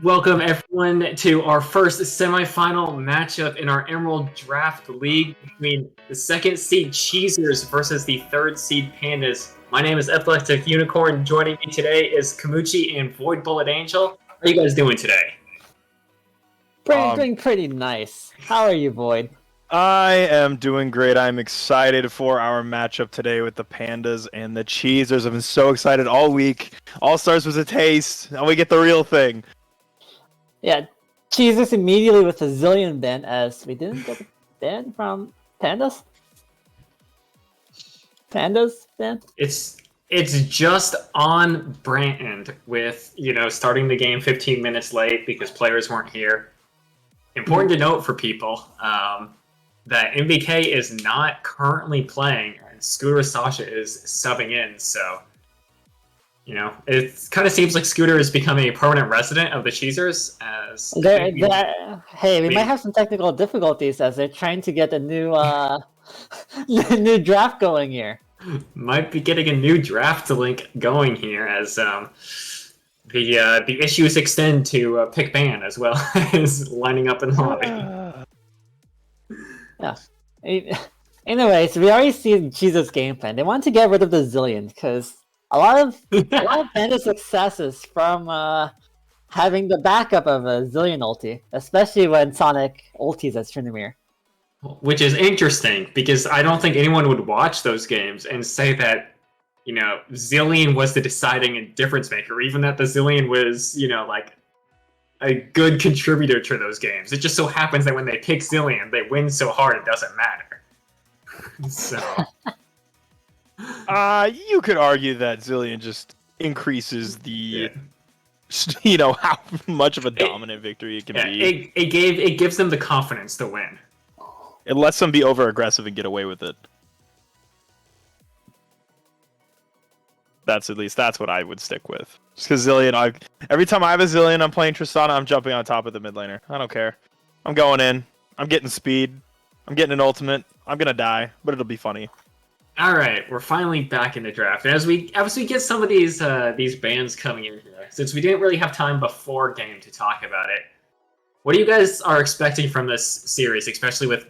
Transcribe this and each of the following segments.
Welcome everyone to our first semifinal matchup in our Emerald Draft League between the second seed Cheezers versus the third seed Pandas. My name is Epileptic Unicorn. Joining me today is Kamuchi and Void Bullet Angel. How are you guys doing today? Doing pretty nice. How are you, Void? I am doing great. I'm excited for our matchup today with the Pandas and the Cheezers. I've been so excited all week. All Stars was a taste. Now we get the real thing. Yeah, Cheezers immediately with a zillion ban as we didn't get a ban from Pandas? Pandas ban? It's just on brand with, starting the game 15 minutes late because players weren't here. Important to note for people that MBK is not currently playing and Scooter Sasha is subbing in, so it kind of seems like Scooter is becoming a permanent resident of the Cheezers. Hey, we might have some technical difficulties as they're trying to get a new new draft going here. Might be getting a new draft link going here as the issues extend to pick ban as well as lining up in the lobby. Yeah. Anyways, we already see Cheezers' game plan. They want to get rid of the zillion because a lot of Pandas successes from having the backup of a zillion ulti, especially when Sonic ultis as Trinamir. Which is interesting because I don't think anyone would watch those games and say that Zillion was the deciding difference maker, even that the Zillion was like a good contributor to those games. It just so happens that when they pick Zillion, they win so hard it doesn't matter. So. You could argue that Zillion just increases the, how much of a dominant victory it can be. It gives them the confidence to win. It lets them be over aggressive and get away with it. That's what I would stick with. Just because Zillion, every time I have a Zillion, I'm playing Tristana, I'm jumping on top of the mid laner. I don't care. I'm going in. I'm getting speed. I'm getting an ultimate. I'm gonna die, but it'll be funny. All right, we're finally back in the draft. And as we get some of these bans coming in here, since we didn't really have time before game to talk about it, what do you guys are expecting from this series, especially with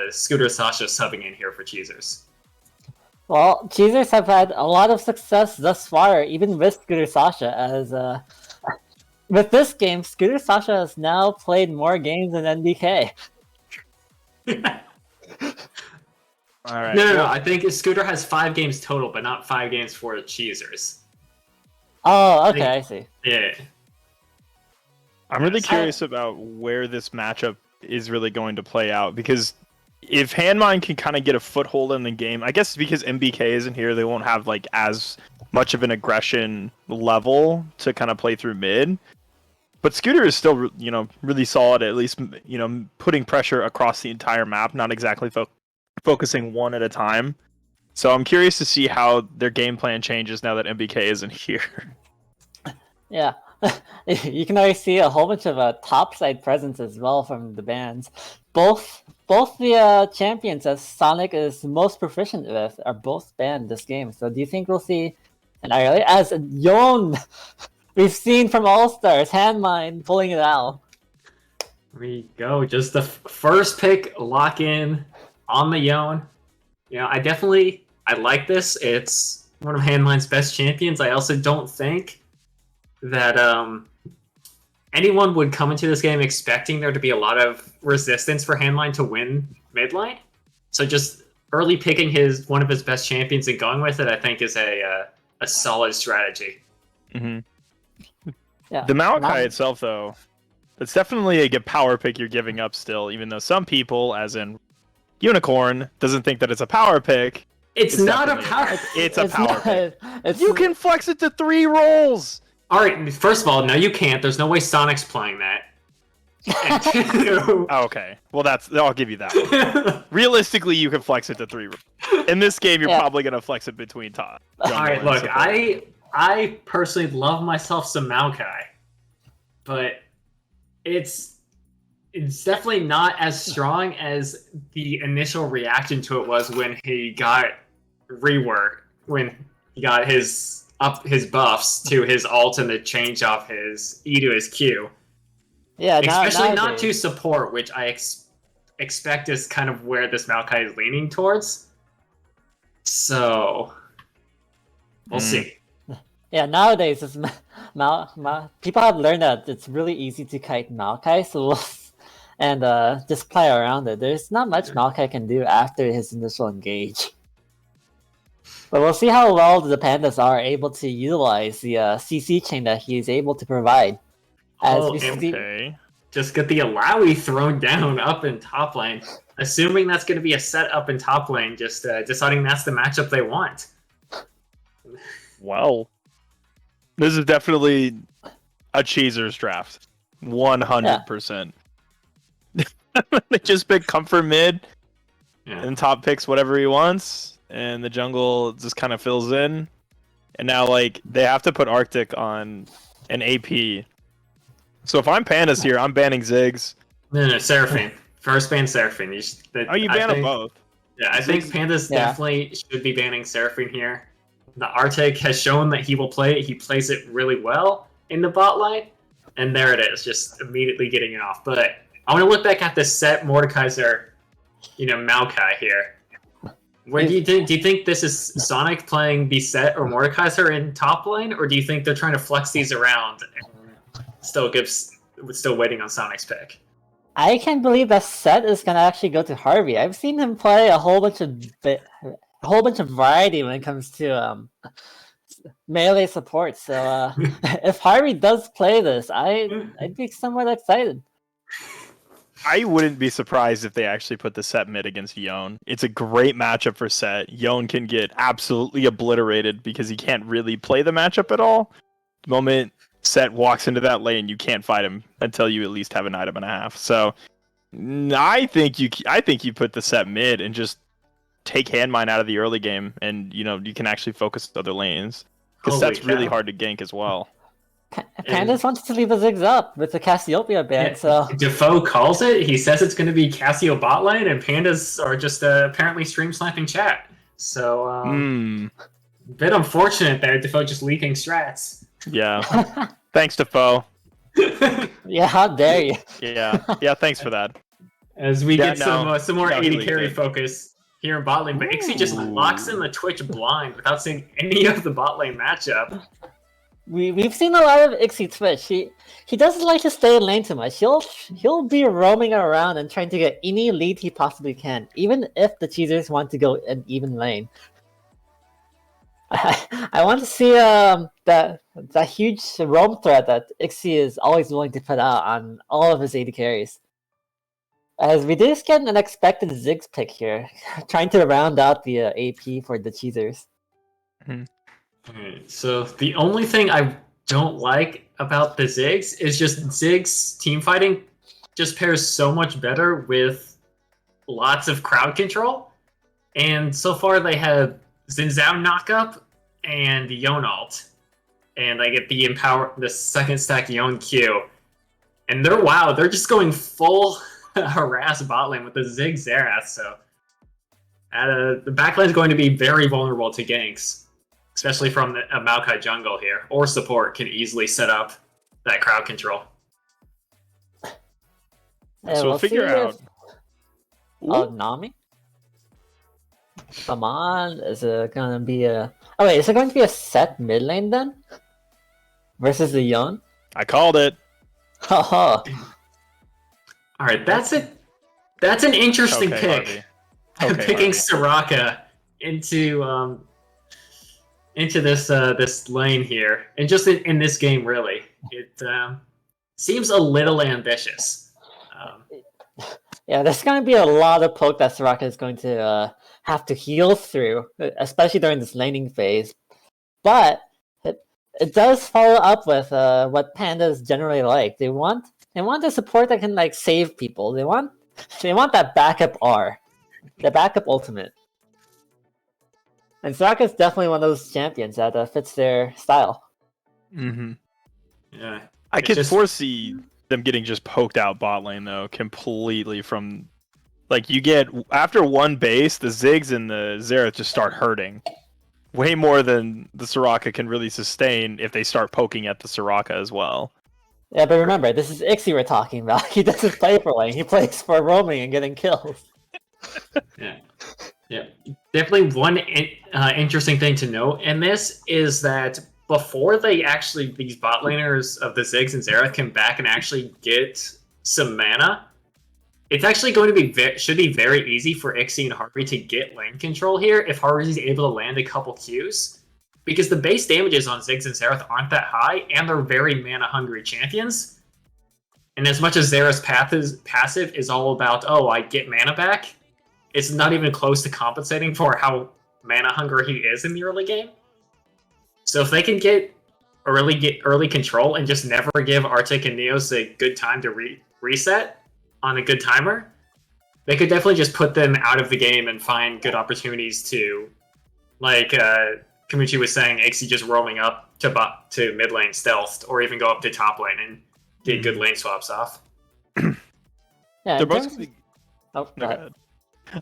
Scooter Sasha subbing in here for Cheezers? Well, Cheezers have had a lot of success thus far, even with Scooter Sasha, as with this game, Scooter Sasha has now played more games than NBK. All right. No. I think Scooter has 5 games total, but not 5 games for Cheezers. Oh, okay, I see. Yeah. I'm really curious about where this matchup is really going to play out, because if Handmine can kind of get a foothold in the game, I guess because MBK isn't here, they won't have like as much of an aggression level to kind of play through mid. But Scooter is still, really solid, at least, putting pressure across the entire map, not exactly focusing one at a time. So I'm curious to see how their game plan changes now that MBK isn't here. Yeah. You can already see a whole bunch of topside presence as well from the bans. Both the champions that Sonic is most proficient with are both banned this game. So do you think we'll see an early as Yon we've seen from All Stars, Handmine pulling it out? There we go. Just the first pick lock in on the Yon. I like this. It's one of Handmine's best champions. I also don't think that anyone would come into this game expecting there to be a lot of resistance for Handmine to win mid lane. So just early picking one of his best champions and going with it, I think, is a solid strategy. Mm-hmm. Yeah. The Maokai itself, though, it's definitely a good power pick you're giving up still, even though some people, as in Unicorn, doesn't think that it's a power pick. It's not a power. It's a power pick. You can flex it to 3 rolls. All right, first of all, no, you can't. There's no way Sonic's playing that. Okay, well, I'll give you that one. Realistically, you can flex it to 3 rolls. In this game, you're probably gonna flex it between top. All right, look, I personally love myself some Maokai, but it's definitely not as strong as the initial reaction to it was when he got reworked, when he got his up his buffs to his ult and to change off his E to his Q. Yeah, Especially not nowadays. to support, which I expect is kind of where this Maokai is leaning towards. So we'll see. Yeah, nowadays it's people have learned that it's really easy to kite Maokai, and just play around it. There's not much Maokai can do after his initial engage. But we'll see how well the Pandas are able to utilize the CC chain that he's able to provide. As we see, Okay. Just get the Alawi thrown down up in top lane. Assuming that's going to be a set up in top lane, just deciding that's the matchup they want. Well, this is definitely a Cheezers draft. 100%. They just pick comfort mid, and top picks whatever he wants, and the jungle just kind of fills in. And now, like, they have to put Arctic on an AP. So if I'm Pandas here, I'm banning Ziggs. No, Seraphine. First ban Seraphine. You ban them both. Yeah, I think Pandas definitely should be banning Seraphine here. The Arctic has shown that he will play it. He plays it really well in the bot line. And there it is, just immediately getting it off. But I want to look back at this set Mordekaiser, Maokai here. What do you think? Do you think this is Sonic playing the set or Mordekaiser in top lane? Or do you think they're trying to flex these around and still waiting on Sonic's pick? I can't believe that set is gonna actually go to Harvey. I've seen him play a whole bunch of variety when it comes to melee support. So if Harvey does play this, I'd be somewhat excited. I wouldn't be surprised if they actually put the Set mid against Yone. It's a great matchup for Set. Yone can get absolutely obliterated because he can't really play the matchup at all. The moment Set walks into that lane, you can't fight him until you at least have an item and a half. So I think you put the Set mid and just take Handmine out of the early game, and you can actually focus other lanes because Set's really hard to gank as well. Pandas wants to leave the Ziggs up with the Cassiopeia ban, so... Defoe calls it. He says it's going to be Cassio bot lane, and Pandas are just apparently stream sniping chat. So, a bit unfortunate there, Defoe just leaking strats. Yeah. Thanks, Defoe. Yeah, how dare you? Yeah, thanks for that. As we get some more AD carry focus here in bot lane, but Ixie just locks in the Twitch blind without seeing any of the bot lane matchup. We've seen a lot of Ixie Twitch. He doesn't like to stay in lane too much. He'll be roaming around and trying to get any lead he possibly can, even if the Cheezers want to go an even lane. I want to see that huge roam threat that Ixie is always willing to put out on all of his AD carries. As we did get an unexpected Ziggs pick here, trying to round out the AP for the Cheezers. Alright, so the only thing I don't like about the Ziggs is just Ziggs team fighting just pairs so much better with lots of crowd control. And so far they have Zinzao knockup and Yone ult. And I get the second stack Yone Q. And they're just going full harass bot lane with the Ziggs Zerath, so the backlane is going to be very vulnerable to ganks. Especially from a Maokai jungle here, or support can easily set up that crowd control. Yeah, so we'll figure out. Nami? Come on, is it gonna be a... Oh wait, is it going to be a set mid lane then? Versus the Yone? I called it. Alright, that's it. That's an interesting pick. Picking Soraka into this lane here, and just in this game, really, it seems a little ambitious. Yeah, there's going to be a lot of poke that Soraka is going to have to heal through, especially during this laning phase. But it does follow up with what Pandas generally like. They want a support that can save people. They want that backup R, the backup ultimate. And Soraka is definitely one of those champions that fits their style. Mm-hmm. Yeah, I could foresee them getting just poked out bot lane though, completely from you get after one base, the Ziggs and the Zerath just start hurting. way more than the Soraka can really sustain if they start poking at the Soraka as well. Yeah, but remember, this is Ixie we're talking about. He doesn't play for lane. He plays for roaming and getting kills. Yeah. Yeah. Definitely one interesting thing to note in this is that before these bot laners of the Ziggs and Xerath come back and actually get some mana, it's actually going to be should be very easy for Ixie and Harvey to get lane control here if Harvey's able to land a couple Qs. Because the base damages on Ziggs and Xerath aren't that high, and they're very mana-hungry champions. And as much as Xerath's passive is all about, oh, I get mana back, it's not even close to compensating for how mana-hungry he is in the early game. So if they can get early control and just never give Arctic and Neos a good time to reset on a good timer, they could definitely just put them out of the game and find good opportunities to, like Kamuchi was saying, Ixie just rolling up to mid lane stealthed, or even go up to top lane and get good lane swaps off. Yeah, They're both gonna be... Oh, go ahead.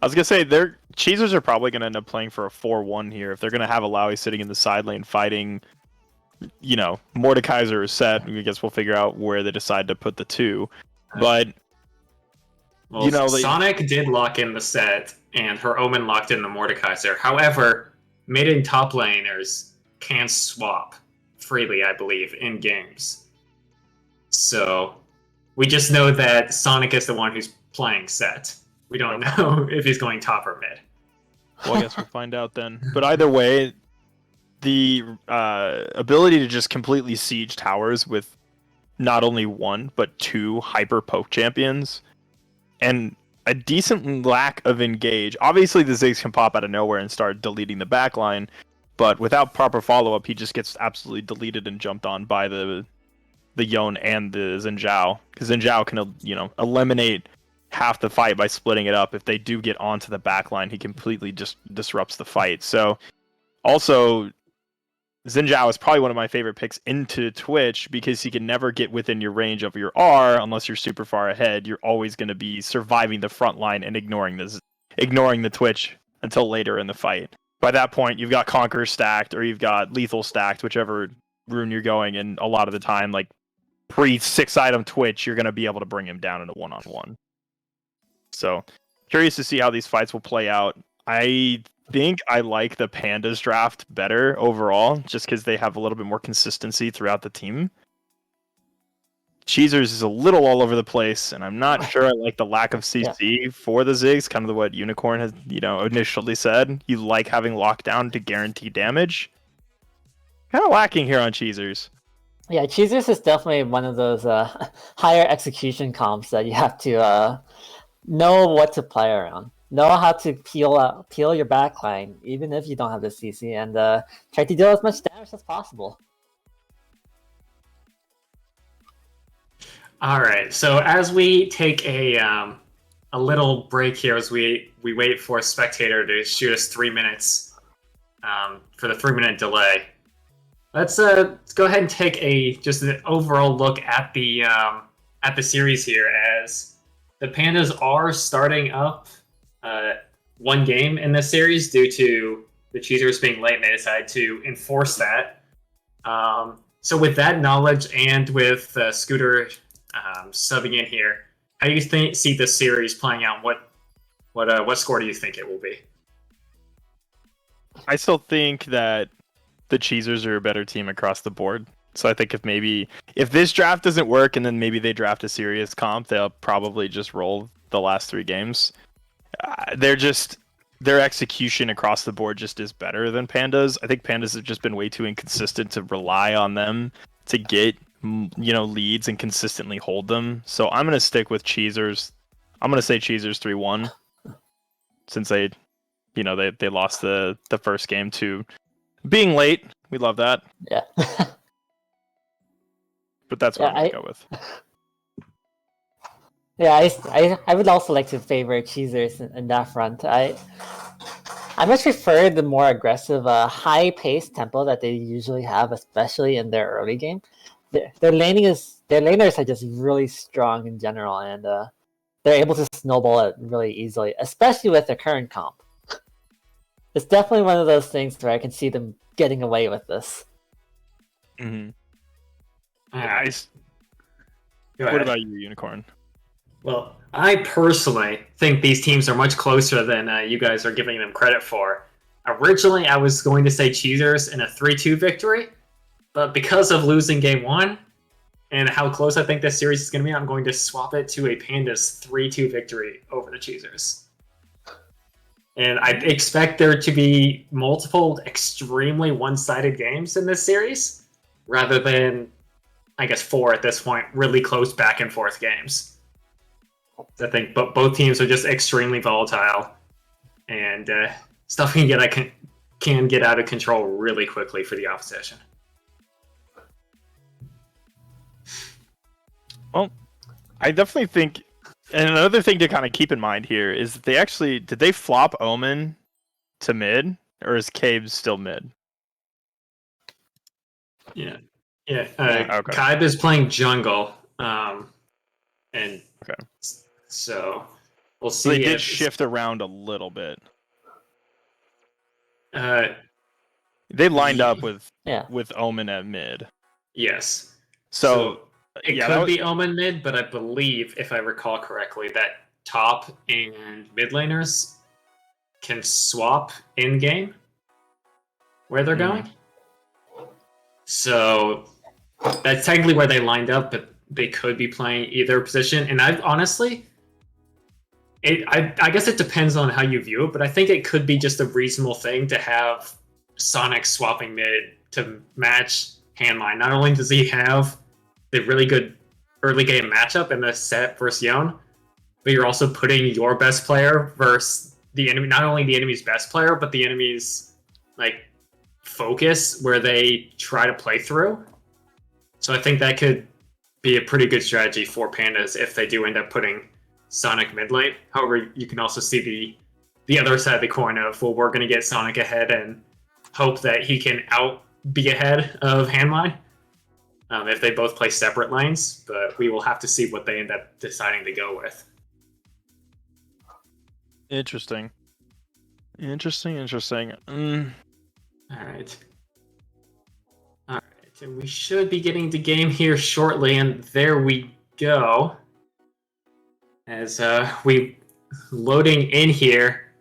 I was gonna say their Cheezers are probably gonna end up playing for a 4-1 here if they're gonna have Alawi sitting in the side lane fighting, Mordekaiser or Set. I guess we'll figure out where they decide to put the two. But Sonic did lock in the Set, and her Omen locked in the Mordekaiser. However, mid and top laners can swap freely, I believe, in games. So we just know that Sonic is the one who's playing Set. We don't know if he's going top or mid. Well, I guess we'll find out then. But either way, the ability to just completely siege towers with not only one, but two hyper poke champions, and a decent lack of engage. Obviously, the Ziggs can pop out of nowhere and start deleting the backline, but without proper follow-up, he just gets absolutely deleted and jumped on by the Yone and the Xin Zhao. Because Xin Zhao can, eliminate half the fight by splitting it up. If they do get onto the backline, he completely just disrupts the fight. So, also, Xin Zhao is probably one of my favorite picks into Twitch because he can never get within your range of your R unless you're super far ahead. You're always going to be surviving the front line and ignoring the Twitch until later in the fight. By that point, you've got Conqueror stacked or you've got Lethal stacked, whichever rune you're going, and a lot of the time, like pre-6 item Twitch, you're going to be able to bring him down in a one-on-one. So, curious to see how these fights will play out. I think I like the Pandas draft better overall, just because they have a little bit more consistency throughout the team. Cheezers is a little all over the place, and I'm not sure I like the lack of CC for the Ziggs, kind of what Unicorn has, initially said. You like having lockdown to guarantee damage. Kind of lacking here on Cheezers. Yeah, Cheezers is definitely one of those higher execution comps that you have to know what to play around. Know how to peel your backline, even if you don't have the CC, and try to deal as much damage as possible. All right, so as we take a little break here, as we wait for a spectator to shoot us 3 minutes for the 3-minute delay, let's go ahead and take just an overall look at the series here, as the Pandas are starting up one game in this series due to the Cheezers being late, and they decided to enforce that. So with that knowledge, and with Scooter subbing in here, how do you see this series playing out? What score do you think it will be? I still think that the Cheezers are a better team across the board. So I think if this draft doesn't work and then maybe they draft a serious comp, they'll probably just roll the last 3 games. Their execution across the board just is better than Pandas. I think Pandas have just been way too inconsistent to rely on them to get leads and consistently hold them. So I'm gonna stick with Cheezers. I'm gonna say Cheezers 3-1, since they lost the first game to being late. We love that. Yeah. But that's what I'm gonna go with. Yeah, I would also like to favor Cheezers in that front. I much prefer the more aggressive, high-paced tempo that they usually have, especially in their early game. Their laners are just really strong in general, and they're able to snowball it really easily, especially with their current comp. it's definitely one of those things where I can see them getting away with this. Mm-hmm. Alright. Nice. Go What ahead. about you, Unicorn? Well, I personally think these teams are much closer than you guys are giving them credit for. Originally, I was going to say Cheezers in a 3-2 victory, but because of losing game 1 and how close I think this series is going to be, I'm going to swap it to a Pandas 3-2 victory over the Cheezers. And I expect there to be multiple extremely one-sided games in this series, rather than, I guess, 4 at this point, really close back-and-forth games. I think both teams are just extremely volatile, and stuff can get out of control really quickly for the opposition. Well, I definitely think, and another thing to kind of keep in mind here is that did they flop Omen to mid, or is Cabe still mid? Yeah. Okay. Kaib is playing jungle, and Okay. so we'll see. So they did shift around a little bit. They lined up with Omen at mid. Yes. So it could be Omen mid, but I believe, if I recall correctly, that top and mid laners can swap in game where they're going. So that's technically where they lined up, but they could be playing either position. And I honestly, I guess it depends on how you view it, but I think it could be just a reasonable thing to have Sonic swapping mid to match Handline. Not only does he have the really good early game matchup in the set versus Yon, but you're also putting your best player versus the enemy, not only the enemy's best player, but the enemy's like focus where they try to play through. So I think that could be a pretty good strategy for Pandas if they do end up putting Sonic mid lane. However, you can also see the other side of the coin of, well, we're going to get Sonic ahead and hope that he can be ahead of Handline if they both play separate lanes, but we will have to see what they end up deciding to go with. Interesting. All right. And we should be getting to game here shortly, and there we go. As we loading in here,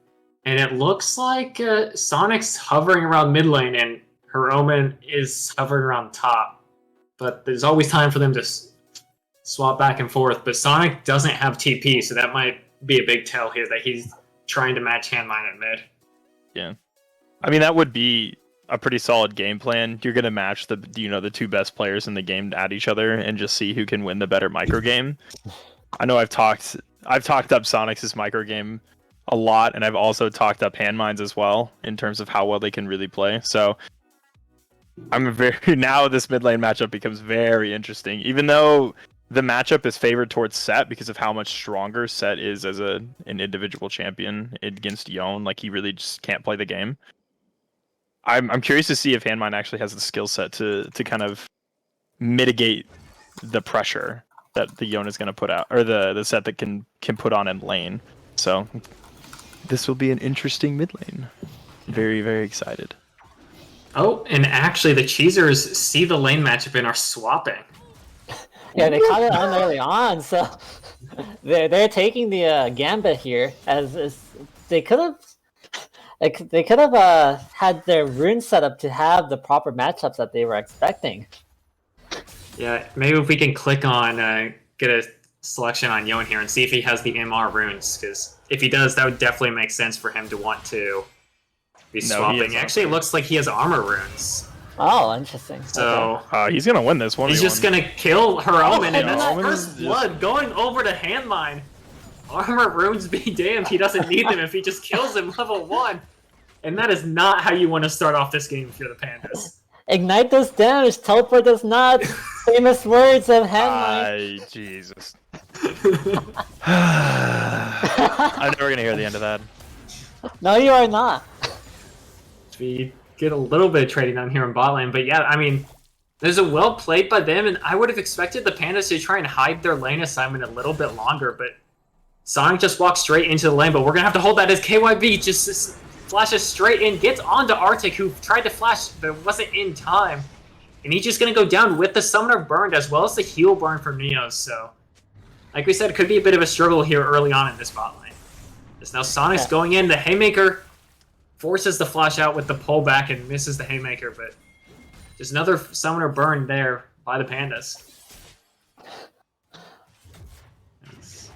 and it looks like Sonic's hovering around mid lane, and her Omen is hovering around top. But there's always time for them to swap back and forth. But Sonic doesn't have TP, so that might be a big tell here that he's trying to match Handline at mid. Yeah, I mean that would be a pretty solid game plan. You're gonna match the two best players in the game at each other and just see who can win the better micro game. I know I've talked up Sonic's micro game a lot, and I've also talked up Handmine's as well in terms of how well they can really play. So now this mid lane matchup becomes very interesting, even though the matchup is favored towards Set because of how much stronger Set is as an individual champion against Yon. Like, he really just can't play the game. I'm curious to see if Handmine actually has the skill set to kind of mitigate the pressure that the Yon is going to put out, or the Set that can put on in lane. So this will be an interesting mid lane. Very, very excited. Oh, and actually the Cheezers see the lane matchup and are swapping. Yeah, they caught it on early on, so they're taking the gambit here, as they could have had their rune set up to have the proper matchups that they were expecting. Yeah, maybe if we can click on get a selection on Yon here and see if he has the MR runes, because if he does, that would definitely make sense for him to want to be swapping. Actually, it looks like he has armor runes. Oh, interesting. So he's gonna win this one. He's just gonna kill her Omen, and that's Omen first blood going over to Handmine. Armor runes be damned, he doesn't need them if he just kills him level 1. And that is not how you want to start off this game if you're the Pandas. Ignite does damage, teleport does not. Famous words of Handmine. Jesus. I'm never gonna hear the end of that. No, you are not. We get a little bit of trading down here in bot lane, but yeah, I mean, there's a well played by them, and I would have expected the Pandas to try and hide their lane assignment a little bit longer, but Sonic just walked straight into the lane, but we're gonna have to hold that as KYB just flashes straight in, gets onto Arctic, who tried to flash but wasn't in time. And he's just going to go down with the Summoner burned as well as the heal burn from Neos. So, like we said, it could be a bit of a struggle here early on in this bot lane. As now Sonic's going in, the Haymaker forces the flash out with the pullback and misses the Haymaker, but just another Summoner burn there by the Pandas.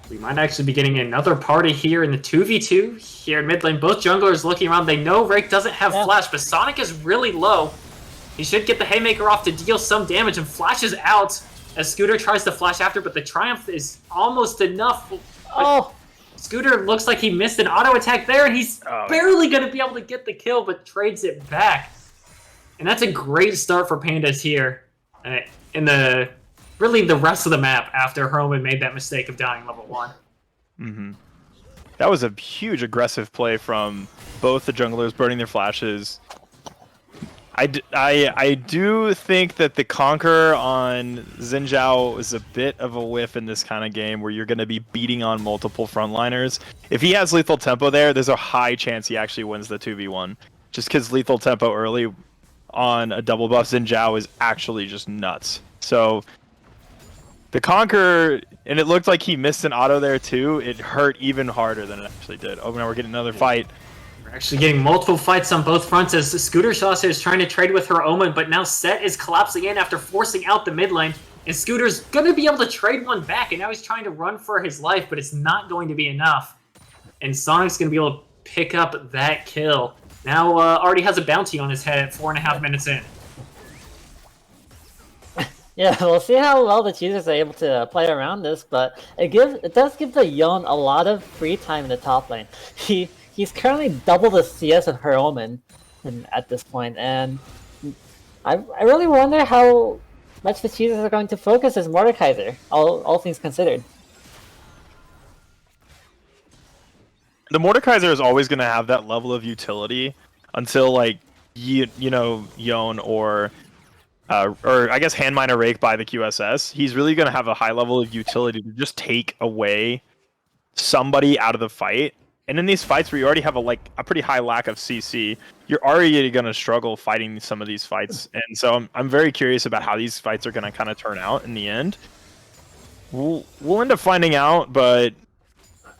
We might actually be getting another party here in the 2v2 here in mid lane. Both junglers looking around. They know Rake doesn't have flash, but Sonic is really low. He should get the Haymaker off to deal some damage and flashes out as Scooter tries to flash after, but the Triumph is almost enough. Oh! Scooter looks like he missed an auto attack there, and he's barely going to be able to get the kill, but trades it back. And that's a great start for Pandas here in the rest of the map after Herman made that mistake of dying level 1. Mm-hmm. That was a huge aggressive play from both the junglers burning their flashes. I do think that the Conqueror on Xin Zhao is a bit of a whiff in this kind of game where you're going to be beating on multiple frontliners. If he has lethal tempo there's a high chance he actually wins the 2v1. Just because lethal tempo early on a double buff Xin Zhao is actually just nuts. So the Conqueror, and it looked like he missed an auto there too. It hurt even harder than it actually did. Oh, now we're getting another fight. We're actually getting multiple fights on both fronts as Scooter Saucer is trying to trade with her Omen, but now Set is collapsing in after forcing out the mid lane. And Scooter's going to be able to trade one back, and now he's trying to run for his life, but it's not going to be enough. And Sonic's going to be able to pick up that kill. Now already has a bounty on his head at 4.5 minutes in. Yeah, we'll see how well the Cheezers are able to play around this, but it does give the Yone a lot of free time in the top lane. He's currently double the CS of her Omen at this point, and I really wonder how much the Cheezers are going to focus as Mordekaiser, all things considered. The Mordekaiser is always going to have that level of utility until, like, you know, Yone or I guess Handminer Rake by the QSS. He's really going to have a high level of utility to just take away somebody out of the fight. And in these fights where you already have a pretty high lack of CC, you're already going to struggle fighting some of these fights. And so I'm very curious about how these fights are going to kind of turn out in the end. We'll end up finding out, but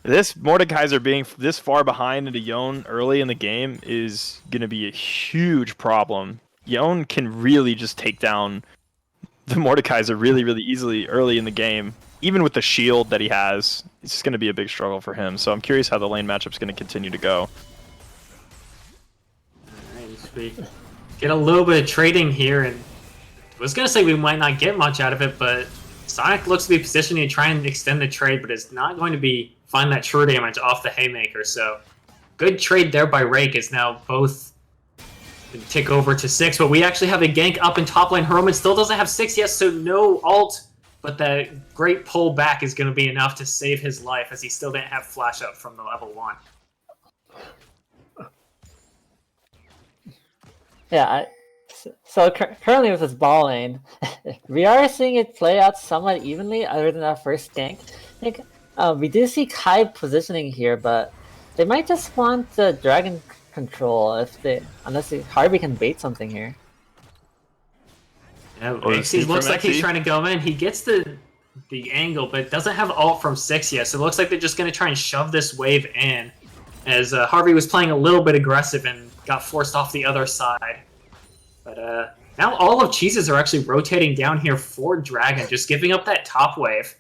this Mordekaiser being this far behind into Yone early in the game is going to be a huge problem. Yone can really just take down the Mordekaiser really, really easily early in the game. Even with the shield that he has, it's just going to be a big struggle for him. So I'm curious how the lane matchup's going to continue to go. Alright, we get a little bit of trading here, and I was going to say we might not get much out of it, but Sonic looks to be positioning to try and extend the trade, but is not going to find that true damage off the Haymaker. So good trade there by Rake is now both tick over to 6, but we actually have a gank up in top lane. Herman still doesn't have 6 yet, so no ult, but that great pull back is going to be enough to save his life as he still didn't have flash up from the level 1. Yeah, so currently with this ball lane, we are seeing it play out somewhat evenly other than our first gank. I think we do see Kai positioning here, but they might just want the dragon control unless Harvey can bait something here. Yeah, he looks like he's trying to go in. He gets the angle, but doesn't have ult from 6 yet, so it looks like they're just going to try and shove this wave in, as Harvey was playing a little bit aggressive and got forced off the other side. But now all of Cheezes are actually rotating down here for Dragon, just giving up that top wave.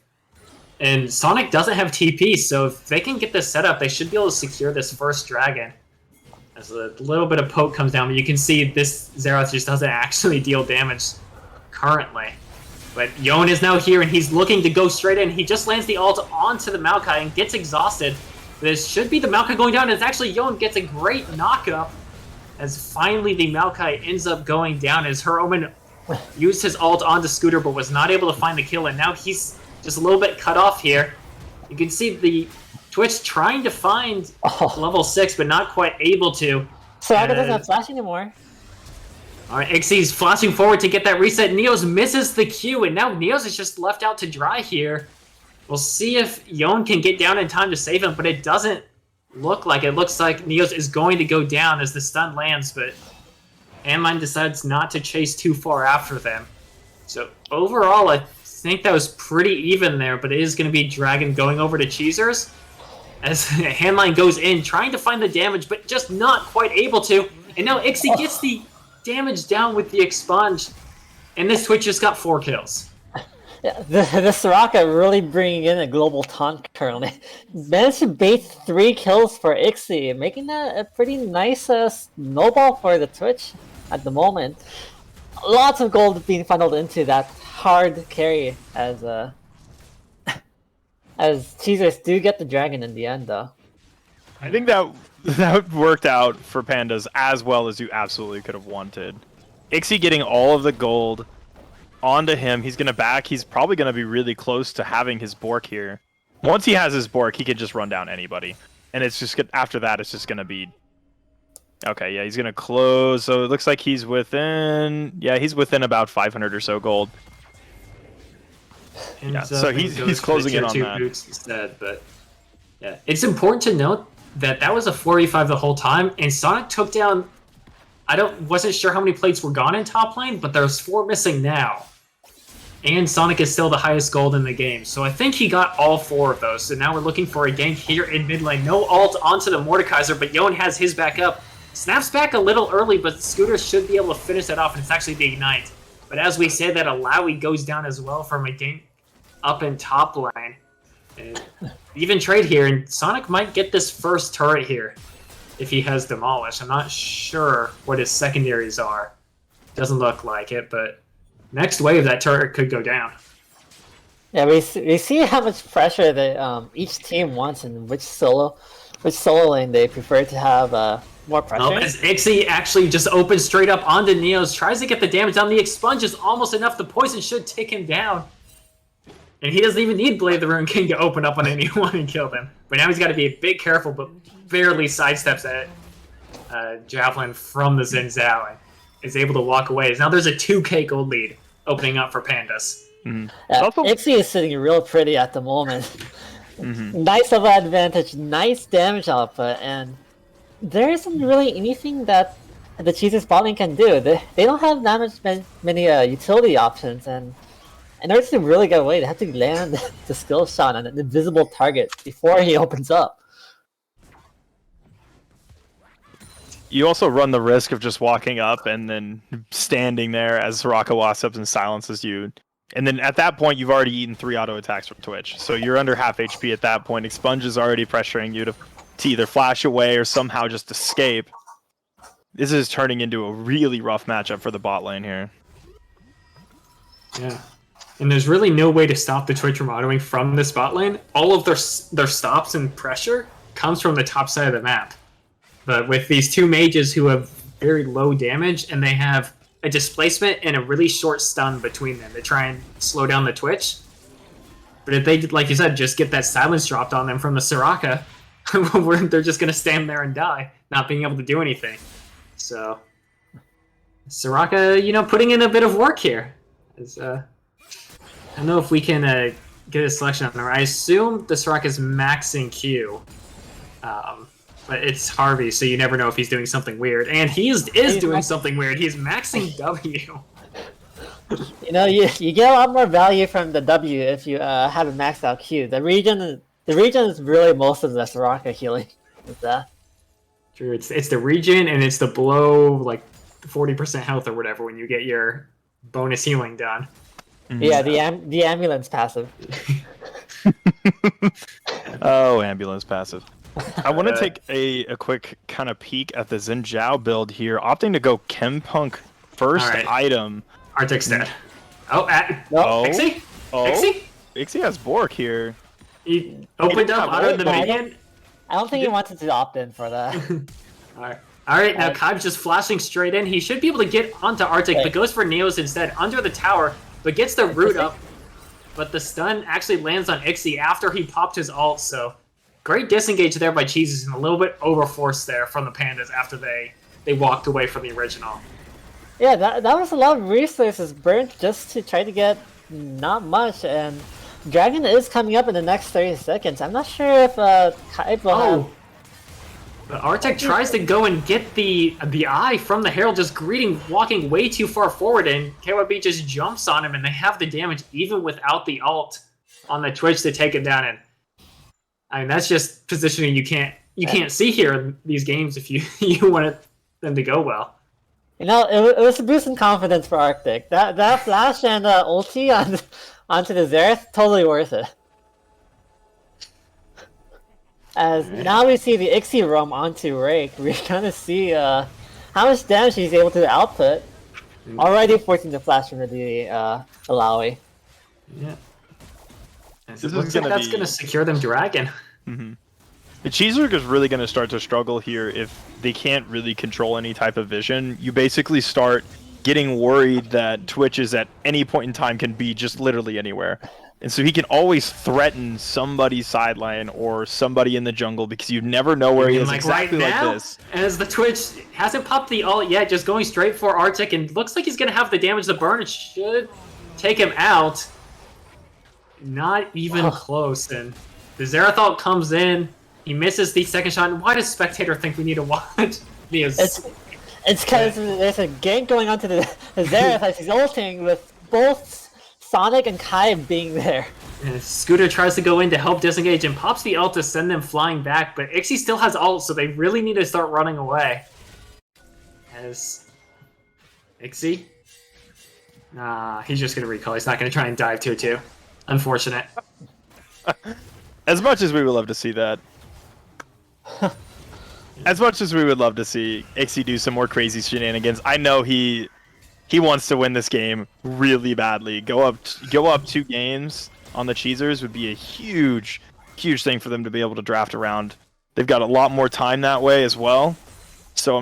And Sonic doesn't have TP, so if they can get this set up, they should be able to secure this first Dragon. As a little bit of poke comes down, but you can see this Xerath just doesn't actually deal damage currently. But Yone is now here, and he's looking to go straight in. He just lands the ult onto the Maokai and gets exhausted. This should be the Maokai going down, and it's actually Yone gets a great knock-up, as finally the Maokai ends up going down, as her Omen used his ult onto Scooter, but was not able to find the kill, and now he's just a little bit cut off here. You can see the Twitch trying to find level 6, but not quite able to. Soraka doesn't have flash anymore. Alright, Ixie's flashing forward to get that reset. Neos misses the Q, and now Neos is just left out to dry here. We'll see if Yone can get down in time to save him, but it doesn't look like. It looks like Neos is going to go down as the stun lands, but Handmine decides not to chase too far after them. So overall, I think that was pretty even there, but it is going to be Dragon going over to Cheezers as Handline goes in, trying to find the damage, but just not quite able to. And now Ixie gets the damage down with the Expunge, and this Twitch just got 4 kills. Yeah, the Soraka really bringing in a global taunt currently. Managed to bait 3 kills for Ixie, making that a pretty nice snowball for the Twitch at the moment. Lots of gold being funneled into that hard carry as Cheezers do get the dragon in the end, though. I think that worked out for Pandas as well as you absolutely could have wanted. Ixie getting all of the gold onto him. He's going to back. He's probably going to be really close to having his Bork here. Once he has his Bork, he can just run down anybody. And it's just after that, it's just going to be... Okay, yeah, he's going to close. So it looks like he's within... Yeah, he's within about 500 or so gold. Yeah, so he's closing in on that. Boots instead, but yeah, it's important to note that that was a 4v5 the whole time, and Sonic took down... wasn't sure how many plates were gone in top lane, but there's 4 missing now. And Sonic is still the highest gold in the game, so I think he got all 4 of those. So now we're looking for a gank here in mid lane. No ult onto the Mordekaiser, but Yon has his back up. Snaps back a little early, but Scooter should be able to finish that off, and it's actually the Ignite. But as we say, that Alawi goes down as well from a gank up in top lane. And even trade here, and Sonic might get this first turret here if he has Demolish. I'm not sure what his secondaries are. Doesn't look like it, but next wave that turret could go down. Yeah, we see how much pressure that each team wants and which solo lane they prefer to have more pressure. Oh, as Ixie actually just opens straight up onto Neos, tries to get the damage down. The Expunge is almost enough. The poison should take him down. And he doesn't even need Blade the Rune King to open up on anyone and kill them. But now he's got to be a bit careful, but barely sidesteps at Javelin from the Xin Zhao and is able to walk away. Now there's a 2k gold lead opening up for Pandas. Mm-hmm. Ixie is sitting real pretty at the moment. Mm-hmm. Nice of advantage, nice damage output, and there isn't really anything that the Cheezers bot lane can do. They don't have that many utility options, and in order to really get away, they have to land the skill shot on an invisible target before he opens up. You also run the risk of just walking up and then standing there as Soraka walks up and silences you. And then at that point, you've already eaten 3 auto attacks from Twitch. So you're under half HP at that point. Expunge is already pressuring you to either flash away or somehow just escape. This is turning into a really rough matchup for the bot lane here. Yeah. And there's really no way to stop the Twitch from autoing from this bot lane. All of their stops and pressure comes from the top side of the map. But with these 2 mages who have very low damage, and they have a displacement and a really short stun between them to try and slow down the Twitch. But if they, like you said, just get that silence dropped on them from the Soraka, they're just going to stand there and die, not being able to do anything. So, Soraka, putting in a bit of work here. I don't know if we can get a selection on her. I assume the Soraka is maxing Q. But it's Harvey, so you never know if he's doing something weird. And he is doing something weird. He's maxing W. You get a lot more value from the W if you have a maxed out Q. The region is really most of the Soraka healing. With that. True, it's the region, and it's the below like 40% health or whatever when you get your bonus healing done. Yeah, the ambulance passive. Oh, ambulance passive. I want to take a quick kind of peek at the Xin Zhao build here, opting to go Chempunk first item. Arctic's dead. Ixie? Ixie has Bork here. He opened up out of the minion. I don't think he wanted to opt in for that. Alright, now Kai's just flashing straight in. He should be able to get onto Arctic, but goes for Neos instead, under the tower, but gets the root up. But the stun actually lands on Ixie after he popped his ult, so great disengage there by Cheezers and a little bit overforced there from the Pandas after they walked away from the original. Yeah, that was a lot of resources burnt just to try to get not much, and Dragon is coming up in the next 30 seconds. I'm not sure if Kai will have But Arctic tries to go and get the eye from the Herald, just walking way too far forward, and KYB just jumps on him, and they have the damage even without the ult on the Twitch to take him down. And I mean, that's just positioning you can't see here in these games if you want them to go well. You know, it was a boost in confidence for Arctic. That flash and ulti onto the Xerath, totally worth it. As now we see the Ixie roam onto Rake, we're gonna see how much damage he's able to output. Already forcing the flash into the Alawi. Yeah. This looks like that's gonna secure them Dragon. Mm-hmm. The Cheezer is really going to start to struggle here if they can't really control any type of vision. You basically start getting worried that Twitch is at any point in time can be just literally anywhere. And so he can always threaten somebody's sideline or somebody in the jungle because you never know where he is, like exactly right now, like this. As the Twitch hasn't popped the ult yet, just going straight for Arctic, and looks like he's going to have the damage. The burn should take him out. Not even close. And the Xerath ult comes in. He misses the second shot. And why does Spectator think we need to watch? It's because there's a gank going on to the Xerath as he's ulting with both Sonic and Kai being there. And Scooter tries to go in to help disengage and pops the ult to send them flying back, but Ixie still has ult, so they really need to start running away. As Ixie? Nah, he's just going to recall. He's not going to try and dive tier 2. Unfortunate. As much as we would love to see that. As much as we would love to see Ixie do some more crazy shenanigans, I know he wants to win this game really badly. Go up 2 games on the Cheezers would be a huge thing for them to be able to draft around. They've got a lot more time that way as well. So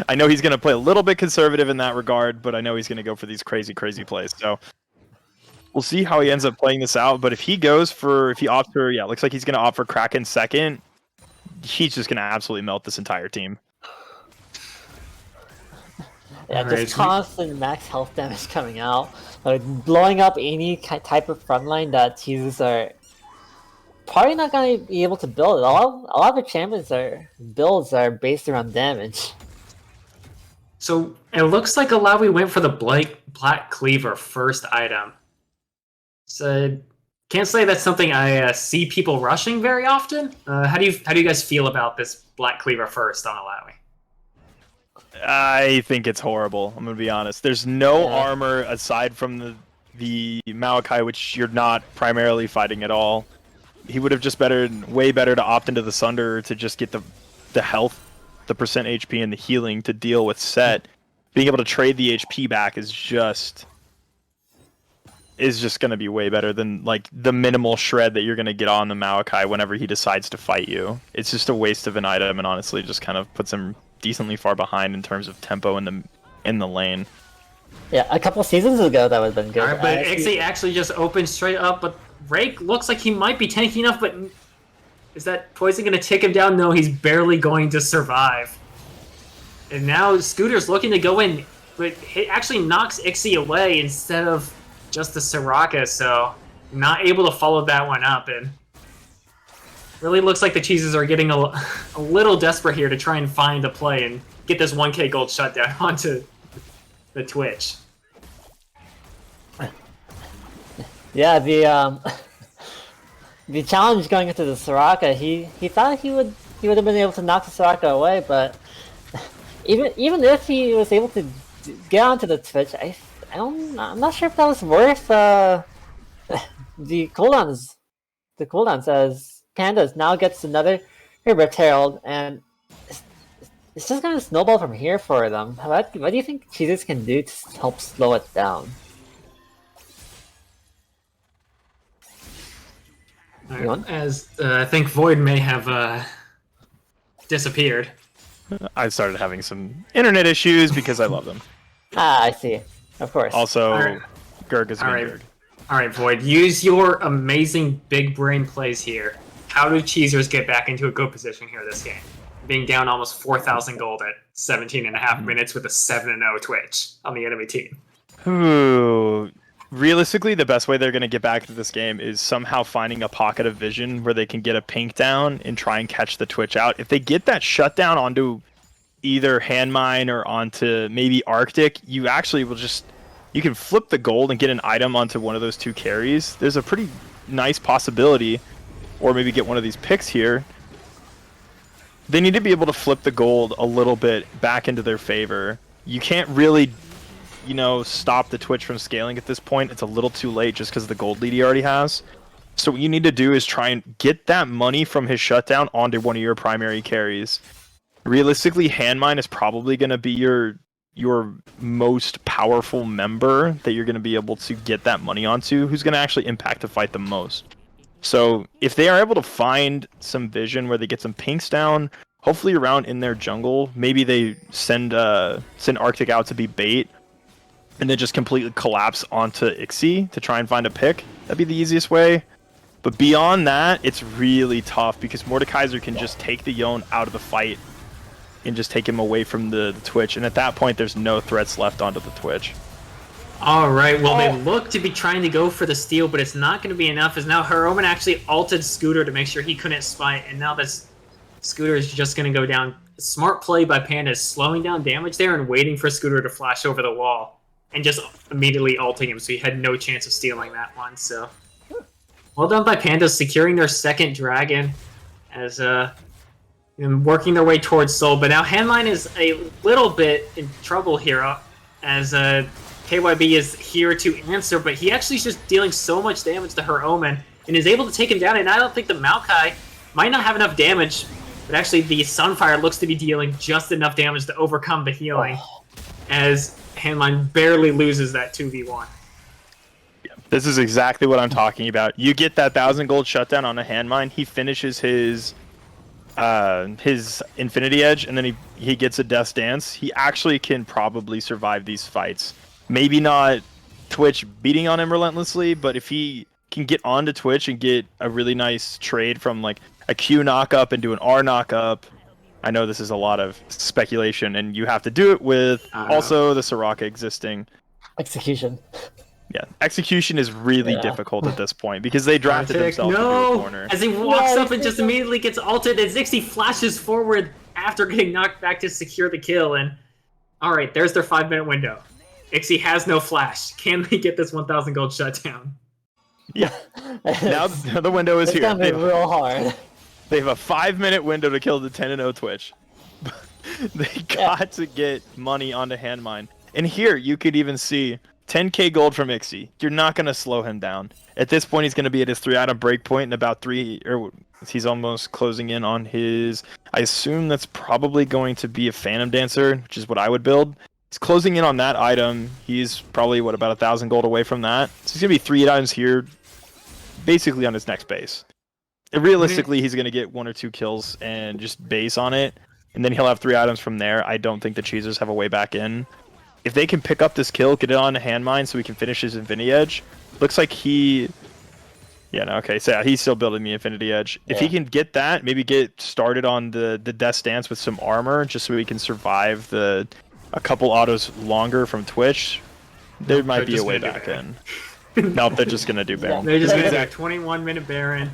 I know he's going to play a little bit conservative in that regard, but I know he's going to go for these crazy plays. So we'll see how he ends up playing this out. But if he opts for, looks like he's going to opt for Kraken second. He's just going to absolutely melt this entire team. Yeah, just constant max health damage coming out. Like, blowing up any type of frontline that Cheezers are probably not going to be able to build. A lot of the champions builds are based around damage. So it looks like Alawi went for the Black Cleaver first item. So can't say that's something I see people rushing very often. How do you guys feel about this Black Cleaver first on Alawi? I think it's horrible. I'm gonna be honest. There's no armor aside from the Maokai, which you're not primarily fighting at all. He would have just way better to opt into the Sunder to just get the health, the percent HP, and the healing to deal with Set. Being able to trade the HP back is just gonna be way better than like the minimal shred that you're gonna get on the Maokai whenever he decides to fight you. It's just a waste of an item, and honestly, just kind of puts him decently far behind in terms of tempo in the lane. Yeah, a couple seasons ago that would have been good. Alright, but Ixie actually just opened straight up, but Rake looks like he might be tanky enough, but is that poison going to take him down? No, he's barely going to survive. And now Scooter's looking to go in, but it actually knocks Ixie away instead of just the Soraka, so not able to follow that one up, and really looks like the Cheezers are getting a little desperate here to try and find a play and get this 1k gold shutdown onto the Twitch. Yeah, the challenge going into the Soraka, he thought he would have been able to knock the Soraka away, but even if he was able to get onto the Twitch, I'm not sure if that was worth the cooldowns. The cooldowns, as Pandas now gets another Rift Herald, and it's just gonna snowball from here for them. What do you think Cheezers can do to help slow it down? Right. As I think Void may have disappeared. I started having some internet issues because I love them. Ah, I see. Of course. Also, Right. Gurg is being Gurg. Alright, Void, use your amazing big brain plays here. How do Cheezers get back into a good position here this game? Being down almost 4,000 gold at 17.5 minutes with a 7-0 Twitch on the enemy team. Ooh. Realistically, the best way they're going to get back to this game is somehow finding a pocket of vision where they can get a pink down and try and catch the Twitch out. If they get that shutdown onto either hand mine or onto maybe Arctic, you actually will just, you can flip the gold and get an item onto one of those 2 carries. There's a pretty nice possibility, or maybe get one of these picks here. They need to be able to flip the gold a little bit back into their favor. You can't really, you know, stop the Twitch from scaling at this point. It's a little too late just because of the gold lead he already has. So what you need to do is try and get that money from his shutdown onto one of your primary carries. Realistically, Handmine is probably going to be your most powerful member that you're going to be able to get that money onto, who's going to actually impact the fight the most. So if they are able to find some vision where they get some pinks down, hopefully around in their jungle, maybe they send Arctic out to be bait, and then just completely collapse onto Ixie to try and find a pick. That'd be the easiest way. But beyond that, it's really tough because Mordekaiser can just take the Yone out of the fight and just take him away from the Twitch. And at that point, there's no threats left onto the Twitch. All right, well, they look to be trying to go for the steal, but it's not going to be enough, as now Hiroman actually ulted Scooter to make sure he couldn't spy, and now this Scooter is just going to go down. Smart play by Pandas, slowing down damage there and waiting for Scooter to flash over the wall, and just immediately ulting him, so he had no chance of stealing that one. So, well done by Pandas, securing their second dragon, as working their way towards Soul. But now Handmine is a little bit in trouble here, as KYB is here to answer, but he actually is just dealing so much damage to her Omen and is able to take him down. And I don't think the Maokai might not have enough damage, but actually the Sunfire looks to be dealing just enough damage to overcome the healing, as Handmine barely loses that 2v1. This is exactly what I'm talking about. You get that 1,000 gold shutdown on a Handmine, he finishes his Infinity Edge, and then he gets a Death's Dance. He actually can probably survive these fights. Maybe not Twitch beating on him relentlessly, but if he can get onto Twitch and get a really nice trade from like a Q knock-up into an R knock-up, I know this is a lot of speculation, and you have to do it with also the Soraka existing. Execution. Yeah, execution is really difficult at this point because they drafted themselves into a corner. As he walks up and just immediately gets ulted, and Zixi flashes forward after getting knocked back to secure the kill. And all right, there's their 5-minute window. Ixie has no flash. Can they get this 1,000 gold shutdown? Yeah. Now the window is here. It's gonna be real hard. They have a 5-minute window to kill the 10-0 Twitch. They got to get money onto Handmine. And here, you could even see 10k gold from Ixie. You're not going to slow him down. At this point, he's going to be at his 3-item break point in about he's almost closing in on his, I assume that's probably going to be a Phantom Dancer, which is what I would build. He's closing in on that item. He's probably, about 1,000 gold away from that. So he's going to be 3 items here, basically on his next base. And realistically, he's going to get 1 or 2 kills and just base on it. And then he'll have 3 items from there. I don't think the Cheezers have a way back in. If they can pick up this kill, get it on Handmine so he can finish his Infinity Edge. Looks like he... Yeah, no, okay, so he's still building the Infinity Edge. If he can get that, maybe get started on the Death's Dance with some armor, just so he can survive a couple autos longer from Twitch, there might be a way back in. Nope, they're just going to do Baron. They're just going to do a 21-minute Baron.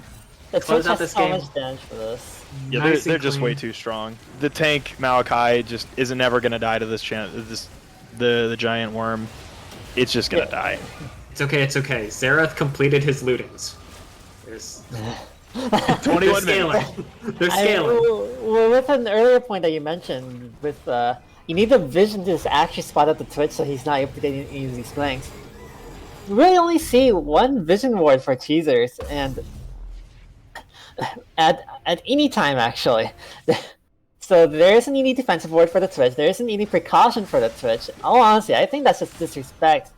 Close out this game. Much damage for this. Yeah, nice they're just way too strong. The tank Maokai just isn't ever going to die to this the giant worm. It's just going to die. It's okay, it's okay. Xerath completed his lootings. There's 21 minutes. They're scaling. Well, with an earlier point that you mentioned, with you need the vision to actually spot out the Twitch so he's not able to get any of these flanks. You really only see one vision ward for Cheezers, and at any time actually. So there isn't any defensive ward for the Twitch, there isn't any precaution for the Twitch. All honestly, I think that's just disrespect,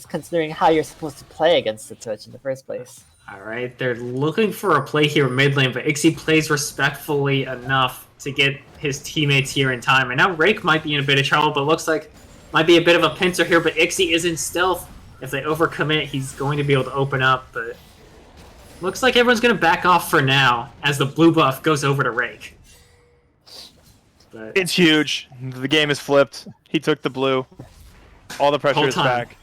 considering how you're supposed to play against the Twitch in the first place. Alright, they're looking for a play here mid lane, but Ixie plays respectfully enough to get his teammates here in time. And now Rake might be in a bit of trouble, but looks like might be a bit of a pincer here, but Ixie is in stealth. If they overcommit, he's going to be able to open up, but looks like everyone's going to back off for now as the blue buff goes over to Rake. But it's huge. The game is flipped. He took the blue. All the pressure is back.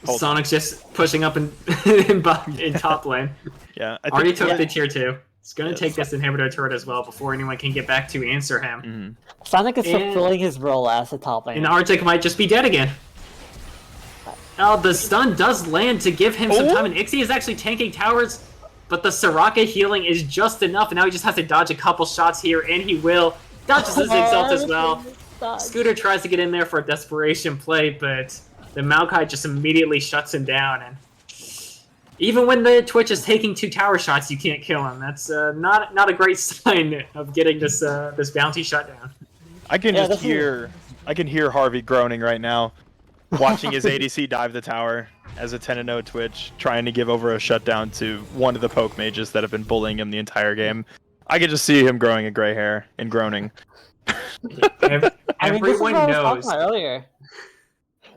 Sonic's just pushing up in top lane. Yeah, I Already think took the tier 2. It's going to take this inhibitor turret as well before anyone can get back to answer him. Sonic is fulfilling his role as a top laner. And Arctic might just be dead again. Oh, the stun does land to give him some time, and Ixie is actually tanking towers, but the Soraka healing is just enough, and now he just has to dodge a couple shots here, and he will. Dodges the Zigzault as well. Scooter tries to get in there for a desperation play, but the Maokai just immediately shuts him down, and even when the Twitch is taking 2 tower shots, you can't kill him. That's not a great sign of getting this this bounty shut down. I can hear Harvey groaning right now, watching his ADC dive the tower as a 10-0 Twitch, trying to give over a shutdown to one of the poke mages that have been bullying him the entire game. I could just see him growing a gray hair and groaning. Everyone knows.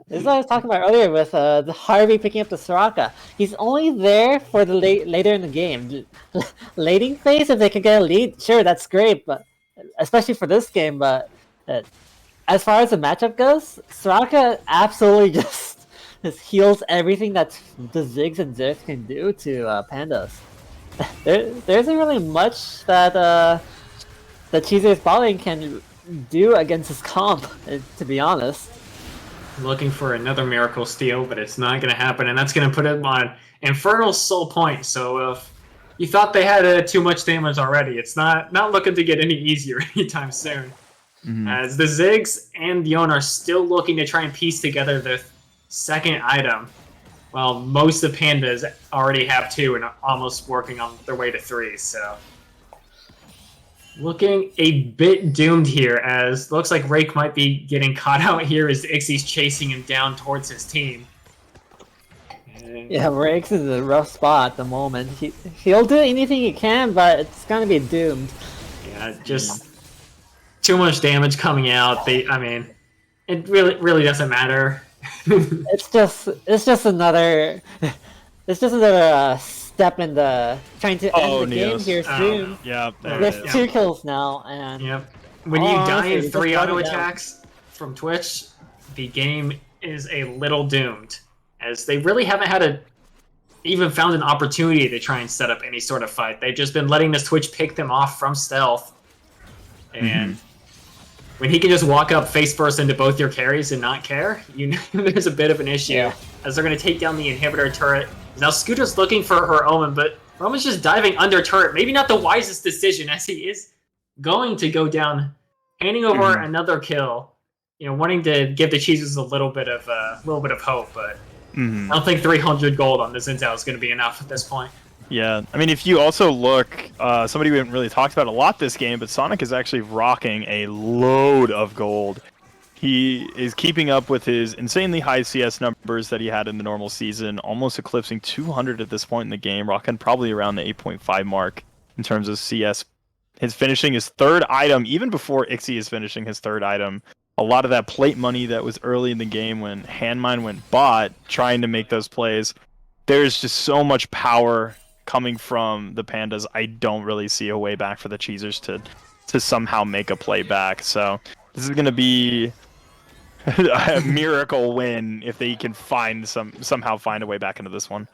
This is what I was talking about earlier with the Harvey picking up the Soraka. He's only there for the later in the game. Lating phase, if they can get a lead, sure, that's great, but especially for this game. But as far as the matchup goes, Soraka absolutely just heals everything that the Ziggs and Zergs can do to Pandas. There isn't really much that the Cheezers bot lane can do against his comp, to be honest. Looking for another miracle steal, but it's not going to happen, and that's going to put him on Infernal's sole point. So if you thought they had too much damage already, it's not looking to get any easier anytime soon. As the Ziggs and Yon are still looking to try and piece together the second item, while most of Pandas already have 2 and are almost working on their way to 3. So looking a bit doomed here, as looks like Rake might be getting caught out here as Ixie's chasing him down towards his team. Yeah, Rake's in a rough spot at the moment. He'll do anything he can, but it's gonna be doomed. Yeah, just too much damage coming out. I mean, it really doesn't matter. It's just another step in the trying to end the game here soon. There's 2 kills now, and when you die in 3 auto attacks from Twitch, the game is a little doomed, as they really haven't even found an opportunity to try and set up any sort of fight. They've just been letting this Twitch pick them off from stealth, and when he can just walk up face first into both your carries and not care, you know there's a bit of an issue, as they're going to take down the inhibitor turret. Now Scooter's looking for her Omen, but her Omen's just diving under turret. Maybe not the wisest decision, as he is going to go down, handing over another kill. You know, wanting to give the Cheezers a little bit of hope, but I don't think 300 gold on this intel is going to be enough at this point. Yeah, I mean, if you also look, somebody we haven't really talked about a lot this game, but Sonic is actually rocking a load of gold. He is keeping up with his insanely high CS numbers that he had in the normal season, almost eclipsing 200 at this point in the game, rocking probably around the 8.5 mark in terms of CS. His finishing his 3rd item, even before Ixie is finishing his 3rd item. A lot of that plate money that was early in the game when Handmine went bot, trying to make those plays. There's just so much power coming from the Pandas. I don't really see a way back for the Cheezers to somehow make a play back. So this is going to be a miracle win if they can somehow find a way back into this one.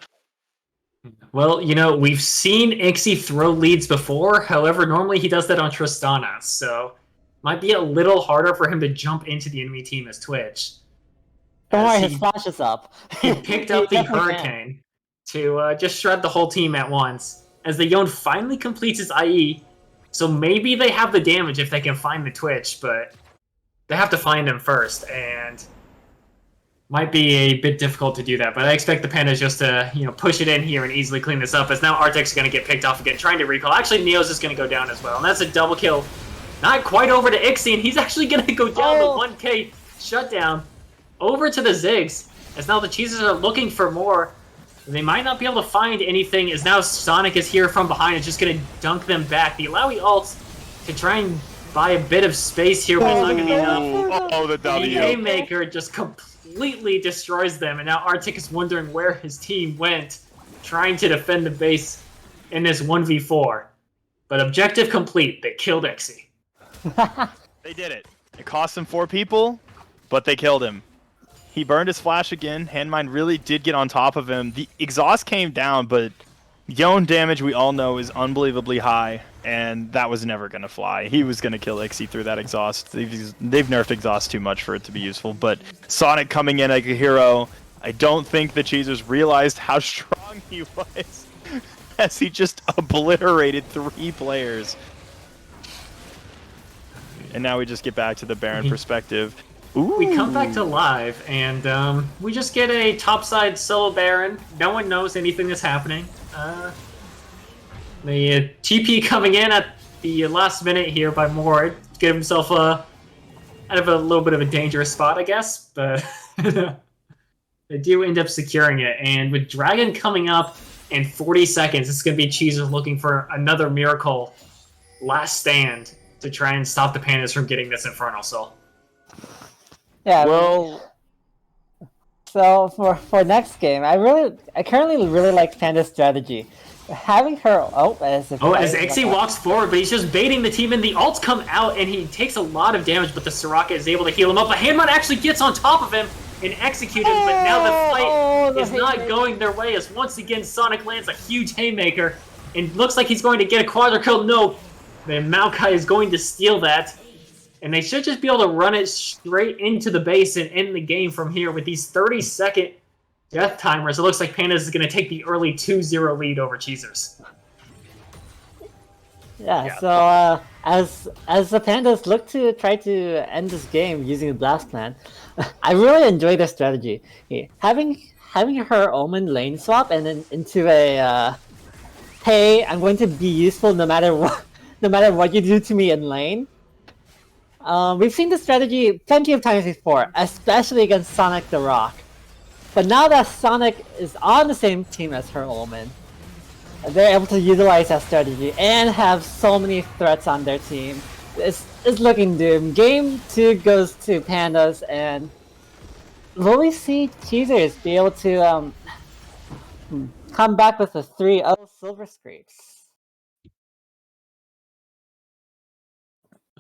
Well, you know, we've seen Ixie throw leads before. However, normally he does that on Tristana, so might be a little harder for him to jump into the enemy team as Twitch. Don't worry, his flash is up. He picked up the Hurricane to just shred the whole team at once, as the Yon finally completes his IE. So maybe they have the damage if they can find the Twitch, but they have to find him first, and might be a bit difficult to do that. But I expect the Pandas just to, push it in here and easily clean this up, as now Arctic's going to get picked off again, trying to recall. Actually, Neo's just going to go down as well, and that's a double kill. Not quite over to Ixie, and he's actually going to go down the 1k shutdown over to the Ziggs, as now the Cheezers are looking for more. They might not be able to find anything, as now Sonic is here from behind and just going to dunk them back. The Alawi ults to try and buy a bit of space here, but it's not going to be enough. The W. The Haymaker just completely destroys them, and now Arctic is wondering where his team went, trying to defend the base in this 1v4. But objective complete. They killed Ixie. They did it. It cost them 4 people, but they killed him. He burned his flash again. Handmine really did get on top of him. The exhaust came down, but Yon damage, we all know, is unbelievably high, and that was never going to fly. He was going to kill Ixie through that exhaust. They've nerfed exhaust too much for it to be useful, but Sonic coming in like a hero, I don't think the Cheezers realized how strong he was as he just obliterated 3 players. And now we just get back to the Baron perspective. Ooh. We come back to live, and we just get a topside solo Baron. No one knows anything that's happening. The TP coming in at the last minute here by Mord to get himself out of a little bit of a dangerous spot, I guess. But they do end up securing it. And with Dragon coming up in 40 seconds, it's going to be Cheezers looking for another miracle last stand to try and stop the Pandas from getting this Infernal Soul. Yeah. Well, so for next game, I currently really like Panda's strategy. Having her as Ixie walks forward, but he's just baiting the team, and the ults come out, and he takes a lot of damage, but the Soraka is able to heal him up. But Handmon actually gets on top of him and executes, but now the fight is not going their way, as once again Sonic lands a huge haymaker, and looks like he's going to get a quadra kill. No, then Maokai is going to steal that. And they should just be able to run it straight into the base and end the game from here with these 30-second death timers. It looks like Pandas is going to take the early 2-0 lead over Cheezers. Yeah, so as the Pandas look to try to end this game using the Blast Plan, I really enjoy their strategy. Having her Omen lane swap and then into a hey, I'm going to be useful no matter what you do to me in lane. We've seen this strategy plenty of times before, especially against Sonic the Rock. But now that Sonic is on the same team as her Omen, they're able to utilize that strategy and have so many threats on their team. It's looking doomed. Game 2 goes to Pandas, and will we see Cheezers be able to come back with a 3-0 Silver Scrapes?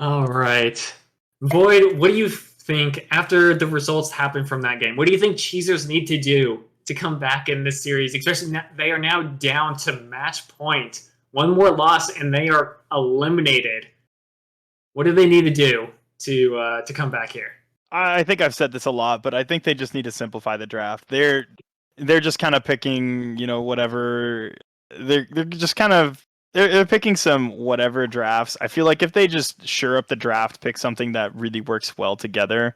All right. Void, what do you think after the results happen from that game? What do you think Cheezers need to do to come back in this series? Especially they are now down to match point. One more loss and they are eliminated. What do they need to do to come back here? I think I've said this a lot, but I think they just need to simplify the draft. They're just kind of picking, whatever. They're just kind of they're picking some whatever drafts. I feel like if they just shore up the draft, pick something that really works well together,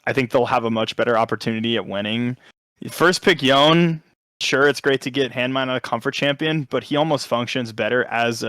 I think they'll have a much better opportunity at winning. First pick Yon. Sure, it's great to get Handmine on a comfort champion, but he almost functions better as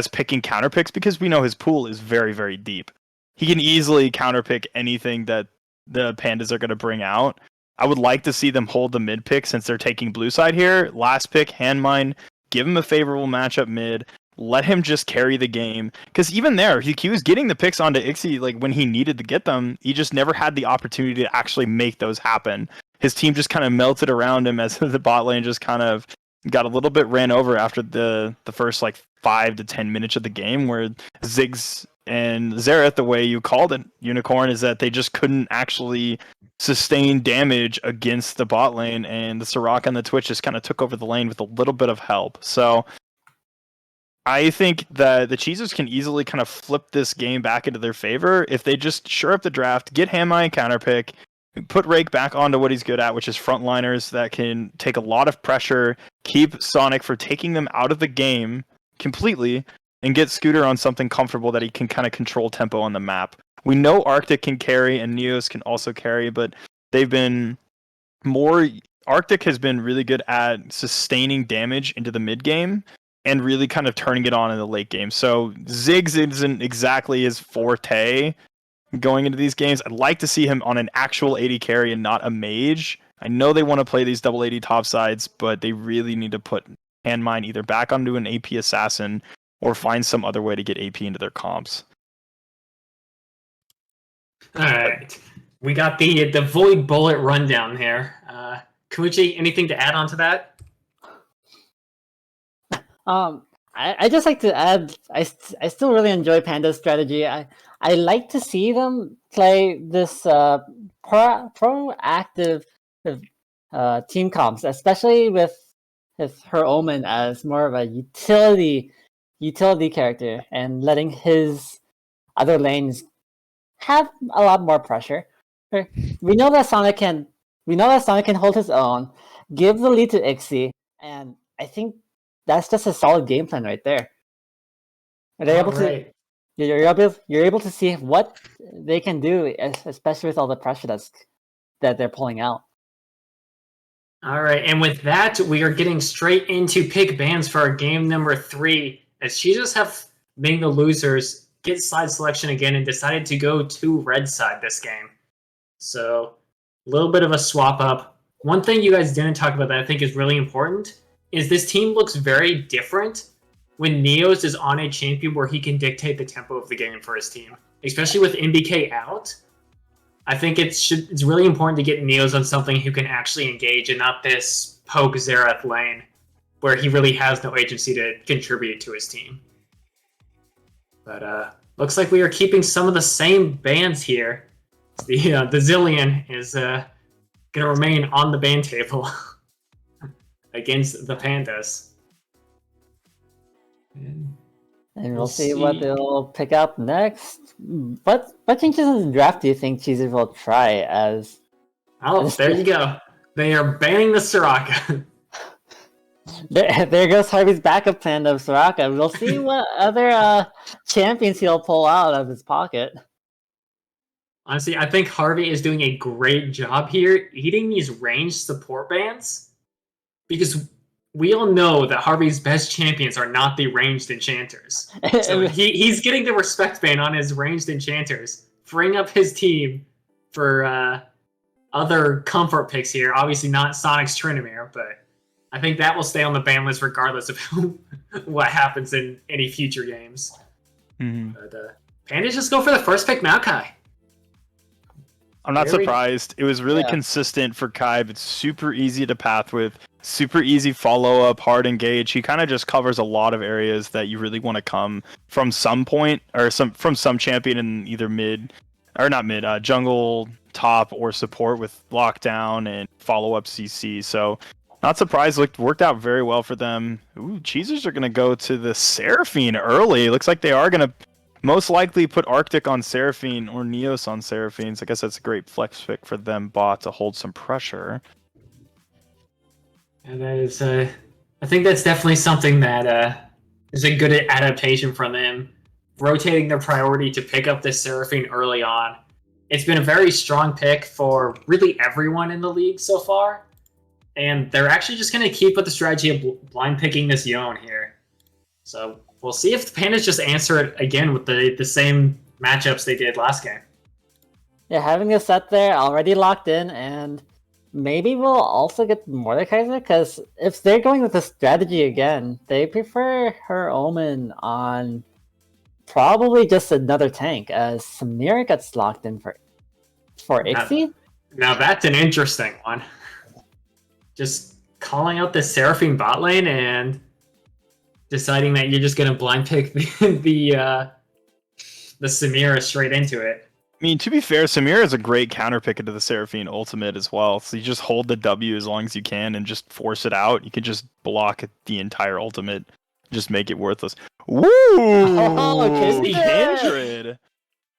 picking counter picks because we know his pool is very, very deep. He can easily counter pick anything that the Pandas are going to bring out. I would like to see them hold the mid pick since they're taking blue side here. Last pick, Handmine, give him a favorable matchup mid. Let him just carry the game. Because even there, he was getting the picks onto Ixie like when he needed to get them. He just never had the opportunity to actually make those happen. His team just kind of melted around him as the bot lane just kind of got a little bit ran over after the first 5 to 10 minutes of the game, where Ziggs and Xerath, the way you called it, Unicorn, is that they just couldn't actually sustain damage against the bot lane, and the Soraka and the Twitch just kind of took over the lane with a little bit of help. So I think that the Cheezers can easily kind of flip this game back into their favor if they just shore up the draft, get Handmine counterpick, put Rake back onto what he's good at, which is frontliners that can take a lot of pressure, keep Sonic for taking them out of the game completely, and get Scooter on something comfortable that he can kind of control tempo on the map. We know Arctic can carry and Neos can also carry, but they've been more... Arctic has been really good at sustaining damage into the mid game and really kind of turning it on in the late game. So Ziggs isn't exactly his forte going into these games. I'd like to see him on an actual AD carry and not a mage. I know they want to play these double AD top sides, but they really need to put Handmine either back onto an AP assassin or find some other way to get AP into their comps. All right. We got the Void Bullet rundown here. Kumuchi, anything to add on to that? I just like to add, I still really enjoy Panda's strategy. I like to see them play this proactive team comps, especially with her Omen as more of a utility character and letting his other lanes have a lot more pressure. We know that Sonic can hold his own, give the lead to Ixie, and I think that's just a solid game plan right there. They're able to you're able to see what they can do, especially with all the pressure that they're pulling out. All right, and with that, we are getting straight into pick bans for our game number 3. As Cheezers have being the losers get side selection again and decided to go to red side this game. So a little bit of a swap up. One thing you guys didn't talk about that I think is really important is this team looks very different when Neos is on a champion where he can dictate the tempo of the game for his team, especially with MBK out. I think it's really important to get Neos on something who can actually engage and not this poke Xerath lane where he really has no agency to contribute to his team. But looks like we are keeping some of the same bans here. The Zillion is going to remain on the ban table against the Pandas. And we'll see what they'll pick up next. What changes in the draft do you think Cheezers will try as... Oh, there you go. They are banning the Soraka. There goes Harvey's backup plan of Soraka. We'll see what other champions he'll pull out of his pocket. Honestly, I think Harvey is doing a great job here eating these ranged support bans because we all know that Harvey's best champions are not the ranged enchanters. So he's getting the respect ban on his ranged enchanters, freeing up his team for other comfort picks here. Obviously not Sonic's Trinamere, but I think that will stay on the ban list regardless of what happens in any future games. Mm-hmm. But Pandas just go for the first pick Maokai. I'm not surprised. It was really consistent for Kai. It's super easy to path with, super easy follow up, hard engage. He kind of just covers a lot of areas that you really want to come from some point or from some champion in either jungle, top, or support with lockdown and follow up CC. So not surprised. Worked out very well for them. Ooh, Cheezers are going to go to the Seraphine early. Looks like they are going to most likely put Arctic on Seraphine or Neos on Seraphine. So I guess that's a great flex pick for them bot to hold some pressure. And that is, I think that's definitely something that is a good adaptation from them, rotating their priority to pick up this Seraphine early on. It's been a very strong pick for really everyone in the league so far, and they're actually just going to keep with the strategy of blind picking this Yone here. So we'll see if the Pandas just answer it again with the same matchups they did last game. Yeah, having a set there already locked in, and maybe we'll also get Mordekaiser, because if they're going with the strategy again, they prefer her Omen on probably just another tank, as Samira gets locked in for Ixie. Now that's an interesting one. Just calling out the Seraphine bot lane and deciding that you're just going to blind pick the Samira straight into it. I mean, to be fair, Samira is a great counter pick into the Seraphine ultimate as well. So you just hold the W as long as you can and just force it out. You can just block the entire ultimate, just make it worthless. Woo! Oh, Kindred.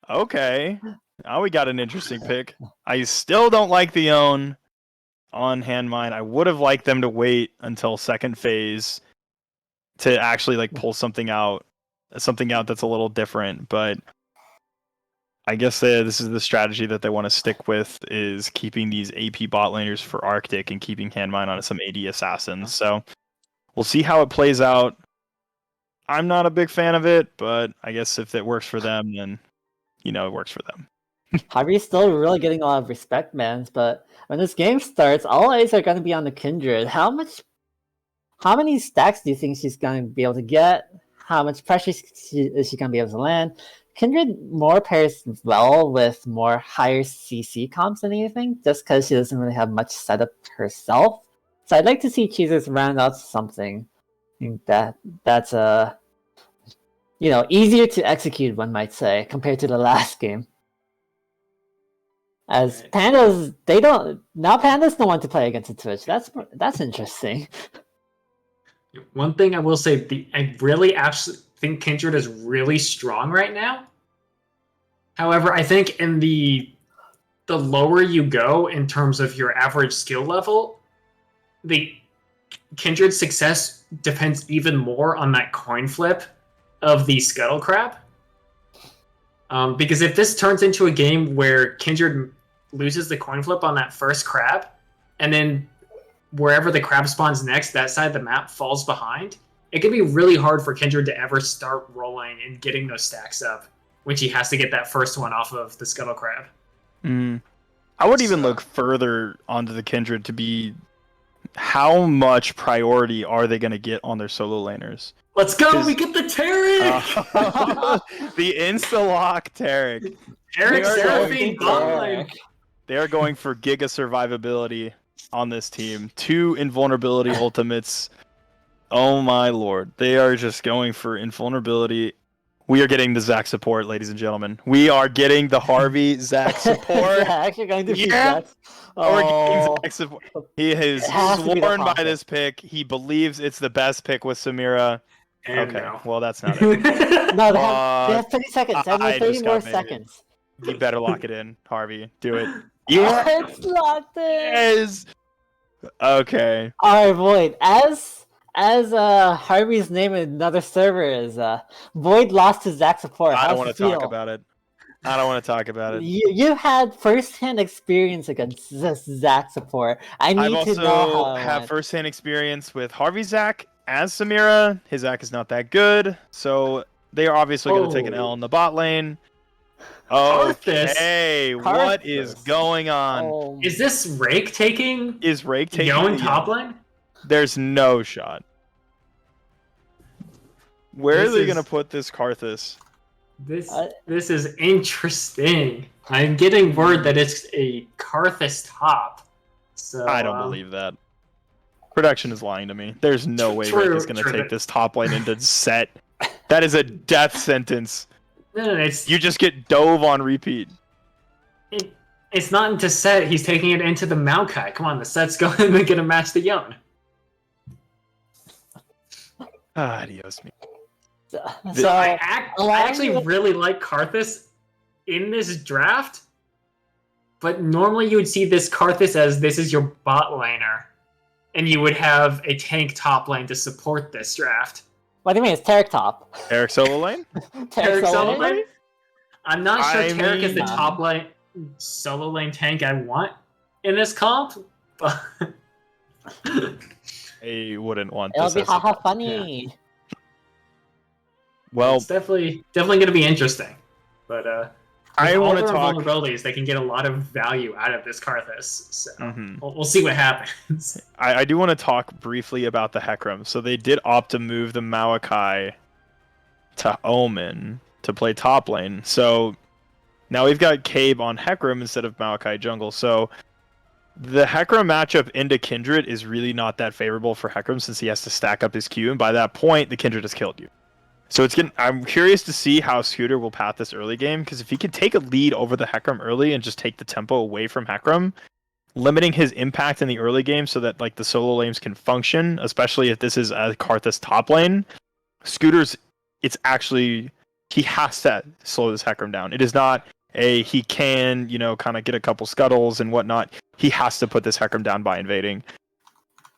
Okay. Now we got an interesting pick. I still don't like the own on hand mine. I would have liked them to wait until second phase to actually pull something out that's a little different, but I guess this is the strategy that they want to stick with, is keeping these AP bot laners for Arctic and keeping Handmine on some AD assassins. So we'll see how it plays out. I'm not a big fan of it, but I guess if it works for them, then it works for them. Harvey's still really getting a lot of respect, man. But when this game starts, all eyes are going to be on the Kindred. How many stacks do you think she's going to be able to get? How much pressure is she going to be able to land? Kindred more pairs well with more higher CC comps than anything, just because she doesn't really have much setup herself. So I'd like to see Cheezers round out something think that's easier to execute, one might say, compared to the last game. As Pandas, Pandas don't want to play against the Twitch. That's interesting. One thing I will say, I really actually think Kindred is really strong right now. However, I think in the lower you go in terms of your average skill level, the Kindred success depends even more on that coin flip of the Scuttle Crab. Because if this turns into a game where Kindred loses the coin flip on that first crab, and then wherever the crab spawns next, that side of the map falls behind, it can be really hard for Kindred to ever start rolling and getting those stacks up when she has to get that first one off of the Scuttle Crab. I would even look further onto the Kindred to be how much priority are they going to get on their solo laners? Let's go! We get the Tarek! The insta-lock Tarek. Tarek Seraphine botline! They are going for Giga survivability on this team. 2 invulnerability ultimates. Oh my lord. They are just going for invulnerability. We are getting the Zac support, ladies and gentlemen. We are getting the Harvey Zac support. Actually going to be Zac. We're getting Zac support. He has sworn by this pick. He believes it's the best pick with Samira. And okay, no. Well, that's not it. No, they have 30 seconds. They have 30 more seconds. You better lock it in, Harvey. Do it. Yeah, it's locked in. Yes. Okay. Alright, Void. As Harvey's name in another server is Void lost to Zac support. I don't want to talk about it. I don't want to talk about it. You had first-hand experience against this Zac support. I need to know how I also have first-hand experience with Harvey Zac as Samira. His Zac is not that good, so they are obviously going to take an L in the bot lane. Okay, what is going on? Is this Rake taking? Is Rake taking Yon top lane? There's no shot. Where are they going to put this Karthus? This is interesting. I'm getting word that it's a Karthus top. So I don't believe that. Production is lying to me. There's no way Rake is going to take this top lane into set. That is a death sentence. No, you just get dove on repeat. It's not into set. He's taking it into the Maokai. Come on, the set's going to get a match the Yon. Adios me. So I actually really like Karthus in this draft, but normally you would see this Karthus as this is your bot laner, and you would have a tank top lane to support this draft. What do you mean? It's Tarek top. Tarek solo lane? Tarek solo lane? I'm not sure Tarek is the top lane solo lane tank I want in this comp, but I wouldn't want this. It'll be haha Yeah. funny. Well, it's definitely going to be interesting. But I want to talk vulnerabilities. They can get a lot of value out of this Karthus. So we'll see what happens. I do want to talk briefly about the Hecarim. So they did opt to move the Maokai to Omen to play top lane. So now we've got Cabe on Hecarim instead of Maokai jungle. So the Hecarim matchup into Kindred is really not that favorable for Hecarim since he has to stack up his Q, and by that point, the Kindred has killed you. So I'm curious to see how Scooter will path this early game, because if he can take a lead over the Hecarim early and just take the tempo away from Hecarim, limiting his impact in the early game so that like the solo lanes can function, especially if this is a Karthus top lane, Scooter's he has to slow this Hecarim down. It is not he can, kind of get a couple scuttles and whatnot. He has to put this Hecarim down by invading.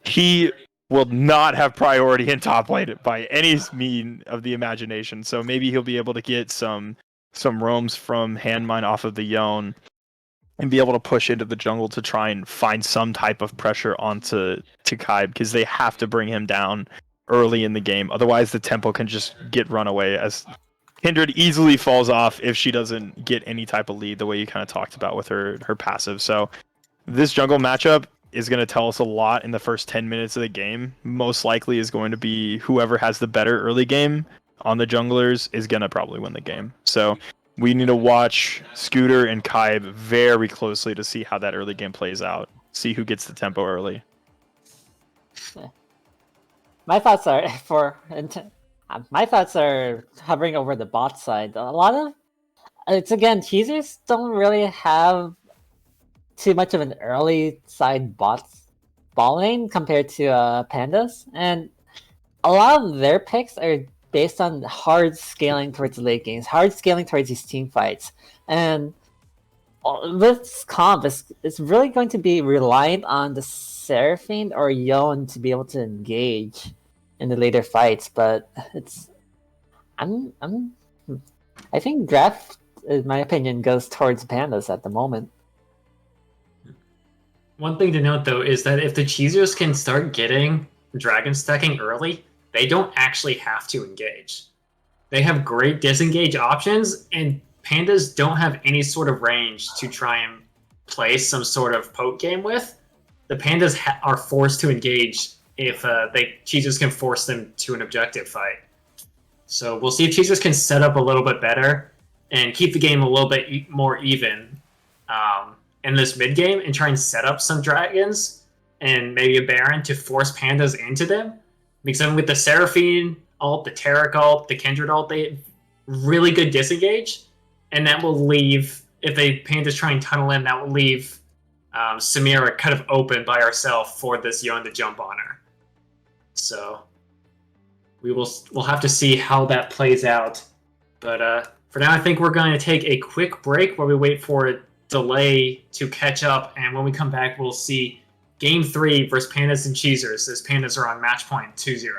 He will not have priority in top lane by any mean of the imagination. So maybe he'll be able to get some roams from Handmine off of the Yon and be able to push into the jungle to try and find some type of pressure onto Kai, because they have to bring him down early in the game. Otherwise, the tempo can just get run away, as Kindred easily falls off if she doesn't get any type of lead, the way you kind of talked about with her passive. So this jungle matchup is going to tell us a lot in the first 10 minutes of the game. Most likely is going to be whoever has the better early game on the junglers is going to probably win the game. So we need to watch Scooter and Kaib very closely to see how that early game plays out. See who gets the tempo early. my thoughts are my thoughts are hovering over the bot side. A lot of it's again, Cheezers don't really have too much of an early side ball lane compared to Pandas, and a lot of their picks are based on hard scaling towards late games, hard scaling towards these team fights, and this comp is really going to be reliant on the Seraphine or Yon to be able to engage in the later fights. But I think draft, in my opinion, goes towards Pandas at the moment. One thing to note though is that if the Cheezers can start getting dragon stacking early, they don't actually have to engage. They have great disengage options, and Pandas don't have any sort of range to try and play some sort of poke game with. The Pandas are forced to engage if Cheezers can force them to an objective fight. So we'll see if Cheezers can set up a little bit better and keep the game a little bit more even in this mid game and try and set up some dragons and maybe a Baron to force Pandas into them. Because even with the Seraphine ult, the Taric ult, the Kindred ult, they have really good disengage. And that will leave, if Pandas try and tunnel in, that will leave Samira kind of open by herself for this Yon to jump on her. So we'll have to see how that plays out. But for now, I think we're going to take a quick break while we wait for a delay to catch up. And when we come back, we'll see Game 3 versus Pandas and Cheezers, as Pandas are on match point 2-0.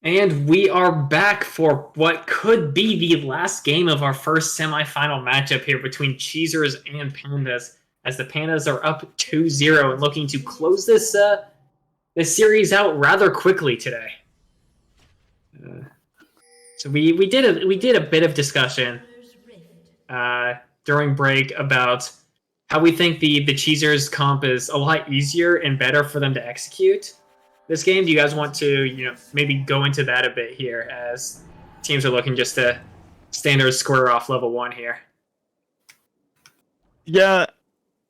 And we are back for what could be the last game of our first semifinal matchup here between Cheezers and Pandas, as the Pandas are up 2-0 and looking to close this series out rather quickly today. So we did a bit of discussion during break about how we think the Cheezers comp is a lot easier and better for them to execute this game. Do you guys want to, maybe go into that a bit here, as teams are looking just to standard square off level 1 here? Yeah,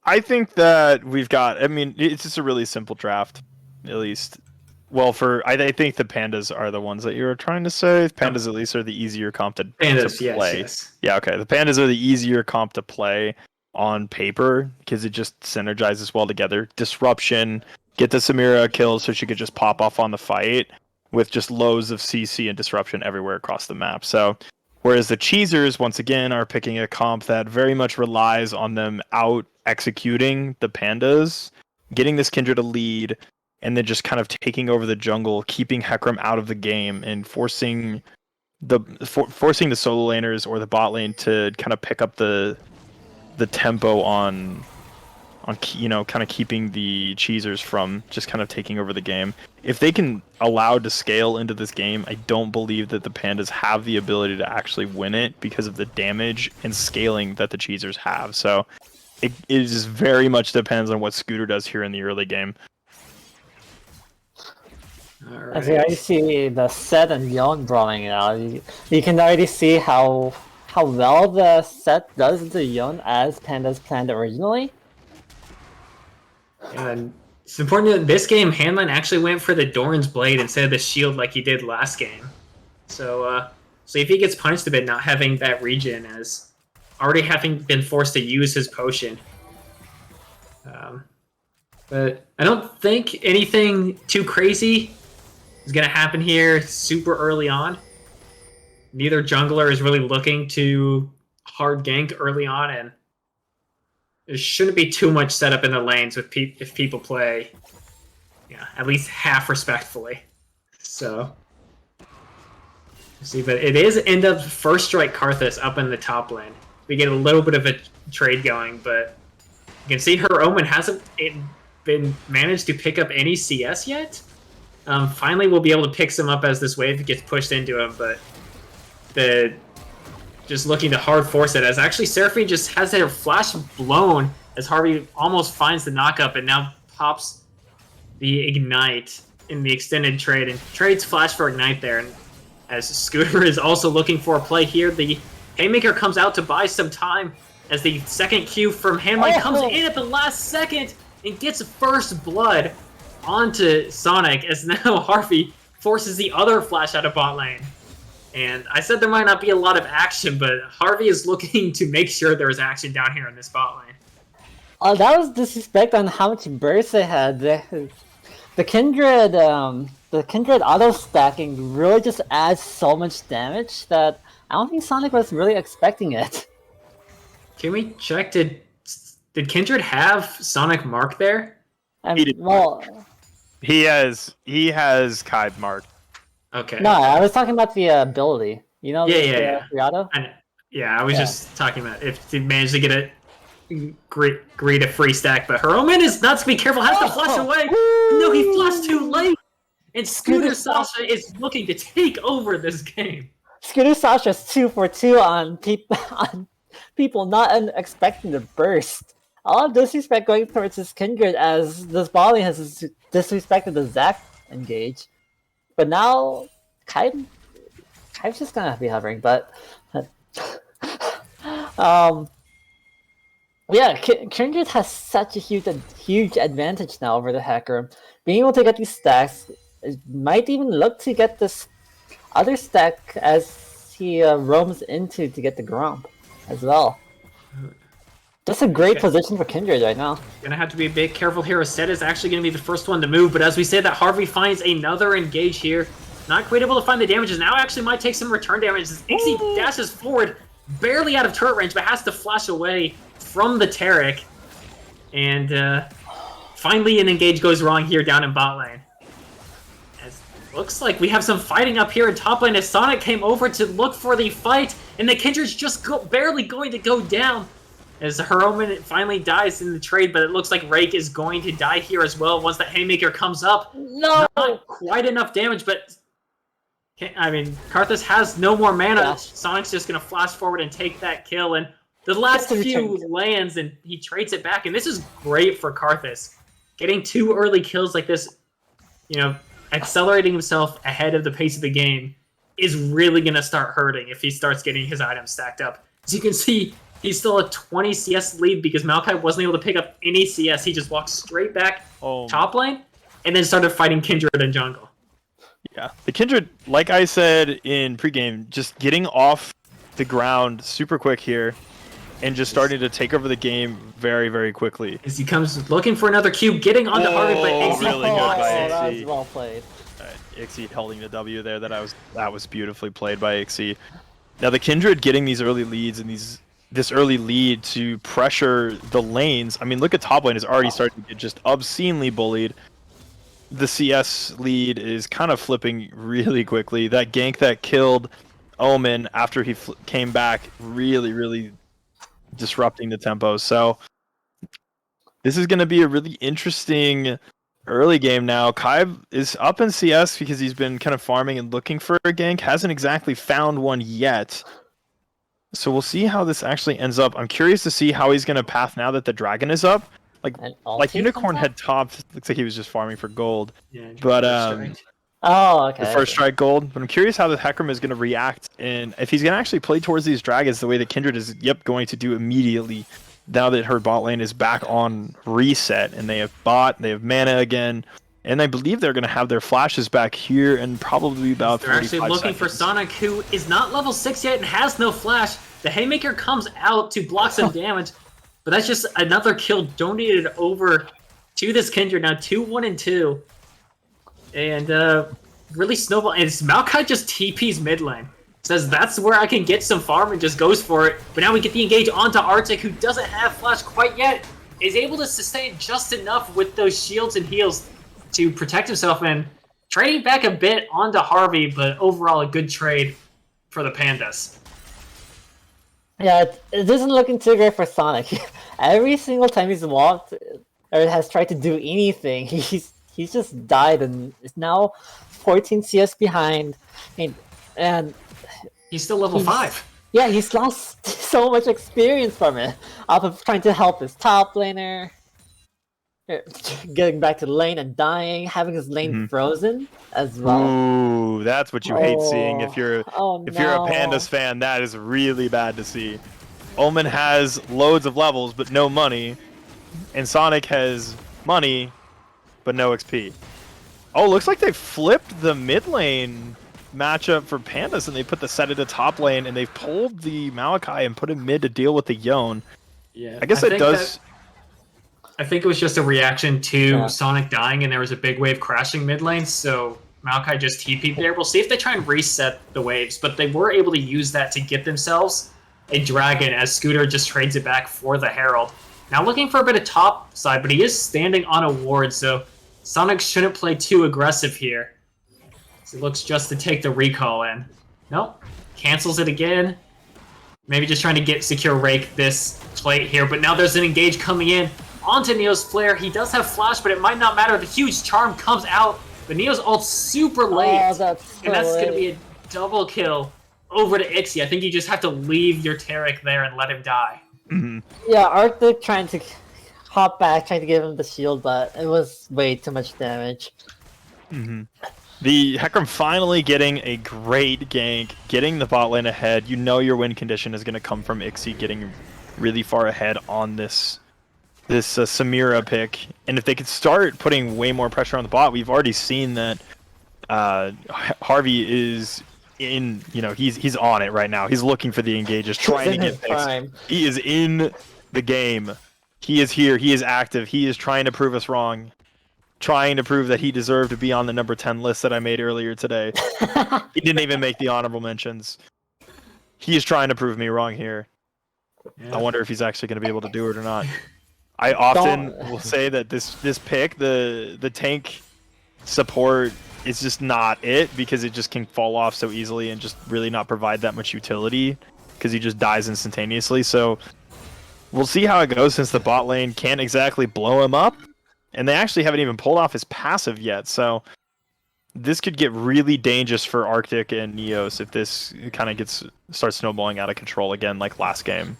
I think that it's just a really simple draft, at least. Well, I think the Pandas are the ones that you were trying to say. Pandas at least are the easier comp to play. Yes. Yeah, okay. The Pandas are the easier comp to play on paper because it just synergizes well together. Disruption, get the Samira kill so she could just pop off on the fight with just loads of CC and disruption everywhere across the map. So, whereas the Cheezers, once again, are picking a comp that very much relies on them out executing the Pandas, getting this Kindred a lead, and then just kind of taking over the jungle, keeping Hecarim out of the game, and forcing the solo laners or the bot lane to kind of pick up the tempo on kind of keeping the Cheezers from just kind of taking over the game. If they can allow to scale into this game, I don't believe that the Pandas have the ability to actually win it because of the damage and scaling that the Cheezers have. So it just very much depends on what Scooter does here in the early game. Right. As you already see the Set and Yon brawling out, you can already see how well the Set does into Yon as Pandas planned originally. And it's important that this game, Handline actually went for the Doran's Blade instead of the shield like he did last game. So if he gets punished a bit not having that regen, as already having been forced to use his potion. But I don't think anything too crazy is going to happen here super early on. Neither jungler is really looking to hard gank early on, and there shouldn't be too much setup in the lanes with if people play, at least half respectfully. So, see, but it is end up first strike Karthus up in the top lane. We get a little bit of a trade going, but you can see her Omen hasn't been managed to pick up any CS yet. Finally, we'll be able to pick some up as this wave gets pushed into him, but just looking to hard force it, as actually Seraphine just has her flash blown as Harvey almost finds the knockup and now pops the Ignite in the extended trade and trades flash for Ignite there. And as Scooter is also looking for a play here, the Haymaker comes out to buy some time as the second Q from Handline comes in at the last second and gets first blood onto Sonic, as now Harvey forces the other flash out of bot lane. And I said there might not be a lot of action, but Harvey is looking to make sure there is action down here in this bot lane. Oh, that was disrespect on how much burst they had. The Kindred auto stacking really just adds so much damage that I don't think Sonic was really expecting it. Can we check? Did Kindred have Sonic mark there? He has Kaib marked. Okay. No, I was talking about the ability. Yeah. Auto? I was just talking about if he managed to get a greet a free stack, but her Omen is not to be careful, has to flash away. No, he flashed too late. And Scooter Sasha is looking to take over this game. Scooter Sasha's 2 for 2 on people not expecting the burst. A lot of disrespect going towards his Kindred, as this volley has disrespected the Zac engage. But now, Kaib's just gonna be hovering, but... Kindred has such a huge advantage now over the Hecarim. Being able to get these stacks, it might even look to get this other stack as he roams into to get the Grump as well. That's a great position for Kindred right now. Gonna have to be a bit careful here. Set is actually gonna be the first one to move, but as we say that, Harvey finds another engage here. Not quite able to find the damages. Now actually might take some return damage as Ixie dashes forward, barely out of turret range, but has to flash away from the Taric. And finally an engage goes wrong here down in bot lane. As looks like we have some fighting up here in top lane as Sonic came over to look for the fight, and the Kindred's just barely going to go down as Heroman finally dies in the trade, but it looks like Rake is going to die here as well once that Haymaker comes up. No! Not quite enough damage, but I mean, Karthus has no more mana. Yeah. Sonic's just going to flash forward and take that kill, and the last few lands, and he trades it back, and this is great for Karthus. Getting 2 early kills like this, you know, accelerating himself ahead of the pace of the game is really going to start hurting if he starts getting his items stacked up. As you can see, he's still a 20 CS lead because Maokai wasn't able to pick up any CS. He just walked straight back top lane and then started fighting Kindred in jungle. Yeah, the Kindred, like I said in pregame, just getting off the ground super quick here and just starting to take over the game very, very quickly. As he comes looking for another cube, getting onto Harvey, but Ixie really good by that Ixie. was well played. Ixie holding the W there. That was beautifully played by Ixie. Now the Kindred getting these early leads and this early lead to pressure the lanes. I mean, look at top lane is already starting to get just obscenely bullied. The CS lead is kind of flipping really quickly. That gank that killed Omen after he came back really, really disrupting the tempo. So this is going to be a really interesting early game now. Kai is up in CS because he's been kind of farming and looking for a gank. Hasn't exactly found one yet. So we'll see how this actually ends up. I'm curious to see how he's going to path now that the dragon is up. Like Unicorn had topped. Looks like he was just farming for gold. Yeah, but oh, okay. the first strike gold. But I'm curious how the Hecarim is going to react and if he's going to actually play towards these dragons the way that Kindred is going to do immediately now that her bot lane is back on reset and they have bot, they have mana again. And I believe they're going to have their flashes back here in probably about 45 seconds. They're actually looking for Sonic, who is not level 6 yet and has no flash. The Haymaker comes out to block some damage, but that's just another kill donated over to this Kindred. Now 2-1-2. And really snowball. And Maokai just TP's mid lane. Says that's where I can get some farm and just goes for it. But now we get the engage onto Arctic, who doesn't have flash quite yet. Is able to sustain just enough with those shields and heals to protect himself and trading back a bit onto Harvey, but overall a good trade for the Pandas. Yeah, it isn't looking too great for Sonic. Every single time he's walked or has tried to do anything, he's just died and is now 14 CS behind. And he's still level 5. Yeah, he's lost so much experience from it. Off of trying to help his top laner, getting back to the lane and dying, having his lane frozen as well. Ooh, that's what you hate seeing if you're a Pandas fan. That is really bad to see. Omen has loads of levels but no money, and Sonic has money but no XP. Oh, looks like they flipped the mid lane matchup for Pandas and they put the set at the top lane and they've pulled the Maokai and put him mid to deal with the Yone. Yeah, I guess it does. I think it was just a reaction to Sonic dying and there was a big wave crashing mid lane, so Maokai just TP'd there. We'll see if they try and reset the waves, but they were able to use that to get themselves a dragon as Scooter just trades it back for the Herald. Now looking for a bit of top side, but he is standing on a ward, so Sonic shouldn't play too aggressive here. So it looks just to take the recall in. Nope. Cancels it again. Maybe just trying to secure Rake this plate here, but now there's an engage coming in onto Neo's flare. He does have flash, but it might not matter. The huge charm comes out, but Neo's ult's super late. And that's going to be a double kill over to Ixie. I think you just have to leave your Taric there and let him die. Yeah, Arctic trying to hop back, trying to give him the shield, but it was way too much damage. The Hecarim finally getting a great gank, getting the bot lane ahead. You know your win condition is going to come from Ixie getting really far ahead on this Samira pick. And if they could start putting way more pressure on the bot, we've already seen that Harvey is in, he's on it right now. He's looking for the engages, trying to get things. He is in the game. He is here. He is active. He is trying to prove us wrong. Trying to prove that he deserved to be on the number 10 list that I made earlier today. He didn't even make the honorable mentions. He is trying to prove me wrong here. Yeah. I wonder if he's actually going to be able to do it or not. I often will say that this pick, the tank support it's just not it, because it just can fall off so easily and just really not provide that much utility, because he just dies instantaneously. So we'll see how it goes, since the bot lane can't exactly blow him up, and they actually haven't even pulled off his passive yet. So this could get really dangerous for Arctic and Neos if this kind of starts snowballing out of control again, like last game.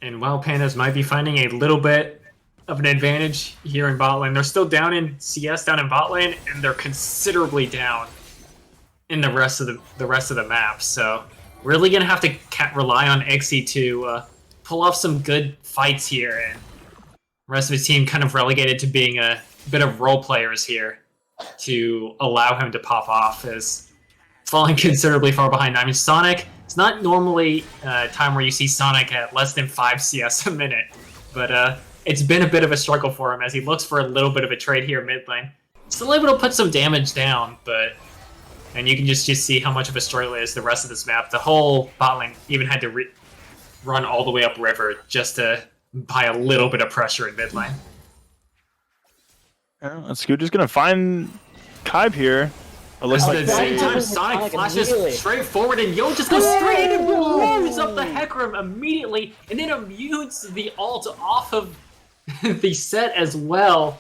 And while Pandas might be finding a little bit of an advantage here in bot lane, they're still down in CS, down in bot lane, and they're considerably down in the rest of the map. So really gonna have to rely on Ixie to pull off some good fights here, and the rest of his team kind of relegated to being a bit of role players here to allow him to pop off, as falling considerably far behind. I mean, Sonic, it's not normally a time where you see Sonic at less than 5 CS a minute, but it's been a bit of a struggle for him as he looks for a little bit of a trade here mid lane. Still able to put some damage down, and you can just see how much of a struggle it is the rest of this map. The whole bot lane even had to run all the way up river just to buy a little bit of pressure in mid lane. Scooter's gonna find Kybe here. It looks like at the same time, Sonic flashes straight forward, and Yo just goes straight and blows up the Hecarim immediately, and then immutes the ult off of the set as well.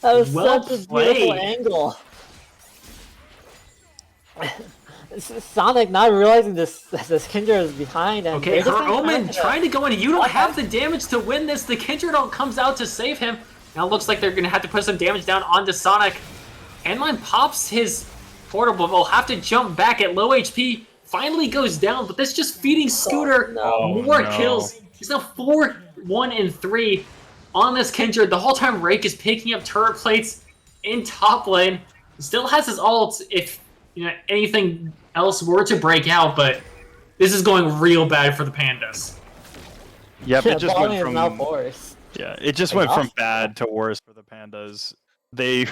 That was Well such a played. beautiful angle. Sonic not realizing this Kindred is behind. And Okay, her Omen trying to go in. You don't have the damage to win this. The Kindred ult comes out to save him. Now it looks like they're going to have to put some damage down onto Sonic. Handline pops his portable. Will have to jump back at low HP. Finally goes down, but that's just feeding Scooter more kills. He's now 4-1-3 on this Kindred. The whole time Rake is picking up turret plates in top lane. Still has his ult if anything else were to break out, but this is going real bad for the Pandas. Yep, it just went from Like, from bad to worse for the Pandas. They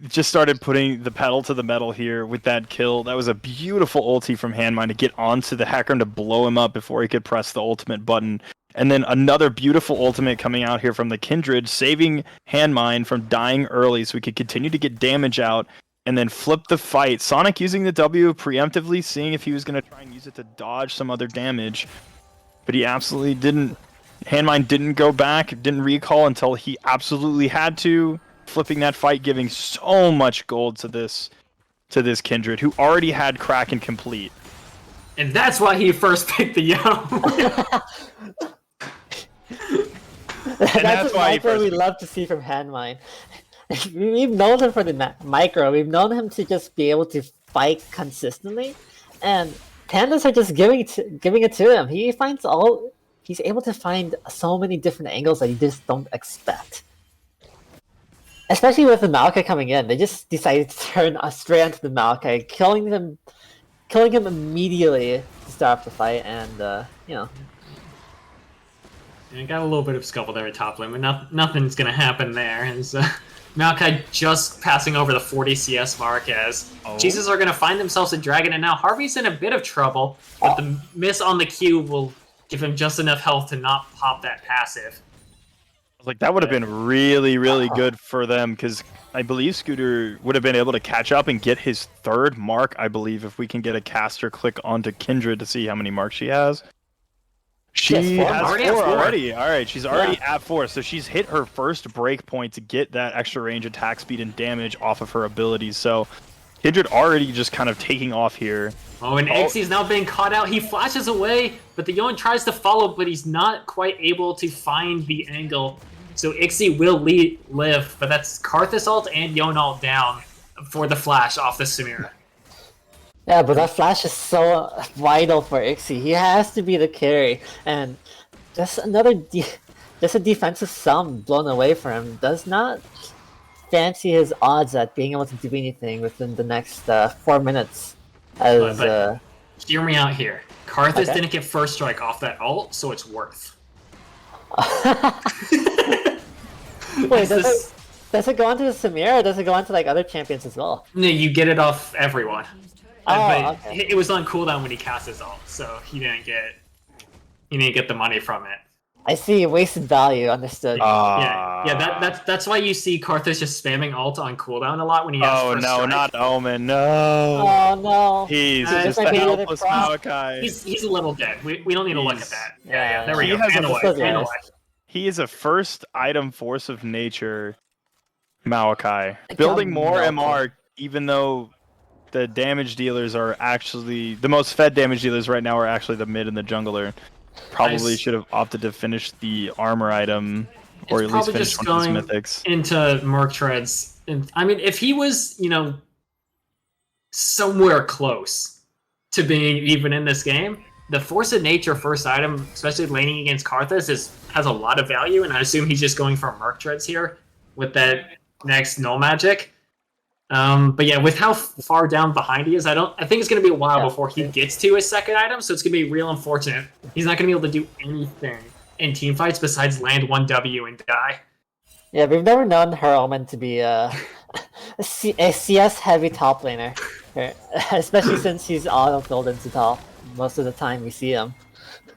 just started putting the pedal to the metal here with that kill. That was a beautiful ulti from Handmine to get onto the Hecarim to blow him up before he could press the ultimate button. And then another beautiful ultimate coming out here from the Kindred, saving Handmine from dying early so we could continue to get damage out and then flip the fight. Sonic using the W preemptively, seeing if he was going to try and use it to dodge some other damage. But he absolutely didn't. Handmine didn't go back, didn't recall until he absolutely had to, flipping that fight, giving so much gold to this Kindred, who already had Kraken complete. And that's why he first picked the Yo. That's what micro we love to see from Handmine. We've known him for the micro. We've known him to just be able to fight consistently, and Pandas are just giving it to him. He's able to find so many different angles that you just don't expect. Especially with the Maokai coming in, they just decided to turn straight onto the Maokai, killing him immediately to start off the fight, and And got a little bit of scuffle there at top lane, but nothing's gonna happen there. And Maokai just passing over the 40 CS mark as Cheezers are gonna find themselves a dragon, and now Harvey's in a bit of trouble, but the miss on the Q will give him just enough health to not pop that passive. Like, that would have been really, really good for them, because I believe Scooter would have been able to catch up and get his 3rd mark, I believe, if we can get a caster click onto Kindred to see how many marks she has. She has four already. All right, she's already at 4, so she's hit her first break point to get that extra range, attack speed, and damage off of her abilities. So Kindred already just kind of taking off here. Oh, and Ixie's now being caught out. He flashes away, but the Yoan tries to follow, but he's not quite able to find the angle. So Ixie will live, but that's Karthus ult and Yoan ult down for the flash off the Samira. Yeah, but that flash is so vital for Ixie. He has to be the carry, and just just a defensive sum blown away for him. Does not fancy his odds at being able to do anything within the next 4 minutes. But hear me out here. Karthus didn't get first strike off that ult, so it's worth. Wait, does it go onto the Samira, or does it go onto like other champions as well? No, you get it off everyone. But okay. it was on cooldown when he cast his ult, so he didn't get the money from it. I see wasted value. Understood. That's why you see Karthus just spamming ult on cooldown a lot when he has first strike. not Omen. No. Oh no. He's just just like a the other helpless prop. Malachi. He's a little dead. We don't need to look at that. Yeah, There we he go. has a Analyze. He is a first item force of nature, Malachi. I Building got more melted. MR, even though the damage dealers are actually the most fed damage dealers right now are actually the mid and the jungler. Probably Nice. should have opted to finish the armor item, or It's at least probably finish just one of his going mythics. into Merc Treads. And I mean, if he was, somewhere close to being even in this game, the Force of Nature first item, especially laning against Karthus, has a lot of value, and I assume he's just going for Merc Treads here with that next Null Magic. But yeah, with how far down behind he is, I think it's going to be a while before he gets to his second item, so it's going to be real unfortunate. He's not going to be able to do anything in team fights besides land 1W and die. Yeah, we've never known Heralman to be a CS heavy top laner, especially since he's auto-filled into top most of the time we see him.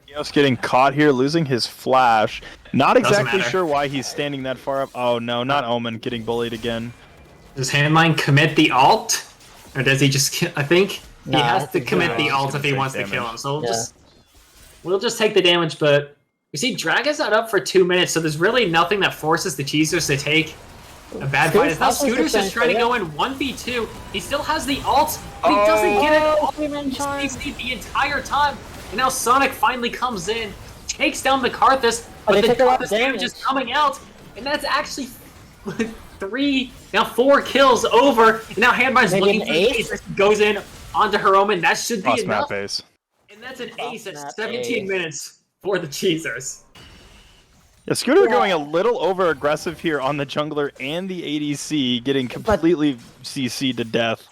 Eos getting caught here, losing his flash. Not exactly matter. sure why he's standing that far up. Oh no, not Omen getting bullied again. Does Handmine commit the ult? Or does he just I think he has to commit the ult if he wants to kill him. So we'll just take the damage, but you see Dragon's not up for 2 minutes, so there's really nothing that forces the Cheezers to take a bad fight. It's now Scooter's just trying to go in 1v2. He still has the ult, but he doesn't get it. He's the entire time. And now Sonic finally comes in, takes down the Karthus, but the Karthus damage is coming out, and that's actually 4 kills over. And now Handmine's looking for the ace. Goes in onto Heroman. That should be enough. Ace. And that's an ace at 17 minutes for the Cheezers. Yeah, Scooter going a little over aggressive here on the jungler and the ADC, getting completely CC'd to death.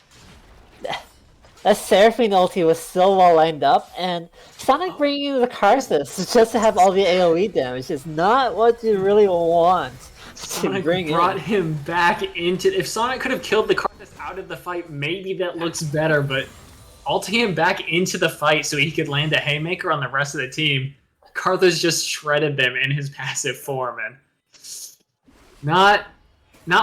That Seraphine ulti was so well lined up, and Sonic bringing in the Karthus just to have all the AoE damage is not what you really want. Sonic brought him back into... If Sonic could have killed the Karthus out of the fight, maybe that looks better, but ulting him back into the fight so he could land a haymaker on the rest of the team, Karthus just shredded them in his passive form, and not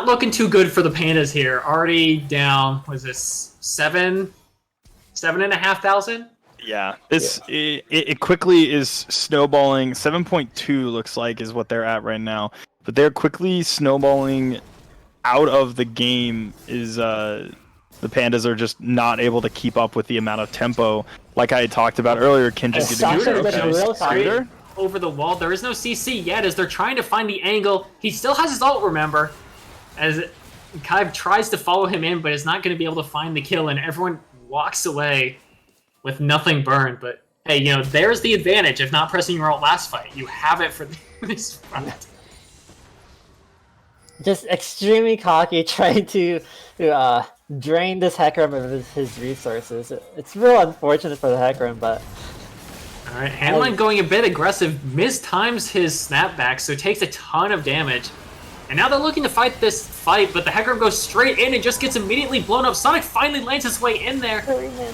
looking too good for the Pandas here. Already down, was this 7,500? Yeah, it quickly is snowballing. 7.2 looks like is what they're at right now, but they're quickly snowballing out of the game. The Pandas are just not able to keep up with the amount of tempo. Like I had talked about earlier, Kinjin Scooter over the wall. There is no CC yet as they're trying to find the angle. He still has his ult, remember, as Kai tries to follow him in, but is not going to be able to find the kill, and everyone walks away with nothing burned. But hey, there's the advantage of not pressing your ult last fight. You have it for this fight. Just extremely cocky, trying to drain this Hecarim of his resources. It's real unfortunate for the Hecarim, but... Alright, Handline going a bit aggressive, mistimes his snapback, so takes a ton of damage. And now they're looking to fight this fight, but the Hecarim goes straight in and just gets immediately blown up. Sonic finally lands his way in there,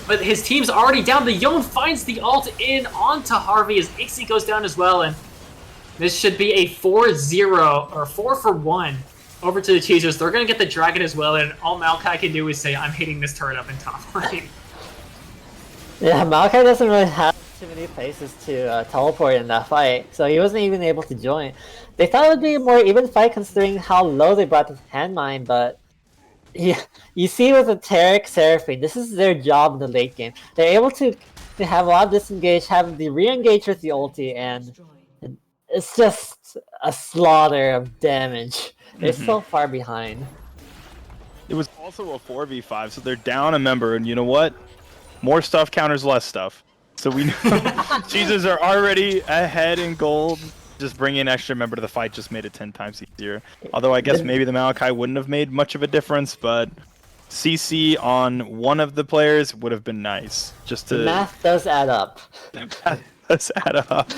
but his team's already down. The Yone finds the ult in onto Harvey as Ixie goes down as well, and this should be a 4-0, or 4-for-1 over to the Cheezers. They're going to get the Dragon as well, and all Maokai can do is say, I'm hitting this turret up in top lane. Yeah, Maokai doesn't really have too many places to teleport in that fight, so he wasn't even able to join. They thought it would be a more even fight considering how low they brought the Handmine, but you see with the Taric Seraphine, this is their job in the late game. They're able to have a lot of disengage, have the re-engage with the ulti, and it's just a slaughter of damage. They're so far behind. It was also a 4v5, so they're down a member, and you know what? More stuff counters less stuff. So we know Cheezers are already ahead in gold. Just bringing an extra member to the fight just made it 10 times easier. Although I guess maybe the Maokai wouldn't have made much of a difference, but CC on one of the players would have been nice. Just to... The math does add up. Let's add up.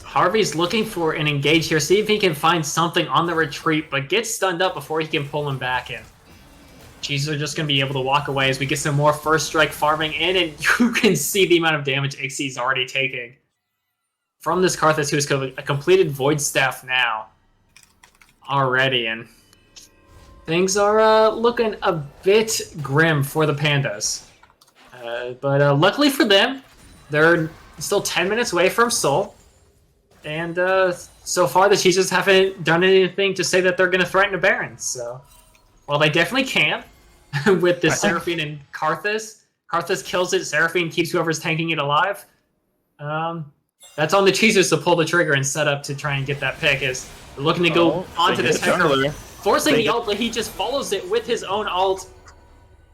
Harvey's looking for an engage here, see if he can find something on the retreat, but gets stunned up before he can pull him back in. Cheezers are just going to be able to walk away as we get some more first strike farming in, and you can see the amount of damage Ixie's already taking. from this Karthus, who's a completed Void Staff now already, and things are looking a bit grim for the Pandas. But luckily for them, they're still 10 minutes away from Seoul, and so far the Cheezers haven't done anything to say that they're going to threaten a Baron. So, well, they definitely can with this Seraphine and Karthus. Karthus kills it, Seraphine keeps whoever's tanking it alive. That's on the Cheezers to pull the trigger and set up to try and get that pick. Is looking to go onto this Hecker, forcing the ult, but he just follows it with his own ult.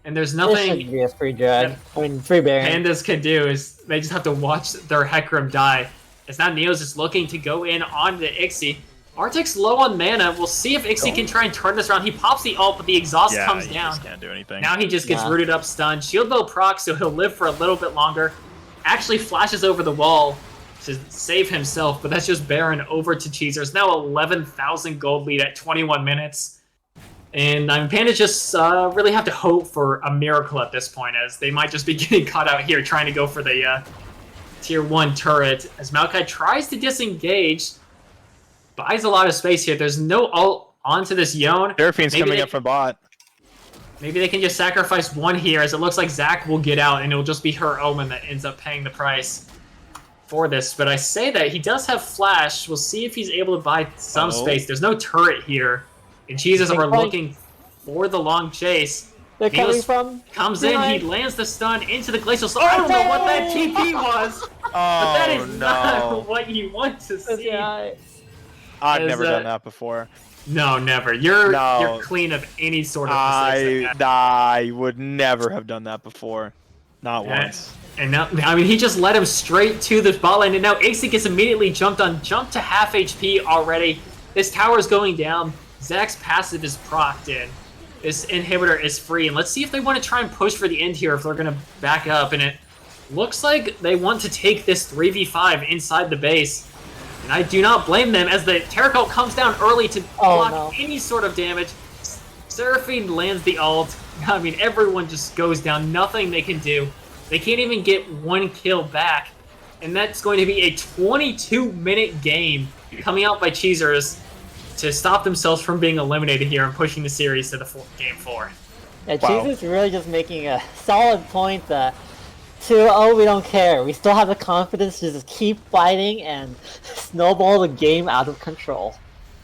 And there's nothing This should be a free drag. I mean, free Baron. Pandas can do is they just have to watch their Hecarim die. As now Neo's just looking to go in on the Ixie. Arctic's low on mana. We'll see if Ixie can try and turn this around. He pops the ult, but the exhaust comes down. Just can't do anything. Now he just gets rooted up, stunned. Shield bow proc, so he'll live for a little bit longer. Actually flashes over the wall to save himself, but that's just Baron over to Cheezers. Now 11,000 gold lead at 21 minutes. And Pandas just really have to hope for a miracle at this point, as they might just be getting caught out here trying to go for the tier 1 turret. As Maokai tries to disengage, buys a lot of space here. There's no ult onto this Yone. Seraphine's coming up from bot. Maybe they can just sacrifice one here, as it looks like Zac will get out, and it'll just be her Omen that ends up paying the price for this. But I say that he does have Flash. We'll see if he's able to buy some space. There's no turret here. And Cheezers are looking for the long chase. They're coming from comes in, he lands the stun into the glacial. So I don't know what that TP was, but that is not what you want to see. I've never done that before. No, never. You're clean of any sort of mistakes. I would never have done that before. Not once. And now, I mean, he just led him straight to the bot lane, and now Ixie gets immediately jumped to half HP already. This tower is going down. Zac's passive is procced in. This inhibitor is free, and let's see if they want to try and push for the end here, if they're going to back up. And it looks like they want to take this 3v5 inside the base. And I do not blame them, as the Terror Cult comes down early to block any sort of damage. Seraphine lands the ult. I mean, everyone just goes down. Nothing they can do. They can't even get one kill back. And that's going to be a 22-minute game coming out by Cheezers to stop themselves from being eliminated here and pushing the series to the game 4. Yeah, Cheezers really just making a solid point we don't care. We still have the confidence to just keep fighting and snowball the game out of control.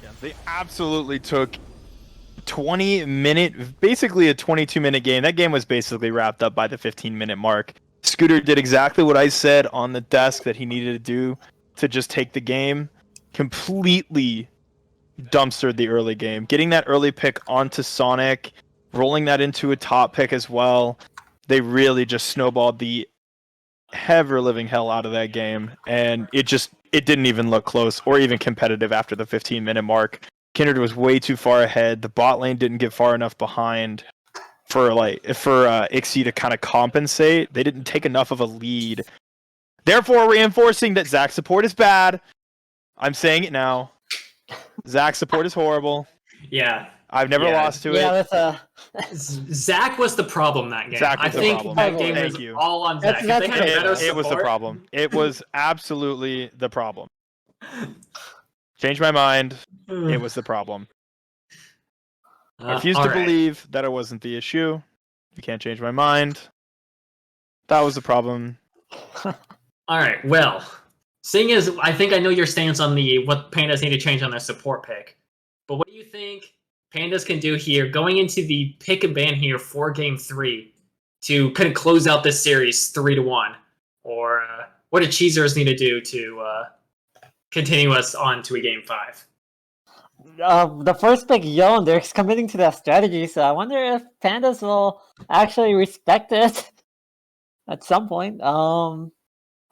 Yeah, they absolutely took basically a 22-minute game. That game was basically wrapped up by the 15-minute mark. Scooter did exactly what I said on the desk that he needed to do to just take the game. Completely dumpstered the early game. Getting that early pick onto Sonic, rolling that into a top pick as well. They really just snowballed the ever-living hell out of that game, and it didn't even look close or even competitive after the 15-minute mark. Kindred was way too far ahead. The bot lane didn't get far enough behind for Ixie to kind of compensate. They didn't take enough of a lead. Therefore, reinforcing that Zac support is bad. I'm saying it now. Zac support is horrible. Yeah. I've never lost to it. Zac was the problem that game. I think that game was all on Zac. It was the problem. It was absolutely the problem. Changed my mind. It was the problem. I refuse to believe that it wasn't the issue. You can't change my mind. That was the problem. All right. Well, seeing as I think I know your stance on what Pandas need to change on their support pick, but what do you think Pandas can do here, going into the pick and ban here for Game 3 to kind of close out this series 3-1? Or what do Cheezers need to do to continue us on to a Game 5? The first pick, Yone, they're committing to that strategy, so I wonder if Pandas will actually respect it at some point. I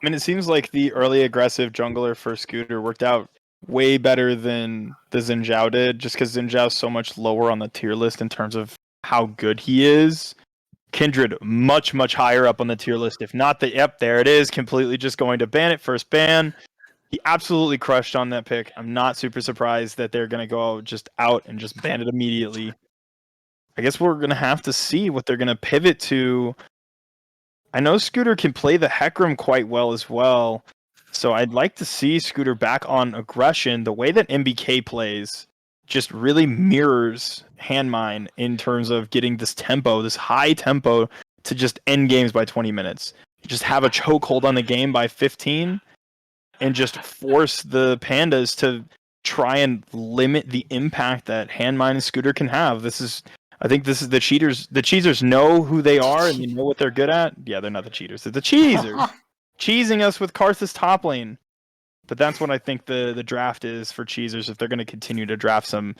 mean, it seems like the early aggressive jungler for Scooter worked out way better than the Xin Zhao did, just because Xin Zhao's so much lower on the tier list in terms of how good he is. Kindred much, much higher up on the tier list. If not there it is, completely just going to ban it, first ban. He absolutely crushed on that pick. I'm not super surprised that they're going to go just out and just ban it immediately. I guess we're going to have to see what they're going to pivot to. I know Scooter can play the Hecarim quite well as well. So I'd like to see Scooter back on aggression. The way that MBK plays just really mirrors Handmine in terms of getting this tempo, this high tempo, to just end games by 20 minutes. Just have a chokehold on the game by 15 and just force the Pandas to try and limit the impact that Handmine and Scooter can have. I think this is the cheaters. The Cheezers know who they are and they know what they're good at. Yeah, they're not the cheaters. They're the Cheezers. Cheesing us with Karthus top lane. But that's what I think the draft is for Cheezers if they're going to continue to draft some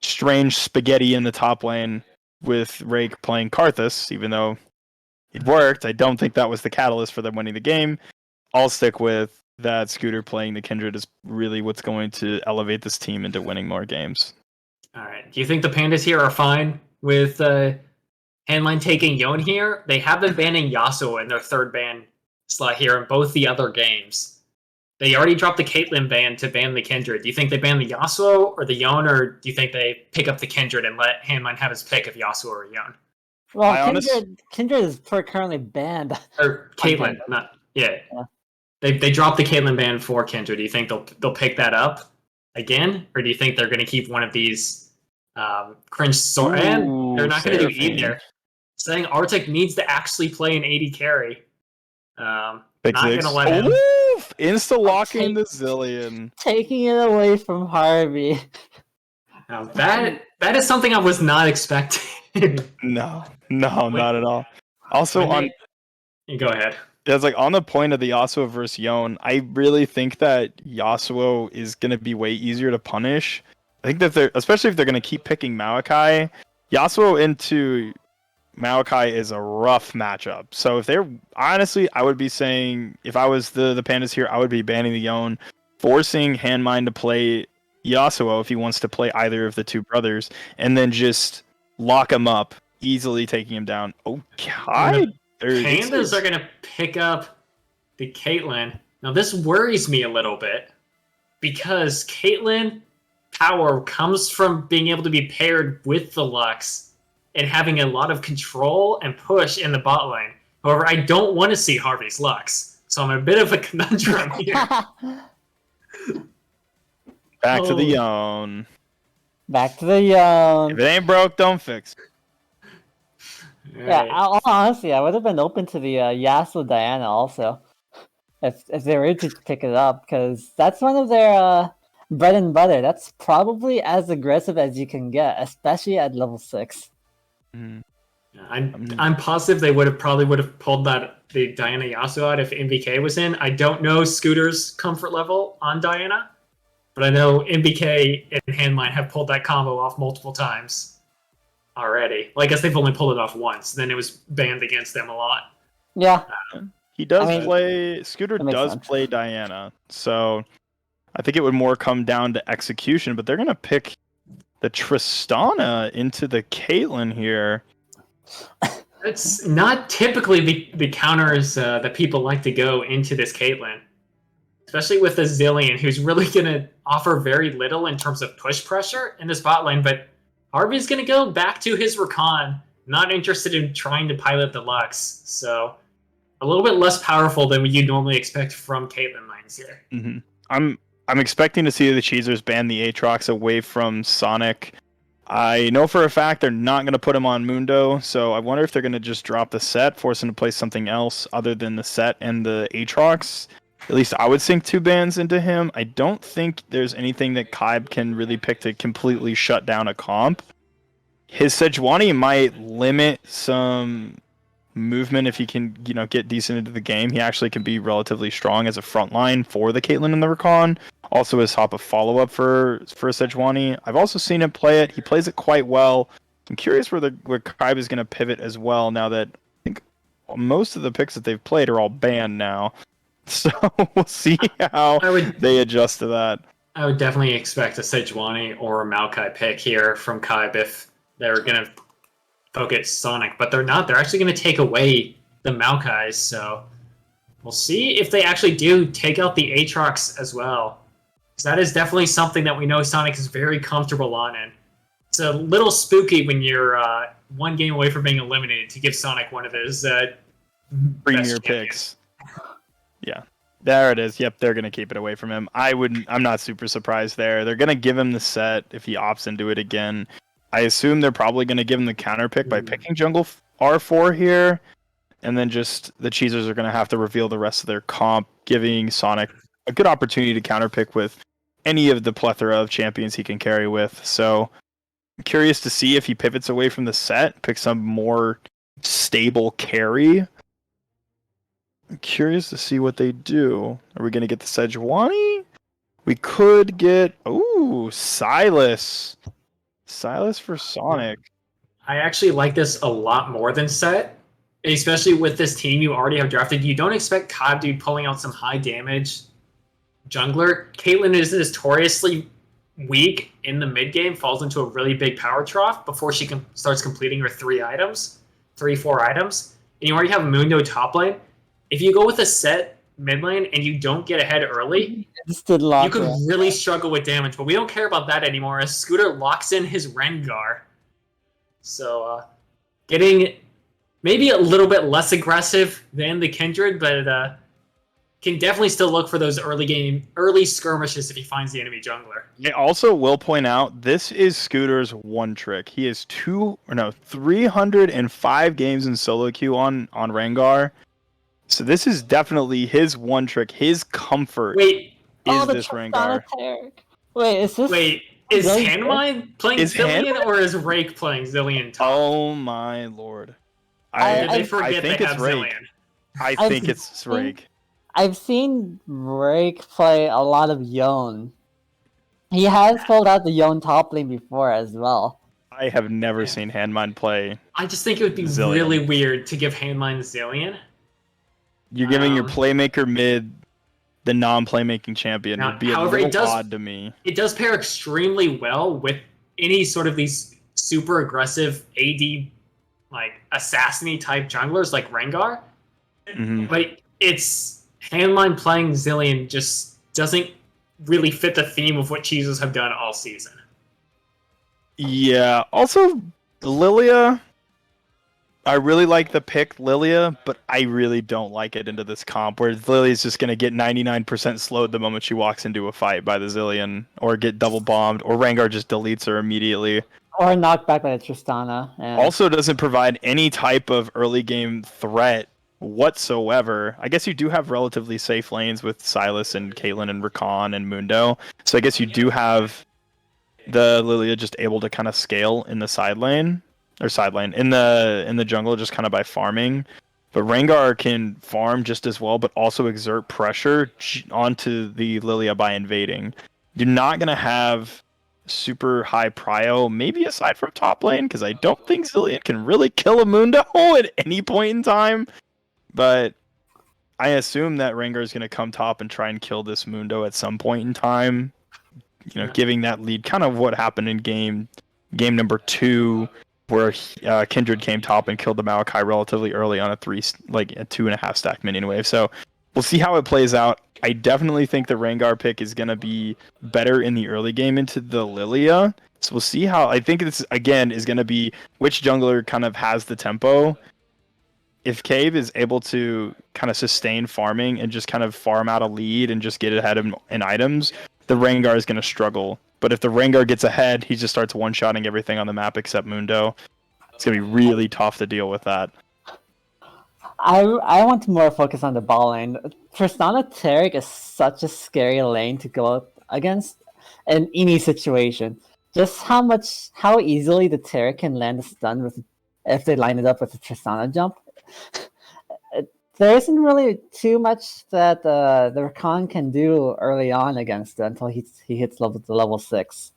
strange spaghetti in the top lane with Rake playing Karthus, even though it worked. I don't think that was the catalyst for them winning the game. I'll stick with that Scooter playing the Kindred is really what's going to elevate this team into winning more games. All right. Do you think the Pandas here are fine with Handline taking Yone here? They have been banning Yasuo in their third ban slot here in both the other games. They already dropped the Caitlyn ban to ban the Kindred. Do you think they ban the Yasuo or the Yone, or do you think they pick up the Kindred and let Handline have his pick of Yasuo or Yone? Well, Kindred is currently banned. Or Caitlyn, not yeah. They dropped the Caitlyn ban for Kindred. Do you think they'll pick that up again, or do you think they're going to keep one of these cringe sword? And they're not going to do either. Saying Arctic needs to actually play an AD carry. Not going to let him. Insta locking the Zillion. Taking it away from Harvey. Now that is something I was not expecting. No, not at all. Also you go ahead. It's like on the point of the Yasuo versus Yone, I really think that Yasuo is going to be way easier to punish. I think that especially if they're going to keep picking Maokai, Yasuo into Maokai is a rough matchup. So if they're honestly, I would be saying if I was the Pandas here, I would be banning the Yone, forcing Handmine to play Yasuo if he wants to play either of the two brothers, and then just lock him up, easily taking him down. Okay. Pandas are going to pick up the Caitlyn. Now, this worries me a little bit because Caitlyn power comes from being able to be paired with the Lux and having a lot of control and push in the bot lane. However, I don't want to see Harvey's Lux, so I'm in a bit of a conundrum here. Back to the Yone. Back to the Yone. If it ain't broke, don't fix it. Yeah, honestly, I would have been open to the Yasuo Diana also, if they were to pick it up, because that's one of their bread and butter. That's probably as aggressive as you can get, especially at level 6. Mm. I'm positive they would have pulled the Diana Yasuo out if MBK was in. I don't know Scooter's comfort level on Diana, but I know MBK and Handmine have pulled that combo off multiple times already. Well, I guess they've only pulled it off once. Then it was banned against them a lot. Yeah. He does play... Scooter does play Diana, so I think it would more come down to execution, but they're going to pick the Tristana into the Caitlyn here. It's not typically the counters that people like to go into this Caitlyn. Especially with the Zillion, who's really going to offer very little in terms of push pressure in this bot lane, but Harvey's going to go back to his Rakan, not interested in trying to pilot the Lux, so a little bit less powerful than what you'd normally expect from Caitlyn lanes here. Mm-hmm. I'm expecting to see the Cheezers ban the Aatrox away from Sonic. I know for a fact they're not going to put him on Mundo, so I wonder if they're going to just drop the set, force him to play something else other than the set and the Aatrox. At least I would sink 2 bans into him. I don't think there's anything that Kaib can really pick to completely shut down a comp. His Sejuani might limit some movement if he can, get decent into the game. He actually can be relatively strong as a front line for the Caitlyn and the Rakan. Also his hop of follow-up for Sejuani. I've also seen him play it. He plays it quite well. I'm curious where Kaib is going to pivot as well now that I think most of the picks that they've played are all banned now. So we'll see how they adjust to that. I would definitely expect a Sejuani or a Maokai pick here from Kaib if they're going to focus Sonic, but they're not. They're actually going to take away the Maokais, so we'll see if they actually do take out the Aatrox as well. Because that is definitely something that we know Sonic is very comfortable on, and it's a little spooky when you're one game away from being eliminated to give Sonic one of his premier picks. Yeah. There it is. Yep, they're gonna keep it away from him. I'm not super surprised there. They're gonna give him the set if he opts into it again. I assume they're probably gonna give him the counter pick by picking jungle R4 here, and then just the Cheezers are gonna have to reveal the rest of their comp, giving Sonic a good opportunity to counter pick with any of the plethora of champions he can carry with. So I'm curious to see if he pivots away from the set, picks some more stable carry. I'm curious to see what they do. Are we going to get the Sejuani? We could get... Ooh, Silas. Silas for Sonic. I actually like this a lot more than Set, especially with this team you already have drafted. You don't expect Cobb to be pulling out some high damage jungler. Caitlyn is notoriously weak in the mid game, falls into a really big power trough before she starts completing her 4 items. And you already have Mundo top lane. If you go with a Set mid lane and you don't get ahead early, you could really struggle with damage. But we don't care about that anymore as Scooter locks in his Rengar. So getting maybe a little bit less aggressive than the Kindred, but can definitely still look for those early skirmishes if he finds the enemy jungler. I also will point out, this is Scooter's one trick. He has 305 games in solo queue on Rengar. So this is definitely his one trick. His comfort is this Rengar. Wait, is Hanmine playing Zillion or is Rake playing Zillion top? Oh my lord. Did they forget they have Rake. Zillion? I think it's Rake. I've seen Rake play a lot of Yone. He has pulled out the Yone top lane before as well. I have never seen Hanmine play. I just think it would be really weird to give Hanmine Zillion. You're giving your playmaker mid the non-playmaking champion. Would be however, a little odd to me. It does pair extremely well with any sort of these super aggressive AD, like assassin-y type junglers like Rengar. Mm-hmm. But it's Hanmine playing Zillion just doesn't really fit the theme of what Cheezers have done all season. Yeah. Also, Lilia. I really like the pick Lilia, but I really don't like it into this comp where Lilia's just going to get 99% slowed the moment she walks into a fight by the Zillion, or get double bombed, or Rengar just deletes her immediately. Or knocked back by the Tristana. And... Also doesn't provide any type of early game threat whatsoever. I guess you do have relatively safe lanes with Silas and Caitlyn and Rakan and Mundo, so I guess you do have the Lilia just able to kind of scale in the side lane. Or side lane in the jungle just kind of by farming, but Rengar can farm just as well, but also exert pressure onto the Lilia by invading. You're not gonna have super high prio, maybe aside from top lane, because I don't think Zillion can really kill a Mundo at any point in time. But I assume that Rengar is gonna come top and try and kill this Mundo at some point in time. You know, giving that lead, kind of what happened in game number 2. Where Kindred came top and killed the Maokai relatively early on a 2.5 stack minion wave. So we'll see how it plays out. I definitely think the Rengar pick is going to be better in the early game into the Lilia. So we'll see how. I think this again is going to be which jungler kind of has the tempo. If Cave is able to kind of sustain farming and just kind of farm out a lead and just get ahead in items, the Rengar is going to struggle. But if the Rengar gets ahead, he just starts one-shotting everything on the map except Mundo. It's going to be really tough to deal with that. I want to more focus on the ball lane. Tristana Taric is such a scary lane to go against in any situation. Just how easily the Taric can land a stun if they line it up with the Tristana jump. There isn't really too much that the Rakan can do early on against it until he hits level 6.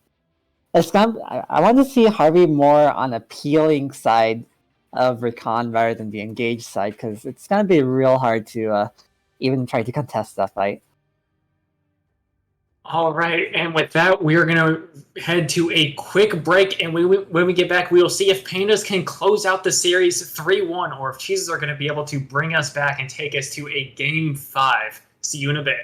I want to see Harvey more on a peeling side of Rakan rather than the engaged side, because it's going to be real hard to even try to contest that fight. All right, and with that, we are going to head to a quick break, and when we get back, we will see if Pandas can close out the series 3-1, or if Cheezers are going to be able to bring us back and take us to a Game 5. See you in a bit.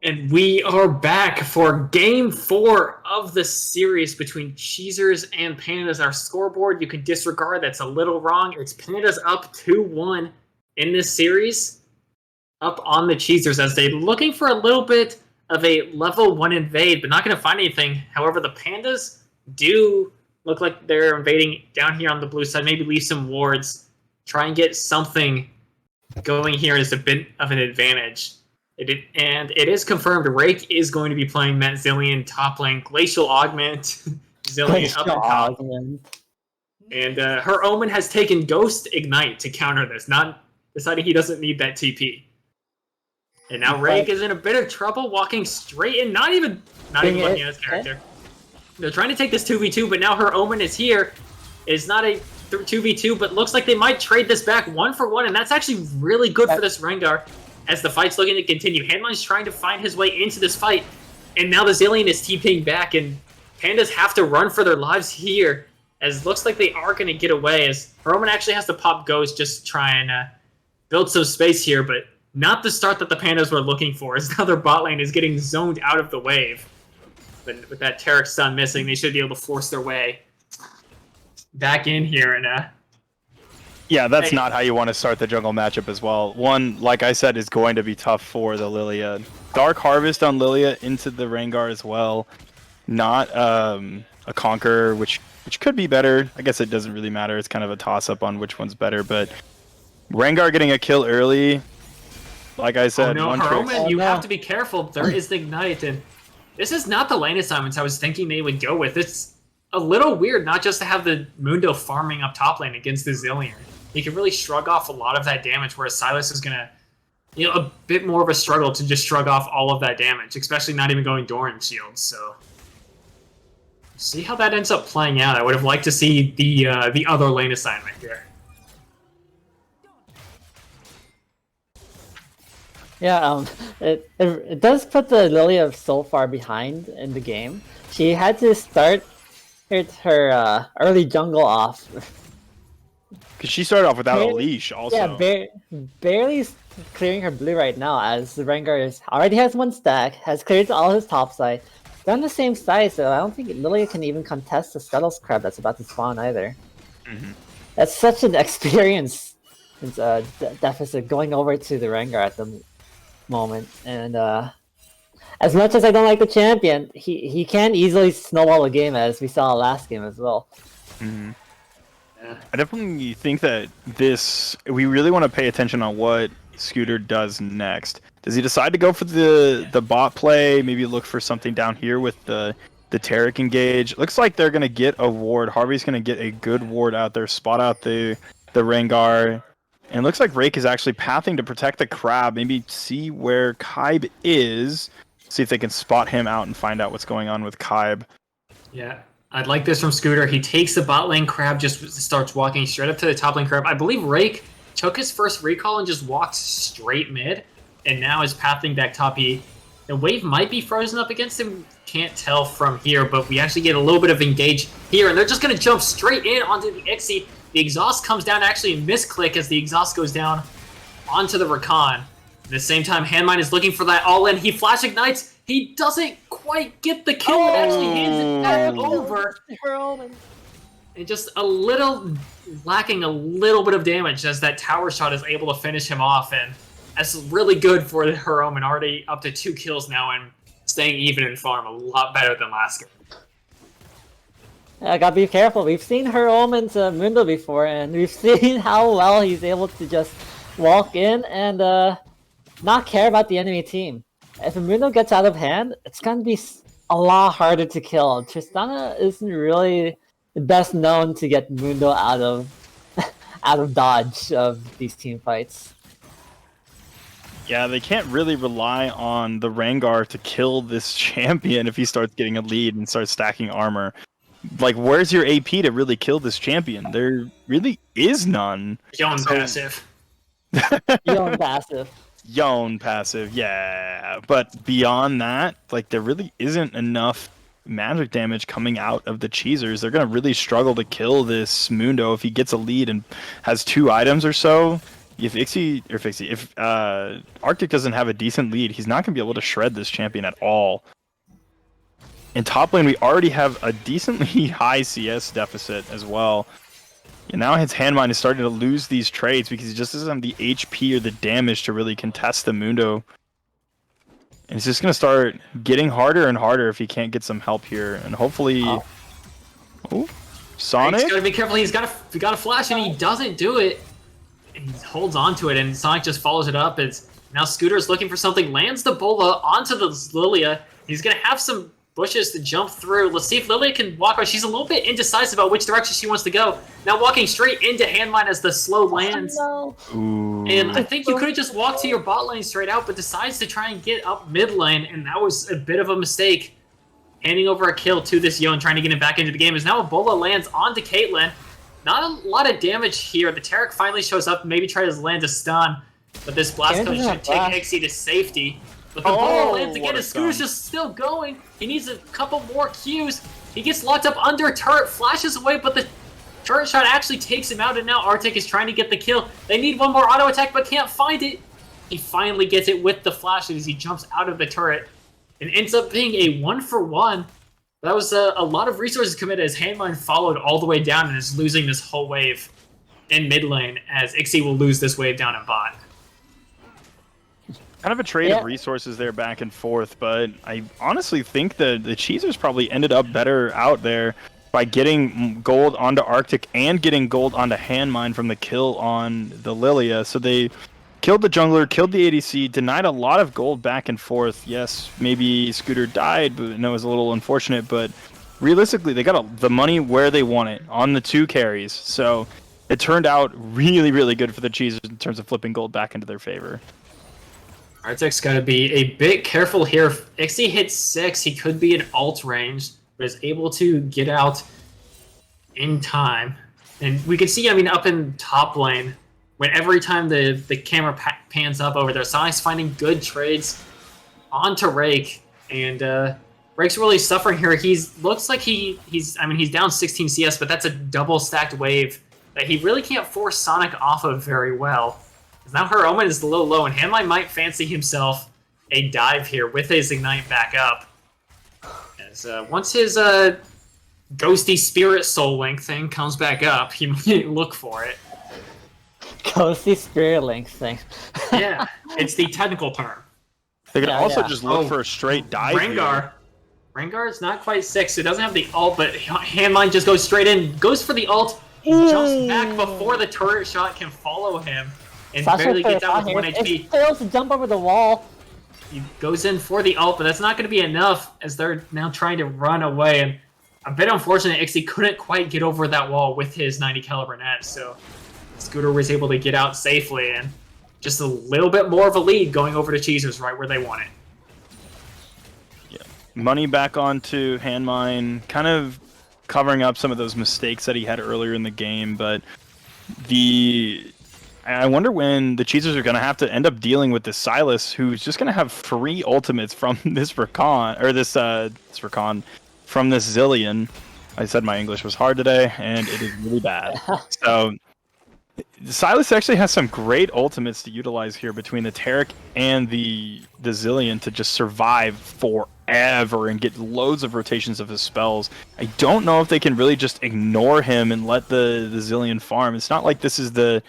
And we are back for Game 4 of the series between Cheezers and Pandas. Our scoreboard, you can disregard. That's a little wrong. It's Pandas up 2-1 in this series, up on the Cheezers as they're looking for a little bit of a level 1 invade, but not going to find anything. However, the Pandas do look like they're invading down here on the blue side. Maybe leave some wards. Try and get something going here as a bit of an advantage. And it is confirmed Rake is going to be playing Matt Zillion top lane, Glacial Augment, Zillion up and top. And her Omen has taken Ghost Ignite to counter this, not deciding he doesn't need that TP. And now Rake is in a bit of trouble, walking straight in, not even looking at his character. They're trying to take this 2v2, but now her Omen is here. It's not a 2v2, but looks like they might trade this back 1-for-1, and that's actually really good for this Rengar. As the fight's looking to continue, Handline's trying to find his way into this fight, and now the Zillion is TPing back, and Pandas have to run for their lives here, as looks like they are going to get away, as Roman actually has to pop Ghost just try and build some space here, but not the start that the Pandas were looking for, as now their bot lane is getting zoned out of the wave. But with that Taric stun missing, they should be able to force their way back in here, and yeah, that's not how you want to start the jungle matchup as well. One, like I said, is going to be tough for the Lilia. Dark Harvest on Lilia into the Rengar as well. Not a Conqueror, which could be better. I guess it doesn't really matter. It's kind of a toss-up on which one's better. But Rengar getting a kill early, like I said. Oh no, Roman, you have to be careful. There is the Ignite, and this is not the lane assignments I was thinking they would go with. It's a little weird not just to have the Mundo farming up top lane against the Zillion. You can really shrug off a lot of that damage, whereas Silas is going to, a bit more of a struggle to just shrug off all of that damage, especially not even going Doran shields. So, see how that ends up playing out. I would have liked to see the other lane assignment here. Yeah, it does put the Lilia so far behind in the game. She had to start her early jungle off. Because she started off without a leash, also. Yeah, barely clearing her blue right now, as the Rengar already has one stack, has cleared all his top side. They're on the same side, so I don't think Lilia can even contest the Scuttle's Crab that's about to spawn either. Mm-hmm. That's such an experience deficit going over to the Rengar at the moment. And as much as I don't like the champion, he can easily snowball the game, as we saw last game as well. Mm-hmm. I definitely think that we really want to pay attention on what Scooter does next. Does he decide to go for the bot play? Maybe look for something down here with the Taric engage. Looks like they're going to get a ward. Harvey's going to get a good ward out there, spot out the Rengar. And it looks like Rake is actually pathing to protect the crab. Maybe see where Kybe is. See if they can spot him out and find out what's going on with Kybe. Yeah. I'd like this from Scooter. He takes the bot lane crab, just starts walking straight up to the top lane crab. I believe Rake took his first recall and just walked straight mid, and now is pathing back top. The wave might be frozen up against him. Can't tell from here, but we actually get a little bit of engage here, and they're just going to jump straight in onto the Xyz. The exhaust comes down actually and misclick as the exhaust goes down onto the Rakan. At the same time, Handmine is looking for that all-in. He flash ignites. He doesn't quite get the kill. It actually hands it back over. And just lacking a little bit of damage as that tower shot is able to finish him off. And that's really good for her Omen. Already up to 2 kills now and staying even in farm. A lot better than last game. Yeah, gotta be careful. We've seen her Omen's Mundo before, and we've seen how well he's able to just walk in and not care about the enemy team. If a Mundo gets out of hand, it's gonna be a lot harder to kill. Tristana isn't really the best known to get Mundo out of dodge of these team fights. Yeah, they can't really rely on the Rengar to kill this champion if he starts getting a lead and starts stacking armor. Like, where's your AP to really kill this champion? There really is none. Yon passive. Yon passive. Yon passive, yeah. But beyond that, like, there really isn't enough magic damage coming out of the Cheezers. They're going to really struggle to kill this Mundo if he gets a lead and has 2 items or so. if Arctic doesn't have a decent lead, he's not gonna be able to shred this champion at all. In top lane, we already have a decently high CS deficit as well. And now his Handmine is starting to lose these trades because he just doesn't have the HP or the damage to really contest the Mundo. And it's just going to start getting harder and harder if he can't get some help here. And hopefully... Oh, Sonic? He's got to be careful. He's got a flash, and he doesn't do it. And he holds on to it, and Sonic just follows it up. As now Scooter's looking for something, lands the Bola onto the Lilia. He's going to have some bushes to jump through. Let's see if Lilia can walk away. She's a little bit indecisive about which direction she wants to go. Now walking straight into Handmine as the slow lands. Oh, Ooh. And I think you could have just walked to your bot lane straight out, but decides to try and get up mid lane, and that was a bit of a mistake. Handing over a kill to this Yon, trying to get him back into the game, as now Ebola lands onto Caitlyn. Not a lot of damage here. The Taric finally shows up, maybe tries to land a stun, but this blast code should take Ixie to safety. But the Ebola lands again, and Scooter's just still going. He needs a couple more Qs. He gets locked up under a turret, flashes away, but the turret shot actually takes him out, and now Arctic is trying to get the kill. They need one more auto attack, but can't find it. He finally gets it with the flash as he jumps out of the turret. It ends up being a 1-for-1. That was a lot of resources committed as Handmine followed all the way down and is losing this whole wave in mid lane, as Ixie will lose this wave down in bot. Kind of a trade of resources there back and forth, but I honestly think the Cheezers probably ended up better out there by getting gold onto Arctic and getting gold onto Handmine from the kill on the Lilia. So they killed the jungler, killed the ADC, denied a lot of gold back and forth. Yes, maybe Scooter died, but it was a little unfortunate, but realistically, they got the money where they want it, on the 2 carries. So it turned out really, really good for the Cheezers in terms of flipping gold back into their favor. Arctic's got to be a bit careful here. If Ixie hits 6, he could be in ult range, but is able to get out in time. And we can see, I mean, up in top lane, when every time the camera pans up over there, Sonic's finding good trades onto Rake, and Rake's really suffering here. Looks like he's down 16 CS, but that's a double stacked wave that he really can't force Sonic off of very well. Now her Omen is a little low, and Handmine might fancy himself a dive here with his Ignite back up. As once his ghosty Spirit Soul Link thing comes back up, he might look for it. Ghosty Spirit Link thing. Yeah, it's the technical term. They could also just look for a straight dive. Rengar is not quite 6, so it doesn't have the ult, but Handmine just goes straight in, goes for the ult, jumps back before the turret shot can follow him. And Sasha barely gets out with 1 HP. It fails to jump over the wall. He goes in for the ult, but that's not going to be enough as they're now trying to run away. And a bit unfortunate, Ixie couldn't quite get over that wall with his 90 caliber net, so Scooter was able to get out safely, and just a little bit more of a lead going over to Cheezers right where they want it. Yeah, money back onto Handmine, kind of covering up some of those mistakes that he had earlier in the game, but I wonder when the Cheezers are going to have to end up dealing with this Silas, who's just going to have free ultimates from this Rakan, or this Rakan, from this Zillion. I said my English was hard today, and it is really bad. So Silas actually has some great ultimates to utilize here between the Taric and the Zillion to just survive forever and get loads of rotations of his spells. I don't know if they can really just ignore him and let the Zillion farm. It's not like this is the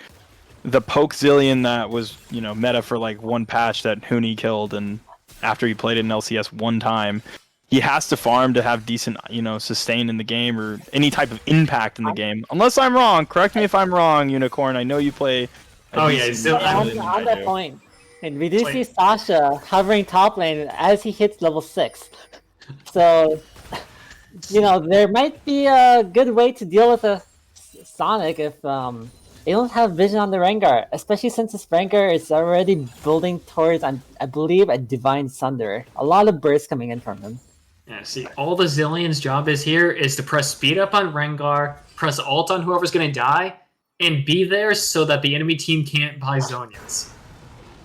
poke Zillion that was, meta for like one patch that Huni killed, and after he played it in LCS one time, he has to farm to have decent, sustain in the game or any type of impact in the game. Unless I'm wrong, correct me if I'm wrong, Unicorn. I know you play. On that point, and we do see Sasha hovering top lane as he hits level 6. So, there might be a good way to deal with a Sonic if they don't have vision on the Rengar, especially since this Rengar is already building towards, I believe, a Divine Sunder. A lot of bursts coming in from him. Yeah, see, all the Zillion's job is here is to press speed up on Rengar, press ult on whoever's going to die, and be there so that the enemy team can't buy Zhonya's.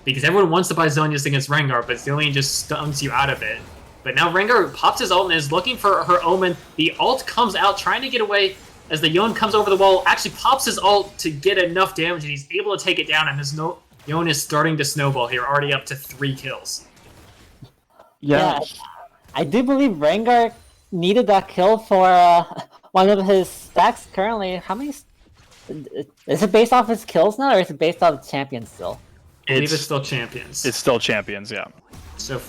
Because everyone wants to buy Zhonya's against Rengar, but Zillion just stuns you out of it. But now Rengar pops his ult and is looking for her Omen. The ult comes out, trying to get away as the Yon comes over the wall, actually pops his ult to get enough damage, and he's able to take it down, and his Yon is starting to snowball here, already up to 3 kills. Yeah, I do believe Rengar needed that kill for one of his stacks currently. How many? Is it based off his kills now, or is it based off champions still? I believe it's still champions. It's still champions, yeah. So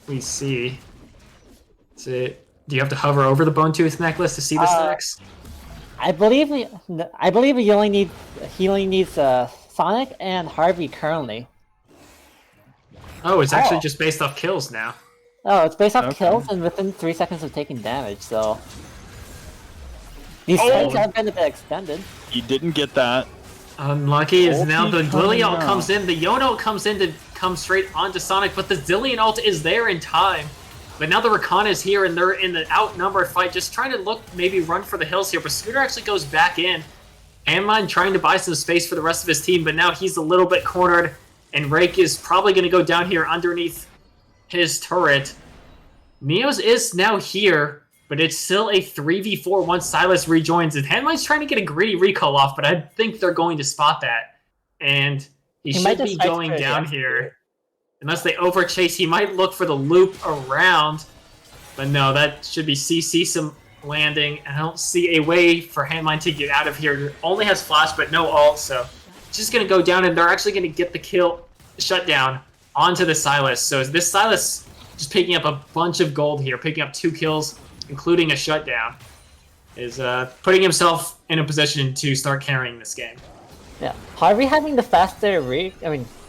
we see. Do you have to hover over the Bone Tooth necklace to see the stacks? I believe he only needs Sonic and Harvey currently. Oh, it's actually just based off kills now. Oh, it's based off kills and within 3 seconds of taking damage, so... These things have been a bit extended. He didn't get that. Unlucky is now the Lily ult comes in, the Yon ult comes in to come straight onto Sonic, but the Zillion ult is there in time. But now the Rakan is here and they're in the outnumbered fight, just trying to maybe run for the hills here, but Scooter actually goes back in. Handmine trying to buy some space for the rest of his team, but now he's a little bit cornered, and Rake is probably going to go down here underneath his turret. Neos is now here, but it's still a 3v4 once Silas rejoins, and Handmine's trying to get a greedy recall off, but I think they're going to spot that. And he should be going down here. Unless they overchase, he might look for the loop around. But no, that should be CC some landing. And I don't see a way for Handmine to get out of here. Only has flash, but no ult, so it's just going to go down, and they're actually going to get the kill shutdown onto the Silas. So this Silas just picking up a bunch of gold here, picking up 2 kills, including a shutdown, is putting himself in a position to start carrying this game. Yeah, Harvey having the faster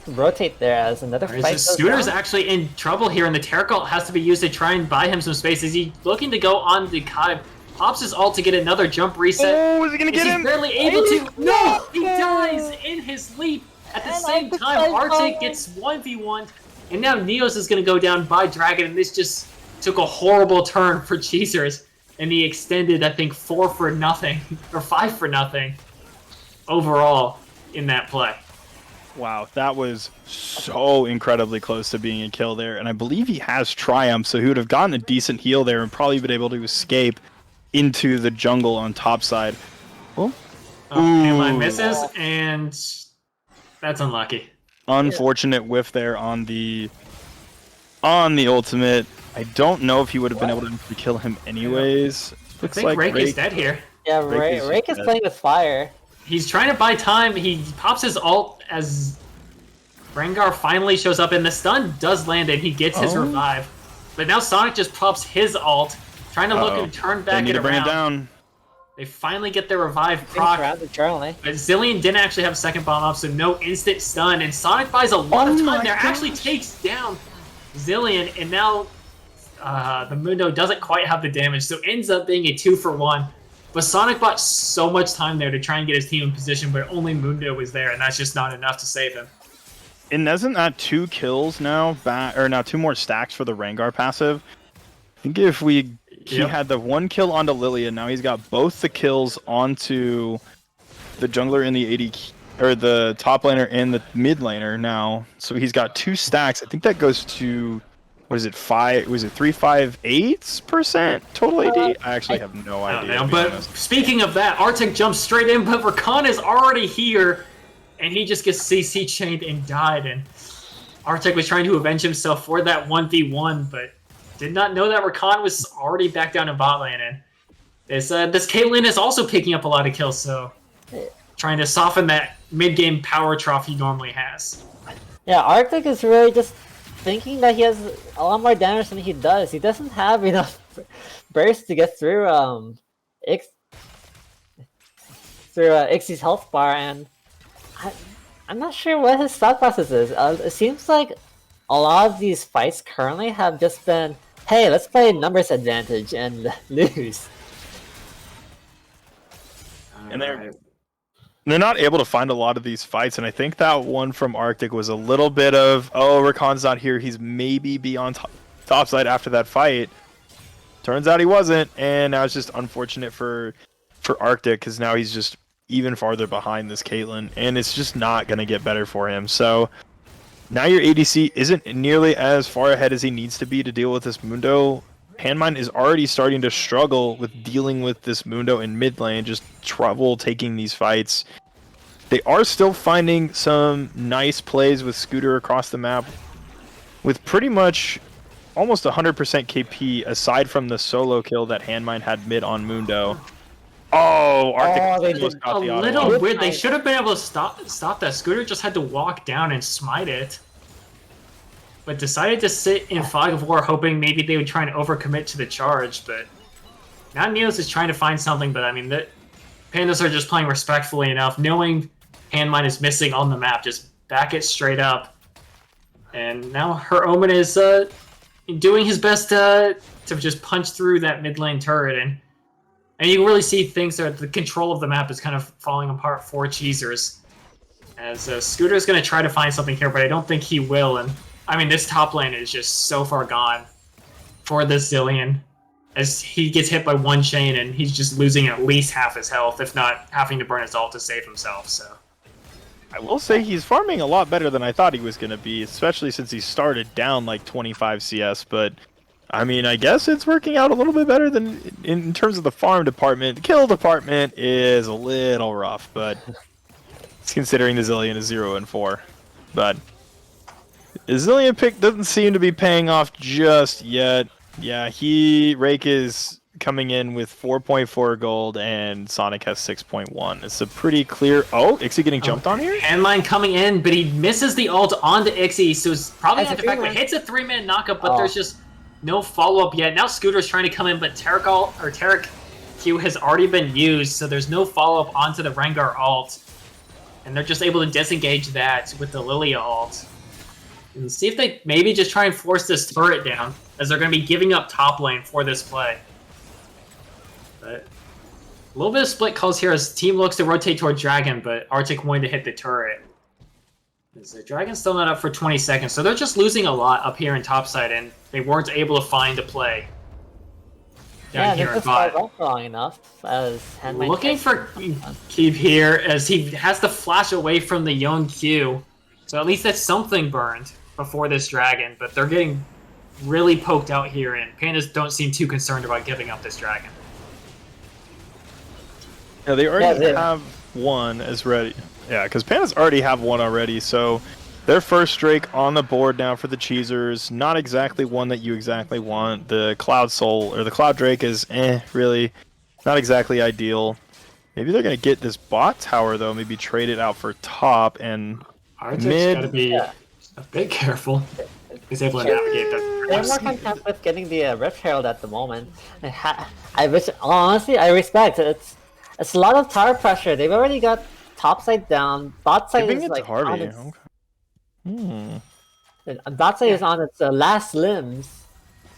rotate there as another fight. Scooter's actually in trouble here, and the Terror ult has to be used to try and buy him some space. Is he looking to go on the Kai? Pops his ult to get another jump reset. Oh, is he gonna get him? He's barely able to. No, he dies in his leap. At the same time, Arctic gets 1v1, and now Neos is gonna go down by Dragon, and this just took a horrible turn for Cheezers, and he extended, I think, 4-0 or 5-0 overall in that play. Wow, that was so incredibly close to being a kill there, and I believe he has Triumph, so he would have gotten a decent heal there and probably been able to escape into the jungle on top side. Oh, Handmine misses, and that's unlucky. Unfortunate whiff there on the ultimate. I don't know if he would have been able to kill him anyways. I think Rake is dead here. Yeah, Rake is playing with fire. He's trying to buy time. He pops his ult as Rengar finally shows up, and the stun does land, and he gets his revive. But now Sonic just pops his ult, trying to look and turn back it bring around. It down. They finally get their revive proc. But Zillion didn't actually have a second bomb up, so no instant stun. And Sonic buys a lot of time there, actually takes down Zillion, and now the Mundo doesn't quite have the damage, so ends up being a 2-for-1. But Sonic bought so much time there to try and get his team in position, but only Mundo was there, and that's just not enough to save him. And isn't that 2 kills now, or now 2 more stacks for the Rengar passive? I think if he had the 1 kill onto Lillian, now he's got both the kills onto the jungler and the AD, or the top laner and the mid laner now. So he's got 2 stacks. I think that goes to, what is it, 358% total AD? I actually have no idea. But speaking of that, Arctic jumps straight in, but Rakan is already here, and he just gets CC chained and died. And Arctic was trying to avenge himself for that 1v1, but did not know that Rakan was already back down in bot lane. And this Caitlyn is also picking up a lot of kills, so trying to soften that mid-game power trough he normally has. Yeah, Arctic is really just thinking that he has a lot more damage than he does. He doesn't have enough burst to get through Ixie's health bar, and I'm not sure what his thought process is. It seems like a lot of these fights currently have just been, hey, let's play numbers advantage and lose. And they're not able to find a lot of these fights, and I think that one from Arctic was a little bit of, oh, Rakan's not here, he's maybe be on top side after that fight. Turns out he wasn't, and now it's just unfortunate for Arctic, because now he's just even farther behind this Caitlyn, and it's just not going to get better for him. So now your ADC isn't nearly as far ahead as he needs to be to deal with this Mundo Handmine is already starting to struggle with dealing with this Mundo in mid lane, just trouble taking these fights. They are still finding some nice plays with Scooter across the map, with pretty much almost 100% KP aside from the solo kill that Handmine had mid on Mundo. Oh, Arctic they almost did got A the auto little wall. weird. They should have been able to stop that. Scooter just had to walk down and smite it. But decided to sit in Fog of War, hoping maybe they would try and overcommit to the charge. But now Neos is trying to find something. But I mean, the Pandas are just playing respectfully enough, knowing Handmine is missing on the map. Just back it straight up. And now her Omen is doing his best to just punch through that mid lane turret. And you can really see things that the control of the map is kind of falling apart for Cheezers. As Scooter's going to try to find something here, but I don't think he will. And I mean, this top lane is just so far gone for the Zilean, as he gets hit by one chain and he's just losing at least half his health, if not having to burn his ult to save himself. So I will say he's farming a lot better than I thought he was going to be, especially since he started down like 25 CS. But I mean, I guess it's working out a little bit better than in terms of the farm department. The kill department is a little rough, but it's considering the Zilean is 0-4. But the Zilean pick doesn't seem to be paying off just yet. Yeah, Rake is coming in with 4.4 gold and Sonic has 6.1. It's a pretty clear... Oh, Ixie getting jumped on here? Handmine coming in, but he misses the ult onto Ixie, so it's probably not effective. Hits a 3-man knockup, but there's just no follow-up yet. Now Scooter's trying to come in, but Tarek Q has already been used, so there's no follow-up onto the Rengar ult. And they're just able to disengage that with the Lilia ult. And see if they maybe just try and force this turret down, as they're going to be giving up top lane for this play. But a little bit of split calls here as team looks to rotate toward Dragon, but Arctic wanting to hit the turret. The Dragon's still not up for 20 seconds, so they're just losing a lot up here in topside, and they weren't able to find a play down here in bot. Long enough as Looking for Keep here, as he has to flash away from the Yone Q. So at least that's something burned before this Dragon, but they're getting really poked out here, and Pandas don't seem too concerned about giving up this Dragon. Yeah, they already have one as ready. Yeah, because Pandas already have one already, so their first Drake on the board now for the Cheezers. Not exactly one that you exactly want. The Cloud Soul, or the Cloud Drake is really not exactly ideal. Maybe they're going to get this bot tower, though, maybe trade it out for top, and Arctic's mid... got to be a bit careful. He's able to navigate that. They're more content with getting the Rift Herald at the moment. Honestly, I respect it. It's a lot of tower pressure. They've already got top side down. Bot side is like on its... Bot side is on its last limbs.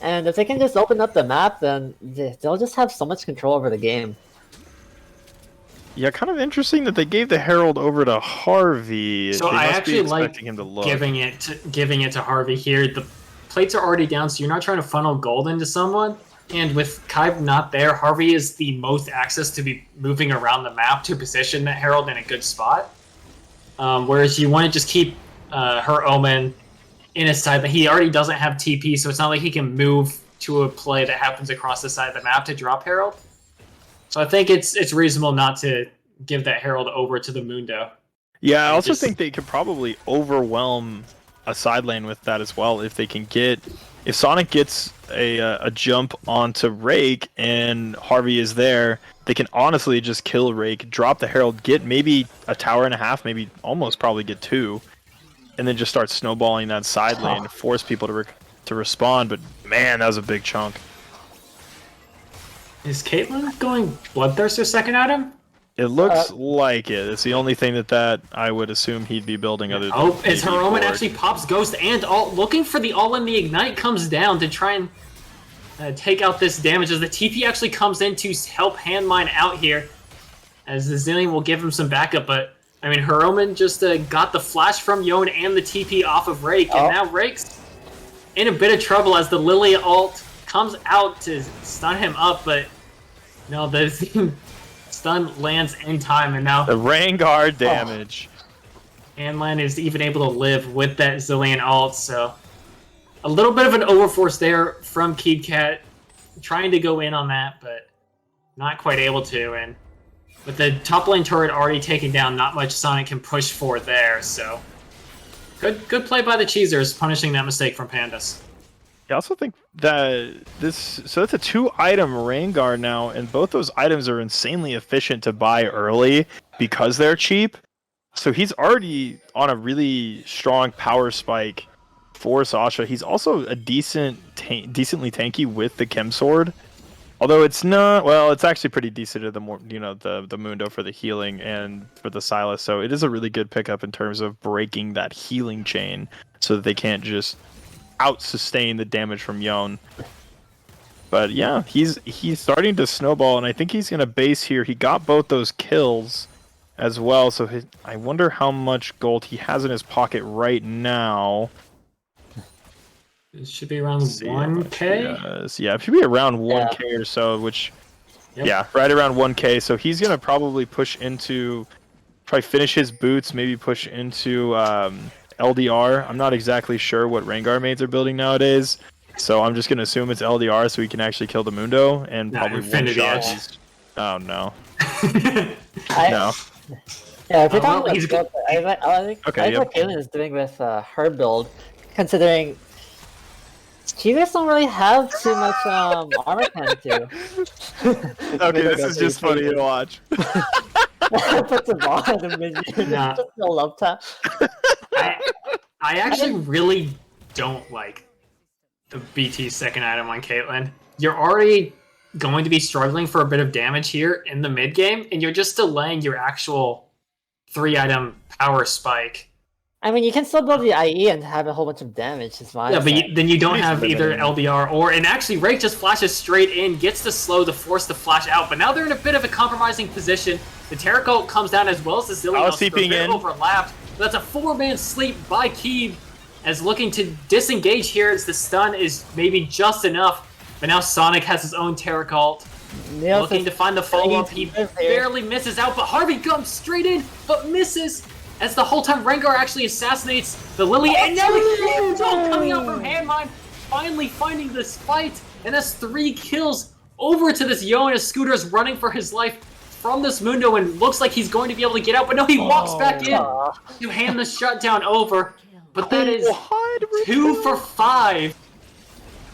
And if they can just open up the map, then they'll just have so much control over the game. Yeah, kind of interesting that they gave the Herald over to Harvey. So they I must actually be like him to look. giving it to Harvey here. The plates are already down, so you're not trying to funnel gold into someone. And with Kaib not there, Harvey is the most access to be moving around the map to position that Herald in a good spot. Whereas you want to just keep her Omen in his side, but he already doesn't have TP, so it's not like he can move to a play that happens across the side of the map to drop Herald. So I think it's reasonable not to give that Herald over to the Mundo. Yeah, I also think they could probably overwhelm a side lane with that as well if they can get... If Sonic gets a jump onto Rake and Harvey is there, they can honestly just kill Rake, drop the Herald, get maybe a tower and a half, maybe almost probably get 2, and then just start snowballing that side lane to force people to respond. But man, that was a big chunk. Is Caitlyn going Bloodthirster second item? It looks like it. It's the only thing that I would assume he'd be building other than... Oh, as her Omen actually pops Ghost and all, looking for the all in the Ignite comes down to try and take out this damage, as the TP actually comes in to help Handmine out here, as the Zilean will give him some backup, but I mean, her Omen just got the flash from Yone and the TP off of Rake, and now Rake's in a bit of trouble as the Lilia ult comes out to stun him up, but no, the stun lands in time, and now the Rengar damage. Handmine is even able to live with that Zilean ult, so a little bit of an overforce there from KeepCat, trying to go in on that, but not quite able to. And with the top lane turret already taken down, not much Sonic can push for there. So good play by the Cheezers, punishing that mistake from Pandas. I also think that so it's a 2-item rain guard now, and both those items are insanely efficient to buy early because they're cheap. So he's already on a really strong power spike for Sasha. He's also a decently tanky with the Chem Sword. Although it's not, well, it's actually pretty decent to the more, the Mundo for the healing and for the Silas. So it is a really good pickup in terms of breaking that healing chain so that they can't just out-sustain the damage from Yon. But yeah, he's starting to snowball, and I think he's going to base here. He got both those kills as well, so I wonder how much gold he has in his pocket right now. It should be around 1k? Yeah, it should be around 1k or so, which, yeah, right around 1k. So he's going to probably probably finish his boots, maybe push into LDR. I'm not exactly sure what Rengar maids are building nowadays, so I'm just going to assume it's LDR so he can actually kill the Mundo and probably one-shot. Oh, no. No. Yeah, if you're talking about I think what Caitlyn is doing with her build, considering Cheezers don't really have too much armor pen too. Okay, this is just funny to watch. Puts the ball in the mid. Just a love tap. I actually really don't like the BT second item on Caitlyn. You're already going to be struggling for a bit of damage here in the mid game, and you're just delaying your actual 3-item power spike. I mean, you can still build the IE and have a whole bunch of damage. Is fine. Yeah, but then you don't have either LDR and actually Rake just flashes straight in, gets the slow to force the flash out. But now they're in a bit of a compromising position. The Terra Ult comes down as well as the Zillion. So they're a bit overlapped. But that's a 4-man sleep by Keeb, as looking to disengage here as the stun is maybe just enough. But now Sonic has his own Terra Ult. Looking to find the follow-up. He barely misses out, but Harvey comes straight in, but misses. As the whole time Rengar actually assassinates the Lily, and now the huge ult coming out from Handmine, finally finding this fight, and that's 3 kills over to this Yon as Scooter's running for his life from this Mundo, and looks like he's going to be able to get out, but no, he walks back in to hand the shutdown over. But that is 2 for 5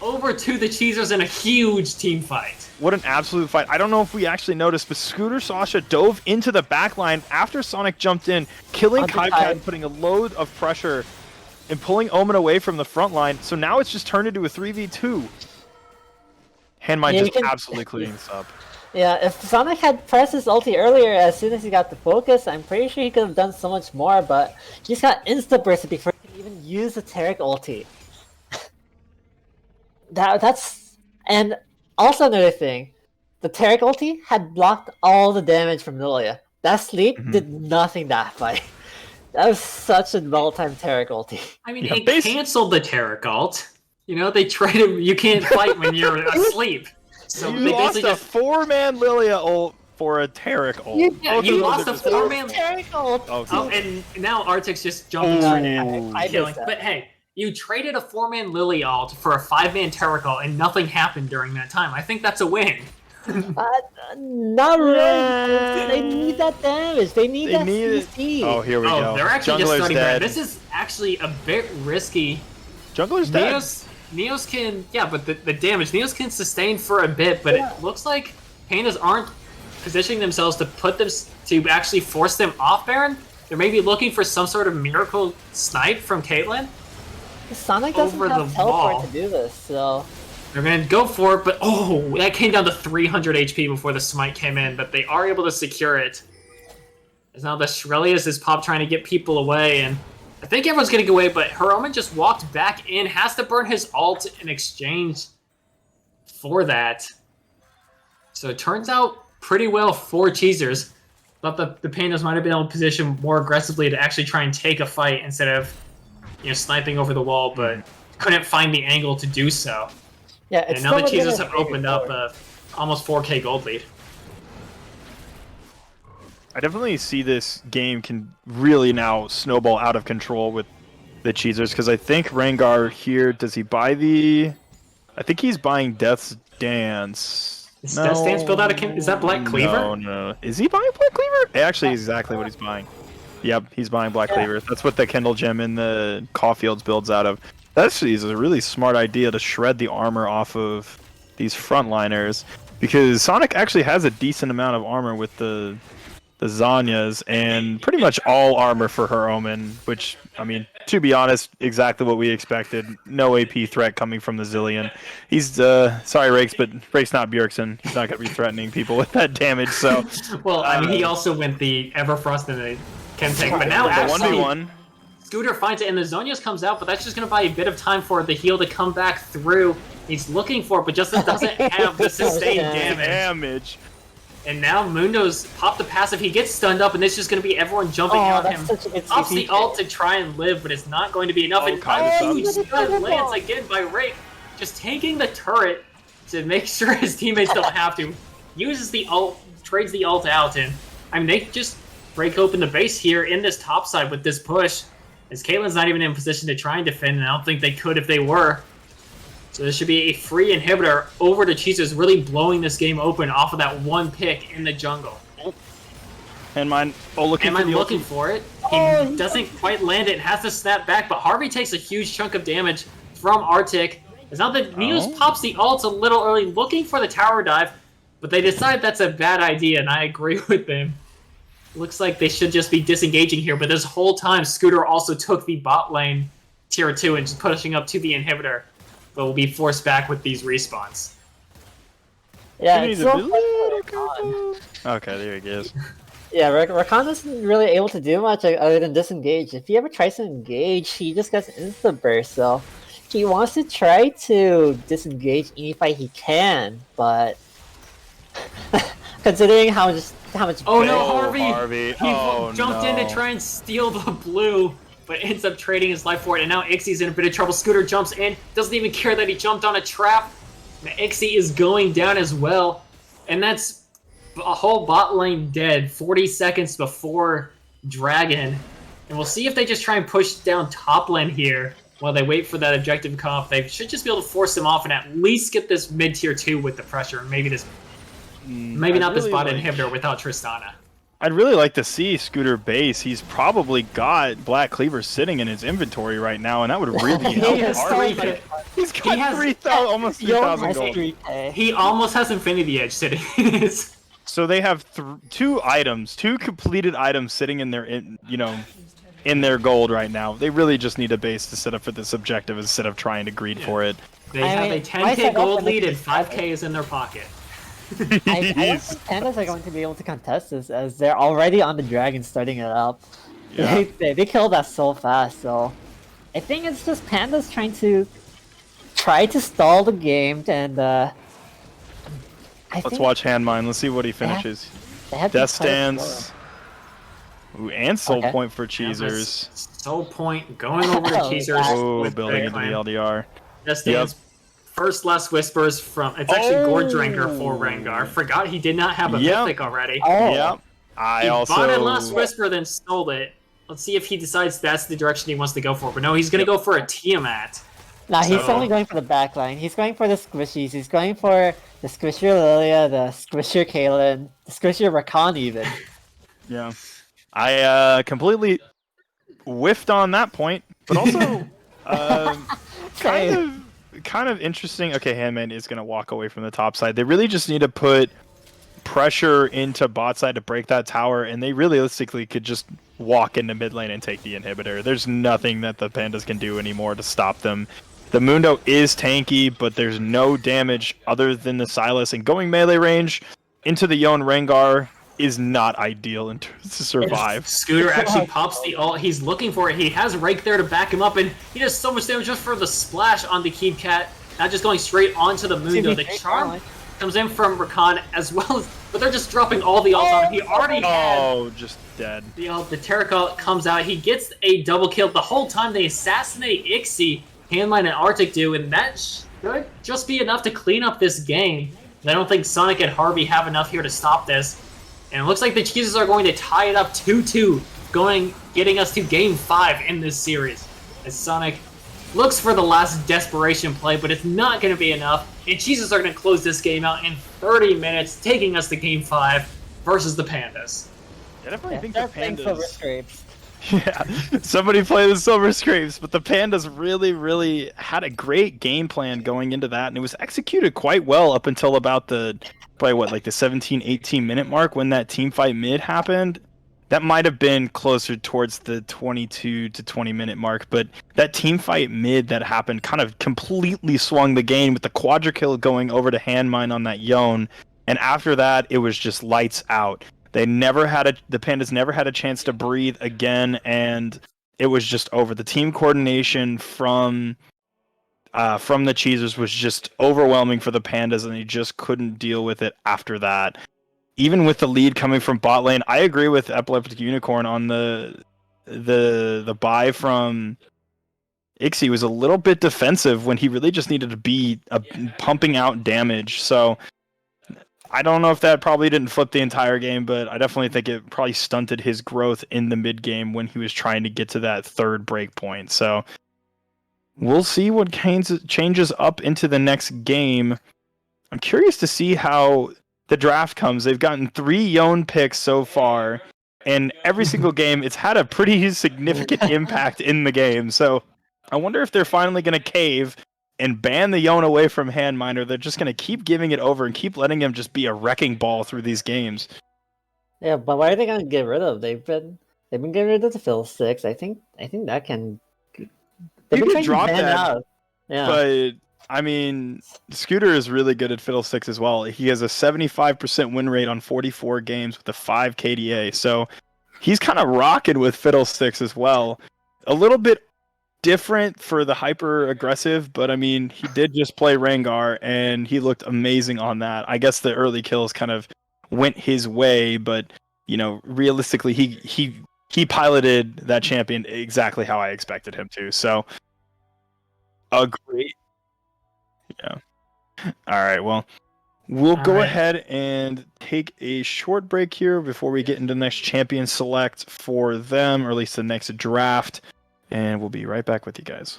over to the Cheezers in a huge team fight. What an absolute fight. I don't know if we actually noticed, but Scooter Sasha dove into the back line after Sonic jumped in, killing Kai'Kai, putting a load of pressure and pulling Omen away from the front line. So now it's just turned into a 3v2. Handmine just absolutely cleaning this up. Yeah, if Sonic had pressed his ulti earlier as soon as he got the focus, I'm pretty sure he could have done so much more, but he just got insta-bursted before he could even use the Taric ulti. And also another thing, the Taric ulti had blocked all the damage from Lilia. That sleep did nothing that fight. That was such a well-timed Taric ulti. I mean, it canceled the Taric ult. You know, they tried to, you can't fight when you're asleep. So you lost a 4-man Lilia ult for a Taric ult. Yeah, you lost a 4-man Taric ult. Oh, and now Arctic's just jumping straight in, killing. But hey, you traded a 4-man Lily ult for a 5-man Taric ult, and nothing happened during that time. I think that's a win. Not really. They need that damage. They need that CC. Oh, here we go. They're actually Jungler's just starting dead. This is actually a bit risky. Jungler's dead. Neos can, yeah, but the damage, Neos can sustain for a bit, but it looks like Pandas aren't positioning themselves to to actually force them off Baron. They're maybe looking for some sort of miracle snipe from Caitlyn. Sonic doesn't have teleport to do this, so they're gonna go for it, but that came down to 300 HP before the smite came in, but they are able to secure it. As now the Shrelius is trying to get people away, and I think everyone's getting away, but Heroman just walked back in, has to burn his ult in exchange for that. So it turns out pretty well for Cheezers. Thought the Pandas might have been able to position more aggressively to actually try and take a fight instead of, sniping over the wall, but couldn't find the angle to do so. Yeah, and now the Cheezers have opened up a almost 4k gold lead. I definitely see this game can really now snowball out of control with the Cheezers, because I think Rengar here, does he buy the... I think he's buying Death's Dance. Is Death Dance built out of Is that Black Cleaver? No. Is he buying Black Cleaver? It actually is exactly what he's buying. Yep, he's buying Black Cleaver. That's what the Kindle Gem in the Caulfields builds out of. That actually is a really smart idea to shred the armor off of these frontliners, because Sonic actually has a decent amount of armor with the Zanyas, and pretty much all armor for her Omen, which, I mean, to be honest, exactly what we expected. No AP threat coming from the Zillion. He's, sorry, Rakes, but Rakes not Bjergsen. He's not going to be threatening people with that damage, so... Well, I mean, he also went the Everfrost and the Chemtech, but now actually... 1v1. Scooter finds it, and the Zonias comes out, but that's just going to buy a bit of time for the heal to come back through. He's looking for it, but just doesn't have the sustained damage. And now Mundo's popped the passive. He gets stunned up, and it's just going to be everyone jumping on him. Pops the ult to try and live, but it's not going to be enough. And huge stun lands again by Rake, just taking the turret to make sure his teammates don't have to. Uses the ult, trades the ult out, and I mean, they just break open the base here in this top side with this push. As Caitlin's not even in position to try and defend, and I don't think they could if they were. So this should be a free inhibitor over to Cheezers, really blowing this game open off of that one pick in the jungle. Handmine looking for it. He doesn't quite land it, has to snap back, but Harvey takes a huge chunk of damage from Arctic. It's not that Neos pops the ult a little early, looking for the tower dive, but they decide that's a bad idea, and I agree with them. Looks like they should just be disengaging here, but this whole time, Scooter also took the bot lane tier 2 and just pushing up to the inhibitor, but will be forced back with these respawns. Yeah, it's so okay, there he goes. Yeah, Rakan isn't really able to do much other than disengage. If he ever tries to engage, he just gets insta-burst, so he wants to try to disengage any fight he can, but considering how much... Oh no, Harvey! He jumped in to try and steal the blue, but ends up trading his life for it, and now Ixie's in a bit of trouble. Scooter jumps in, doesn't even care that he jumped on a trap. Now Ixie is going down as well, and that's a whole bot lane dead 40 seconds before Dragon. And we'll see if they just try and push down top lane here while they wait for that objective to come up. They should just be able to force them off and at least get this mid tier 2 with the pressure, and maybe this... Maybe not this bot inhibitor without Tristana. I'd really like to see Scooter base. He's probably got Black Cleaver sitting in his inventory right now, and that would really help. He's got almost 3,000 gold. He almost has Infinity Edge sitting in his... So they have two completed items sitting in their, in their gold right now. They really just need a base to set up for this objective instead of trying to greed for it. They have a 10k gold lead and 5k is in their pocket. I don't think Pandas are going to be able to contest this, as they're already on the dragon starting it up. Yeah. They killed that so fast, so I think it's just Pandas trying to stall the game, and let's watch Handmine. Let's see what he finishes. Death Stance. Ooh, and Soul Point for Cheezers. Soul Point going over to Cheezers. Oh, building into the LDR. Death Stance. First Last Whispers from... It's actually Gore Drinker for Rengar. Forgot he did not have a mythic already. Yep. He bought a Last Whisper, then stole it. Let's see if he decides that's the direction he wants to go for. But no, he's going to go for a Tiamat. Nah, he's only going for the backline. He's going for the squishies. He's going for the Squisher Lilia, the Squisher Kaelin, the Squisher Rakan even. Yeah. I completely whiffed on that point, but also kind of interesting. Okay, Handman is going to walk away from the top side. They really just need to put pressure into bot side to break that tower, and they realistically could just walk into mid lane and take the inhibitor. There's nothing that the Pandas can do anymore to stop them. The Mundo is tanky, but there's no damage other than the Silas, and going melee range into the Yon Rengar is not ideal to survive. Scooter actually pops the ult. He's looking for it. He has Rake there to back him up, and he does so much damage just for the splash on the Keep Cat. Not just going straight onto the Mundo. The charm comes in from Rakan as well as... But they're just dropping all the ults on him. He already had... just dead. The Terracotta comes out. He gets a double kill. The whole time they assassinate Ixie, Handline and Arctic do, and that should just be enough to clean up this game. I don't think Sonic and Harvey have enough here to stop this. And it looks like the Cheezers are going to tie it up 2-2, getting us to Game 5 in this series. As Sonic looks for the last desperation play, but it's not going to be enough. And Cheezers are going to close this game out in 30 minutes, taking us to Game 5 versus the Pandas. I definitely think they're the playing Silver Pandas. Scrapes. Yeah, somebody play the Silver Scrapes, but the Pandas really had a great game plan going into that, and it was executed quite well up until about probably like the 17, 18-minute mark when that team fight mid happened. That might have been closer towards the 22 to 20-minute mark, but that team fight mid that happened kind of completely swung the game with the quadra kill going over to Handmine on that Yone, and after that, it was just lights out. The Pandas never had a chance to breathe again, and it was just over. The team coordination from the Cheezers was just overwhelming for the Pandas, and they just couldn't deal with it after that. Even with the lead coming from bot lane, I agree with Epileptic Unicorn on the buy from Ixie was a little bit defensive when he really just needed to be pumping out damage. So I don't know if that probably didn't flip the entire game, but I definitely think it probably stunted his growth in the mid game when he was trying to get to that third break point. So we'll see what changes up into the next game. I'm curious to see how the draft comes. They've gotten 3 Yone picks so far, and every single game it's had a pretty significant impact in the game. So I wonder if they're finally going to cave and ban the Yone away from Handmine, or they're just going to keep giving it over and keep letting him just be a wrecking ball through these games. Yeah, but why are they gonna get rid of? They've been getting rid of the Fiddlesticks. I think that can. They've You been could trying to drop ban that, out. Yeah, but I mean, Scooter is really good at Fiddlesticks as well. He has a 75% win rate on 44 games with a 5 KDA, so he's kind of rocking with Fiddlesticks as well. A little bit different for the hyper aggressive, but I mean, he did just play Rengar and he looked amazing on that. I guess the early kills kind of went his way, but you know, realistically, he piloted that champion exactly how I expected him to. So, a great, yeah. All right, well, we'll All go right. ahead and take a short break here before we get into the next champion select for them, or at least the next draft. And we'll be right back with you guys.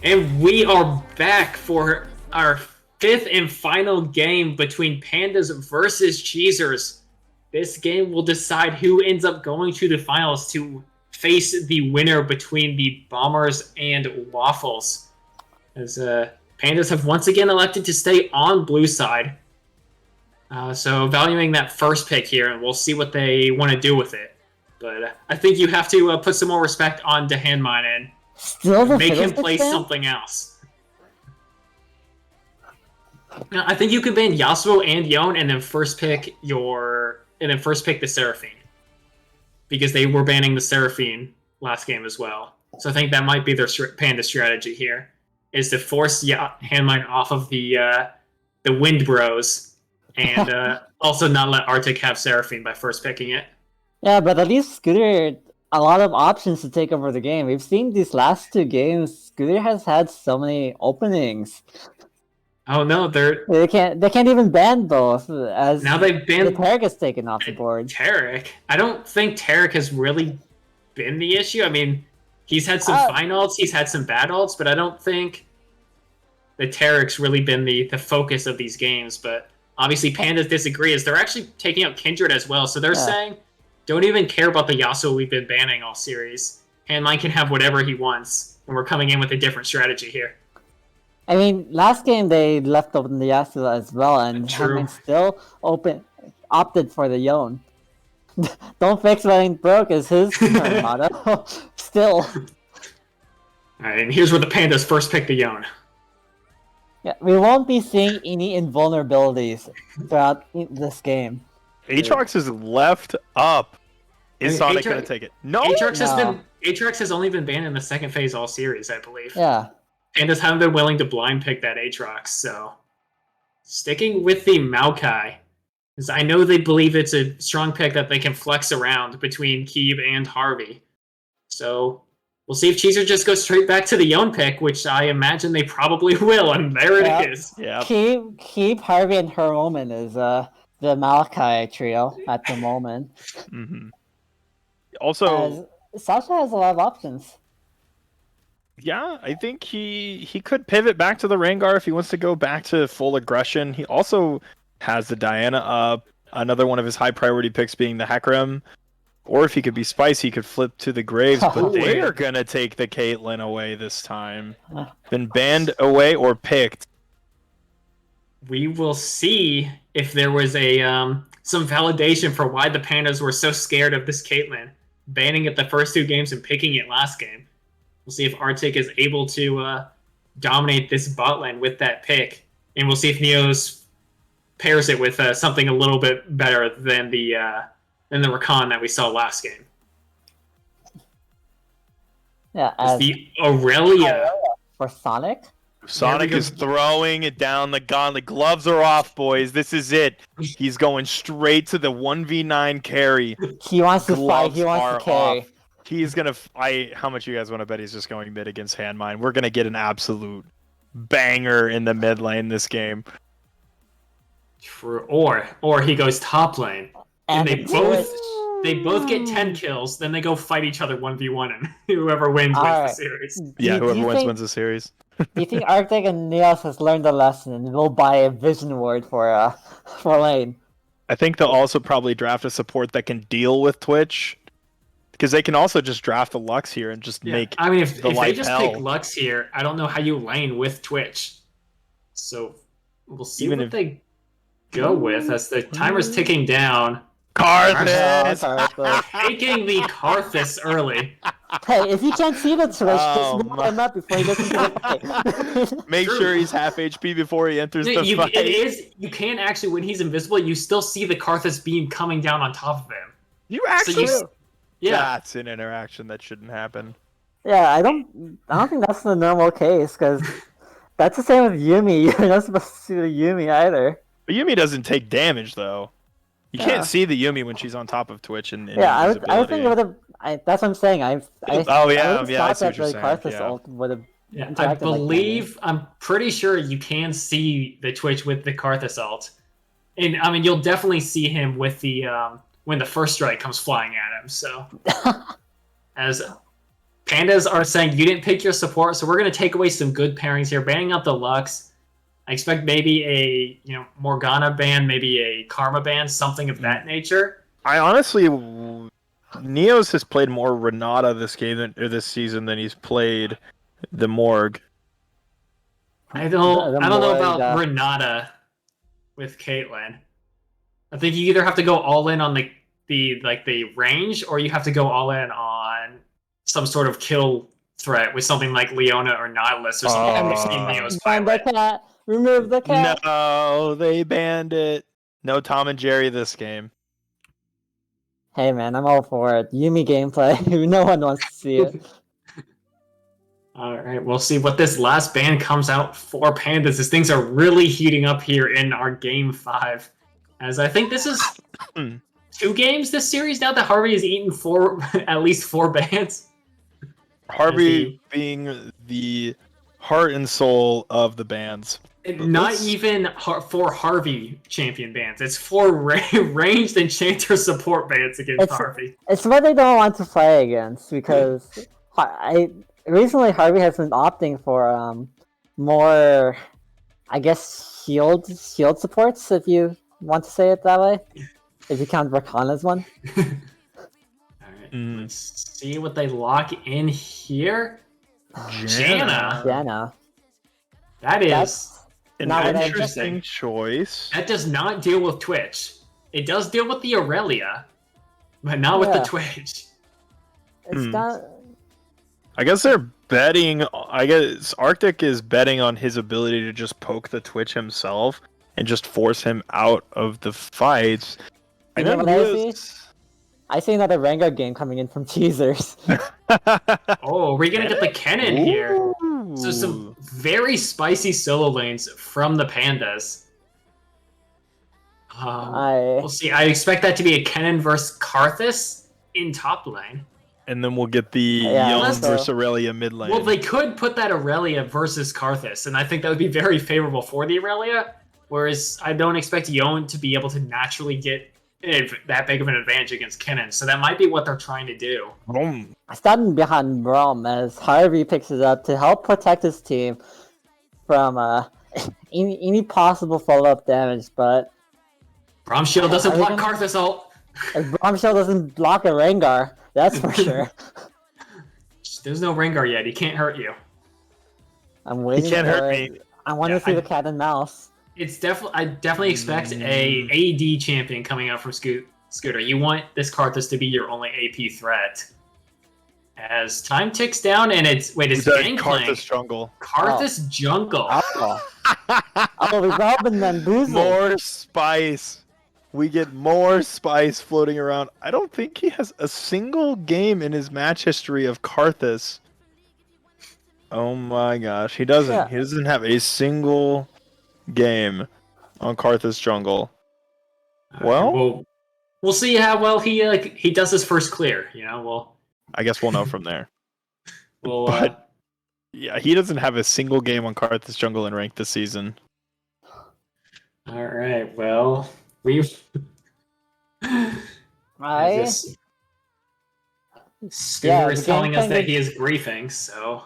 And we are back for our fifth and final game between Pandas versus Cheezers. This game will decide who ends up going to the finals to face the winner between the Bombers and Waffles. As Pandas have once again elected to stay on blue side. So valuing that first pick here, and we'll see what they want to do with it. But I think you have to put some more respect on Handmine and Still the make him Fiddlesticks play ban? something else. Now, I think you could ban Yasuo and Yon, and then first pick the Seraphine, because they were banning the Seraphine last game as well. So I think that might be their Panda strategy here, is to force Handmine off of the Wind Bros, and also not let Arctic have Seraphine by first picking it. Yeah, but at least Scooter a lot of options to take over the game. We've seen these last two games, Scooter has had so many openings. Oh no, They can't even ban both, as now they've banned the Tarek is taken off the board. Tarek. I don't think Tarek has really been the issue. I mean, he's had some fine ults, he's had some bad ults, but I don't think the Tarek's really been the focus of these games. But obviously Pandas disagree, as they're actually taking out Kindred as well. So they're saying, don't even care about the Yasuo we've been banning all series. Handmine can have whatever he wants, and we're coming in with a different strategy here. I mean, last game they left open the Yasuo as well, and Handmine still opted for the Yon. Don't fix what ain't broke is his motto. Still. Alright, and here's where the Pandas first pick the Yon. Yeah, we won't be seeing any invulnerabilities throughout this game. Aatrox is left up. Is Sonic going to take it? No! Aatrox has only been banned in the second phase all series, I believe. Yeah. Pandas haven't been willing to blind pick that Aatrox, so sticking with the Maokai, because I know they believe it's a strong pick that they can flex around between Keeb and Harvey. So we'll see if Cheezer just goes straight back to the Yon pick, which I imagine they probably will, and there it is. Yeah. Keeb, Harvey, and Heroman is the Maokai trio at the moment. Mm-hmm. Also, Sasha has a lot of options. Yeah, I think he could pivot back to the Rengar if he wants to go back to full aggression. He also has the Diana up, another one of his high priority picks being the Hecarim. Or if he could be spicy, he could flip to the Graves, but they are going to take the Caitlyn away this time. Been banned away or picked. We will see if there was a some validation for why the Pandas were so scared of this Caitlyn, banning it the first two games and picking it last game. We'll see if Arctic is able to dominate this bot lane with that pick, and we'll see if Neos pairs it with something a little bit better than the Rakan that we saw last game. Yeah, it's the Aurelia for Sonic. Sonic is throwing it down the gauntlet. Gloves are off, boys. This is it. He's going straight to the 1v9 carry. He wants to fight. He wants to carry. Off. He's going to... How much you guys want to bet he's just going mid against Handmine? We're going to get an absolute banger in the mid lane this game. True. Or he goes top lane. And they both get 10 kills, then they go fight each other 1v1, and whoever wins the series. Yeah, whoever wins the series. Do you think Arctic and Neos has learned a lesson and will buy a Vision Ward for lane? I think they'll also probably draft a support that can deal with Twitch. Because they can also just draft the Lux here and just make I mean, if they just pick Lux here, I don't know how you lane with Twitch. So we'll see what they go with as the timer's ticking down. Karthus! Taking the Karthus early. Hey, if you can't see the Twitch, just move him up before he gets into the fight. Make sure he's half HP before he enters the fight. You can actually, when he's invisible, you still see the Karthus beam coming down on top of him. You actually... Yeah, that's an interaction that shouldn't happen. Yeah, I don't think that's the normal case, because that's the same with Yuumi. You're not supposed to see the Yuumi either. But Yuumi doesn't take damage though. You can't see the Yuumi when she's on top of Twitch and I would think it would have. That's what I'm saying. I see what you're saying. Ult would have. Yeah, I believe I'm pretty sure you can see the Twitch with the Karthus ult, and I mean you'll definitely see him with the when the first strike comes flying at him. So as Pandas are saying you didn't pick your support, so we're going to take away some good pairings here, banning out the Lux. I expect maybe a Morgana ban, maybe a Karma ban, something of that nature. I honestly, Neos has played more Renata this season than he's played the Morg. I don't know about Morg, Renata with Caitlyn. I think you either have to go all in on the range, or you have to go all in on some sort of kill threat with something like Leona or Nautilus or something that we've seen Neos Ban the pilot. cat. Remove the cat. No, they banned it. No Tom and Jerry this game. Hey man, I'm all for it. Yumi gameplay. No one wants to see it. All right, we'll see what this last ban comes out for Pandas. As things are really heating up here in our Game 5. As I think this is 2 games this series now that Harvey has eaten at least 4 bans. Harvey being the heart and soul of the bands. Not even for Harvey champion bans. It's for ranged enchanter support bans against Harvey. It's what they don't want to play against, because recently Harvey has been opting for more, I guess, shield supports, if you want to say it that way. If you count Rakana's one. Alright, let's see what they lock in here. Janna. That's an interesting choice. That does not deal with Twitch. It does deal with the Aurelia, but not with the Twitch. It's not... I guess they're betting. I guess Arctic is betting on his ability to just poke the Twitch himself and just force him out of the fights. I see another Rengar game coming in from Cheezers. Oh, are we gonna get the Kennen here? So some very spicy solo lanes from the Pandas. We'll see. I expect that to be a Kennen versus Karthus in top lane. And then we'll get the Yone versus Aurelia mid lane. Well, they could put that Aurelia versus Karthus, and I think that would be very favorable for the Aurelia. Whereas I don't expect Yone to be able to naturally get that big of an advantage against Kennen. So that might be what they're trying to do. Standing behind Braum as Harvey picks it up to help protect his team from any possible follow-up damage, but... Braum Shield doesn't block Karthus ult. Braum Shield doesn't block a Rengar, that's for sure. There's no Rengar yet, he can't hurt you. I'm waiting. He can't hurt me. I want to see the cat and mouse. It's I definitely expect a AD champion coming out from Scooter. You want this Karthus to be your only AP threat. As time ticks down, and it's Gangplank. Karthus jungle. Karthus jungle. We've all been bamboozled. More spice. We get more spice floating around. I don't think he has a single game in his match history of Karthus. Oh my gosh, he doesn't. Yeah. He doesn't have a single game on Karthus jungle. Well, we'll see how well he does his first clear. I guess we'll know from there. But yeah, he doesn't have a single game on Karthus jungle in ranked this season. All right, well, we've Scooter is telling us that he is griefing, so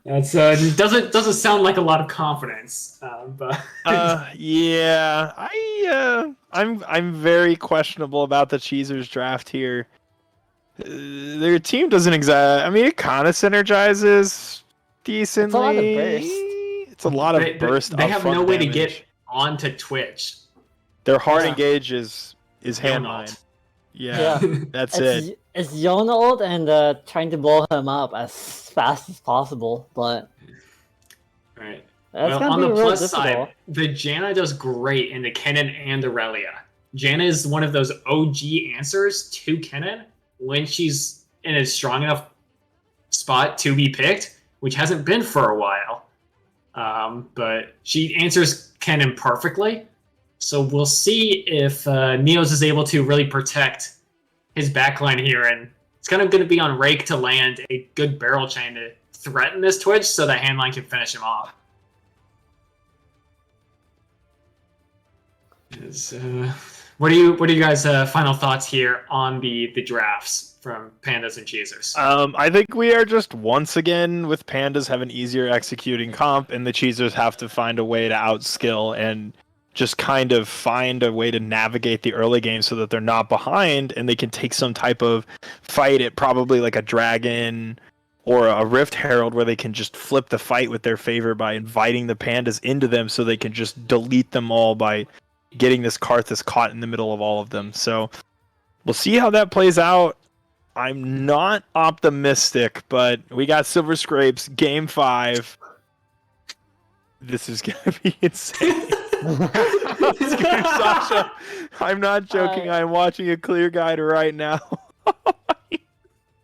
that's doesn't sound like a lot of confidence, but yeah, I'm very questionable about the Cheezers draft here. Their team doesn't exactly. I mean, it kind of synergizes decently. It's a lot of burst. They have no way to get onto Twitch. Their hard engage is handline. Yeah, that's it. It's Yone ult and trying to blow him up as fast as possible, but right. Well, on the plus side, the Janna does great in the Kennen and Aurelia. Janna is one of those OG answers to Kennen when she's in a strong enough spot to be picked, which hasn't been for a while. But she answers Kennen perfectly. So we'll see if Neos is able to really protect his backline here, and it's kind of going to be on Rake to land a good barrel chain to threaten this Twitch so that Handline can finish him off. What are you guys' final thoughts here on the drafts from Pandas and Cheezers? I think we are just once again with Pandas have an easier executing comp, and the Cheezers have to find a way to outskill and just kind of find a way to navigate the early game so that they're not behind and they can take some type of fight at probably like a dragon or a Rift Herald where they can just flip the fight with their favor by inviting the Pandas into them so they can just delete them all by getting this Karthus caught in the middle of all of them. So we'll see how that plays out. I'm not optimistic, but we got Silver Scrapes, Game 5. This is going to be insane. Sasha, I'm not joking. I'm watching a clear guide right now.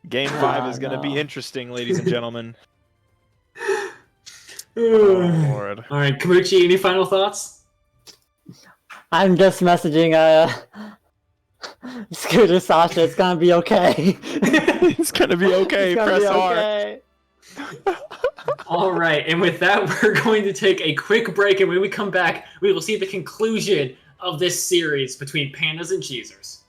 Game 5 is going to be interesting, ladies and gentlemen. Oh, Lord. All right, Kamuchi, any final thoughts? I'm just messaging Scooter Sasha. It's gonna be okay. It's going to be okay. It's gonna Press be R. okay. All right, and with that, we're going to take a quick break, and when we come back, we will see the conclusion of this series between Pandas and Cheezers.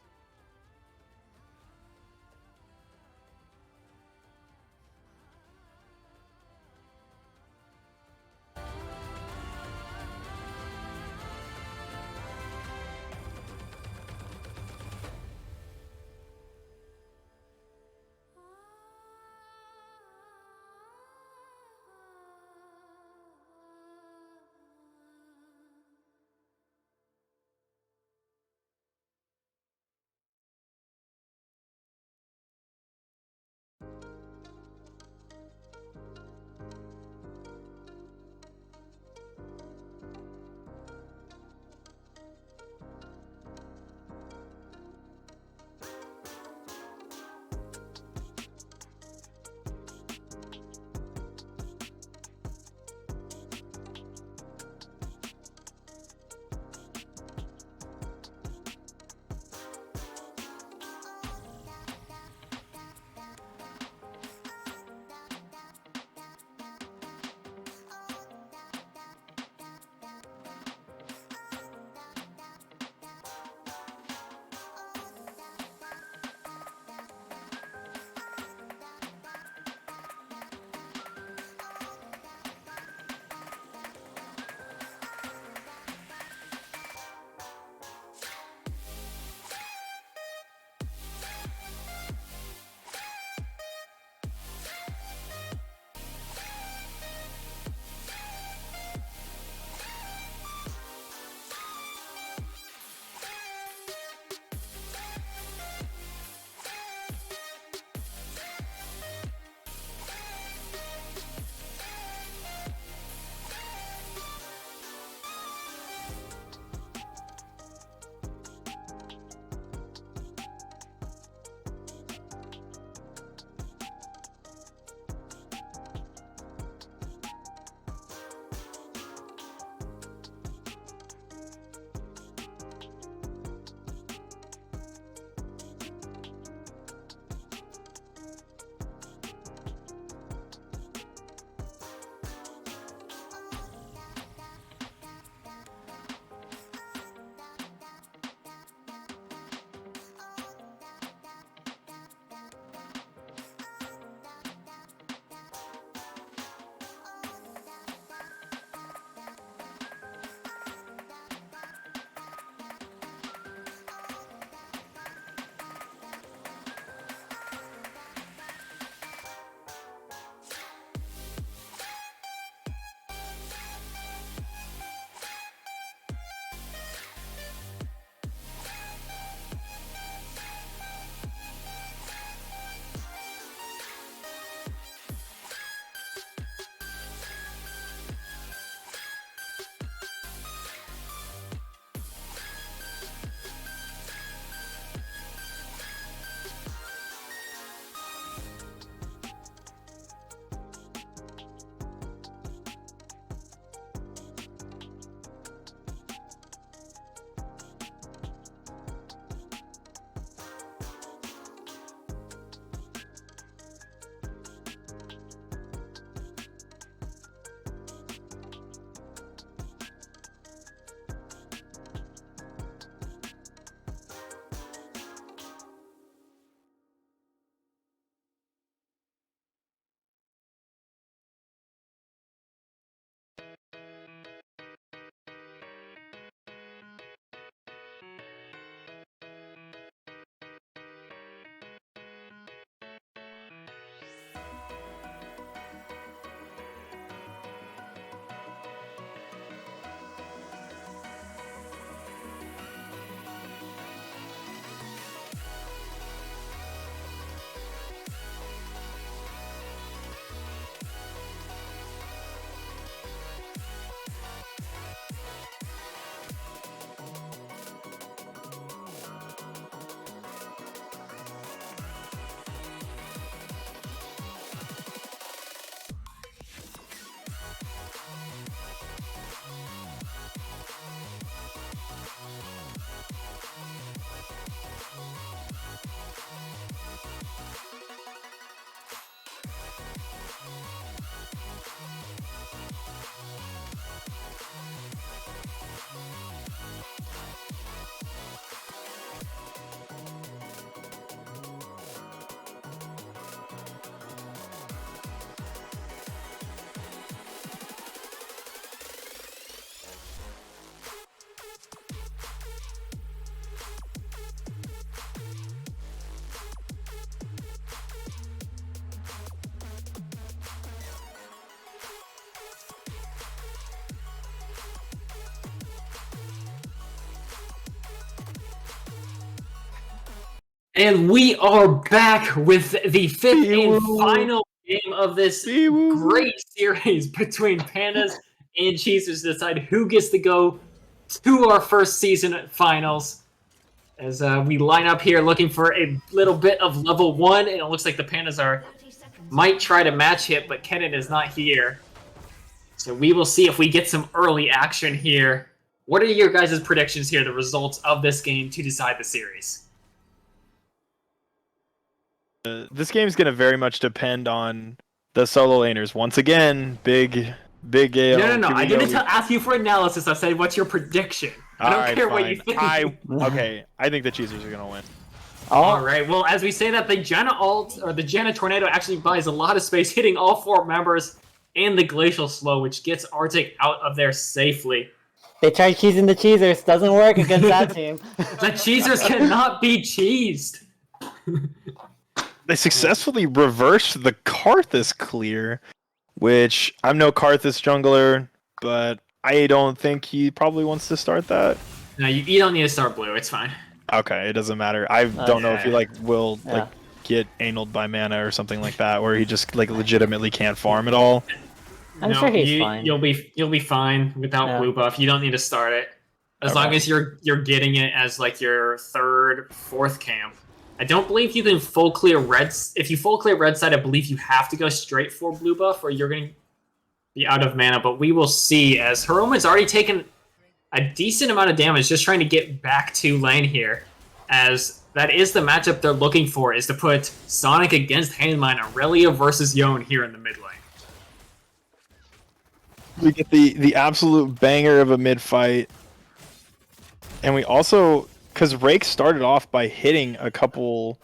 And we are back with the fifth and final game of this great series between Pandas and Cheezers to decide who gets to go to our first season finals. As we line up here looking for a little bit of level 1, and it looks like the Pandas might try to match hit, but Kenan is not here. So we will see if we get some early action here. What are your guys' predictions here, the results of this game to decide the series? This game is going to very much depend on the solo laners. Once again, big AL. No. I didn't ask you for analysis. I said, what's your prediction? I don't care what you think. I think the Cheezers are going to win. All right. Well, as we say that, the Janna ult, or the Janna Tornado, actually buys a lot of space, hitting all 4 members and the Glacial Slow, which gets Arctic out of there safely. They tried cheesing the Cheezers. Doesn't work against that team. The Cheezers cannot be cheesed. They successfully reversed the Karthus clear, which I'm no Karthus jungler, but I don't think he probably wants to start that. No, you don't need to start blue. It's fine. Okay, it doesn't matter. I don't know if he will get analed by mana or something like that, where he just legitimately can't farm at all. I'm sure he's fine. You'll be fine without blue buff. You don't need to start it as long as you're getting it as your 3rd, 4th camp. I don't believe you can full clear reds. If you full clear red side, I believe you have to go straight for blue buff, or you're going to be out of mana. But we will see, as Hiroma's already taken a decent amount of damage just trying to get back to lane here, as that is the matchup they're looking for, is to put Sonic against Handmine, Aurelia versus Yone here in the mid lane. We get the absolute banger of a mid fight, and we also, because Rake started off by hitting a couple,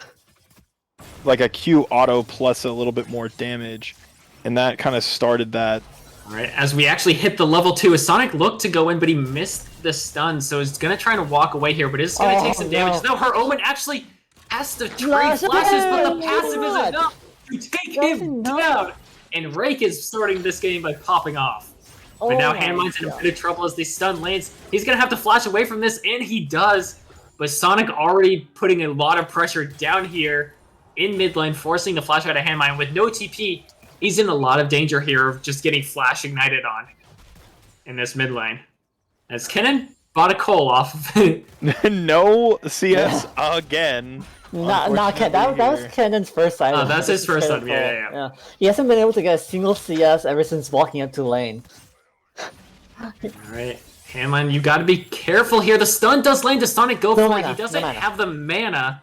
a Q auto plus a little bit more damage, and that kind of started that. All right, as we actually hit the level 2, Sonic looked to go in, but he missed the stun, so he's going to try to walk away here, but it's going to take some damage. No, her Omen actually has to trade flashes, but the passive is enough to take him down. And Rake is starting this game by popping off. But now Handmine's in a bit of trouble as the stun lands. He's going to have to flash away from this, and he does. But Sonic already putting a lot of pressure down here in mid lane, forcing the flash out of Handmine. With no TP, he's in a lot of danger here of just getting flash ignited on in this mid lane. As Kenan bought a coal off of it. No CS again. Not Ken. That was Kenan's first item. Oh, that's his first item. Yeah. He hasn't been able to get a single CS ever since walking up to lane. Alright. Handmine, you gotta be careful here. The stun does lane to Sonic go for it. He doesn't have the mana.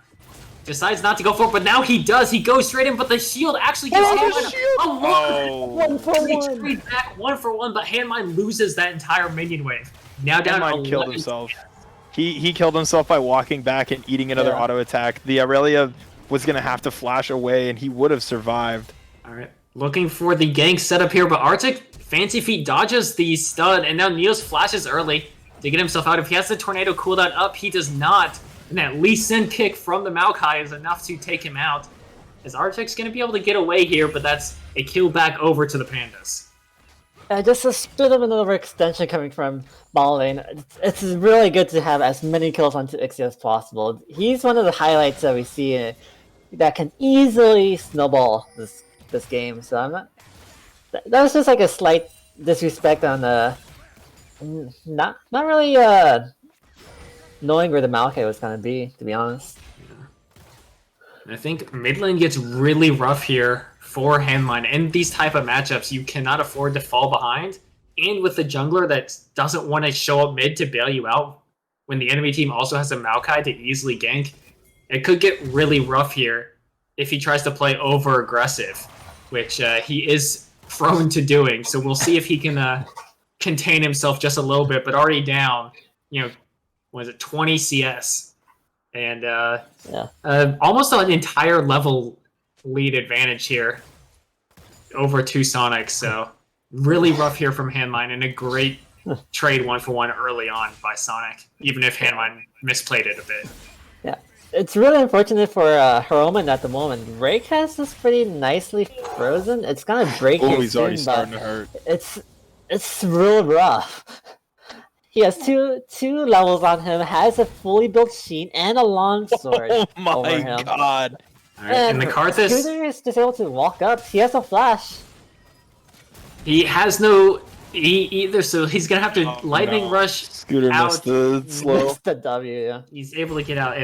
Decides not to go for it, but now he does. He goes straight in, but the shield actually gives Handmine a lot. 1-for-1. Trade back 1-for-1, but Handmine loses that entire minion wave. Now down Handmine killed himself. He killed himself by walking back and eating another auto attack. The Aurelia was going to have to flash away, and he would have survived. Alright, looking for the gank setup here, but Arctic Fancy Feet dodges the stun, and now Neos flashes early to get himself out. If he has the Tornado cooldown up, he does not. And that Lee Sin kick from the Maokai is enough to take him out. As Arctic's going to be able to get away here, but that's a kill back over to the Pandas. Just a bit of an overextension coming from ball lane. It's really good to have as many kills on Ixie as possible. He's one of the highlights that we see that can easily snowball this game. So I'm not. That was just a slight disrespect on not really knowing where the Maokai was gonna be, to be honest. I think mid lane gets really rough here for Handmine. In these type of matchups, you cannot afford to fall behind. And with the jungler that doesn't want to show up mid to bail you out, when the enemy team also has a Maokai to easily gank, it could get really rough here if he tries to play over-aggressive, which he is prone to doing. So we'll see if he can contain himself just a little bit, but already down, 20 CS. And almost an entire level lead advantage here over 2 Sonic. So really rough here from Handmine, and a great trade 1-for-1 early on by Sonic, even if Handmine misplayed it a bit. Yeah, it's really unfortunate for Hiroman at the moment. Rake has this pretty nicely frozen. It's gonna break your he's skin, already starting to hurt. It's real rough. He has two levels on him, has a fully built Sheen and a long sword Oh over my him. god. All right, and the Karthus, Scooter is just able to walk up. He has a flash. he has no either, so he's gonna have to lightning rush. Scooter out. missed the slow. Missed the W. Yeah. He's able to get out,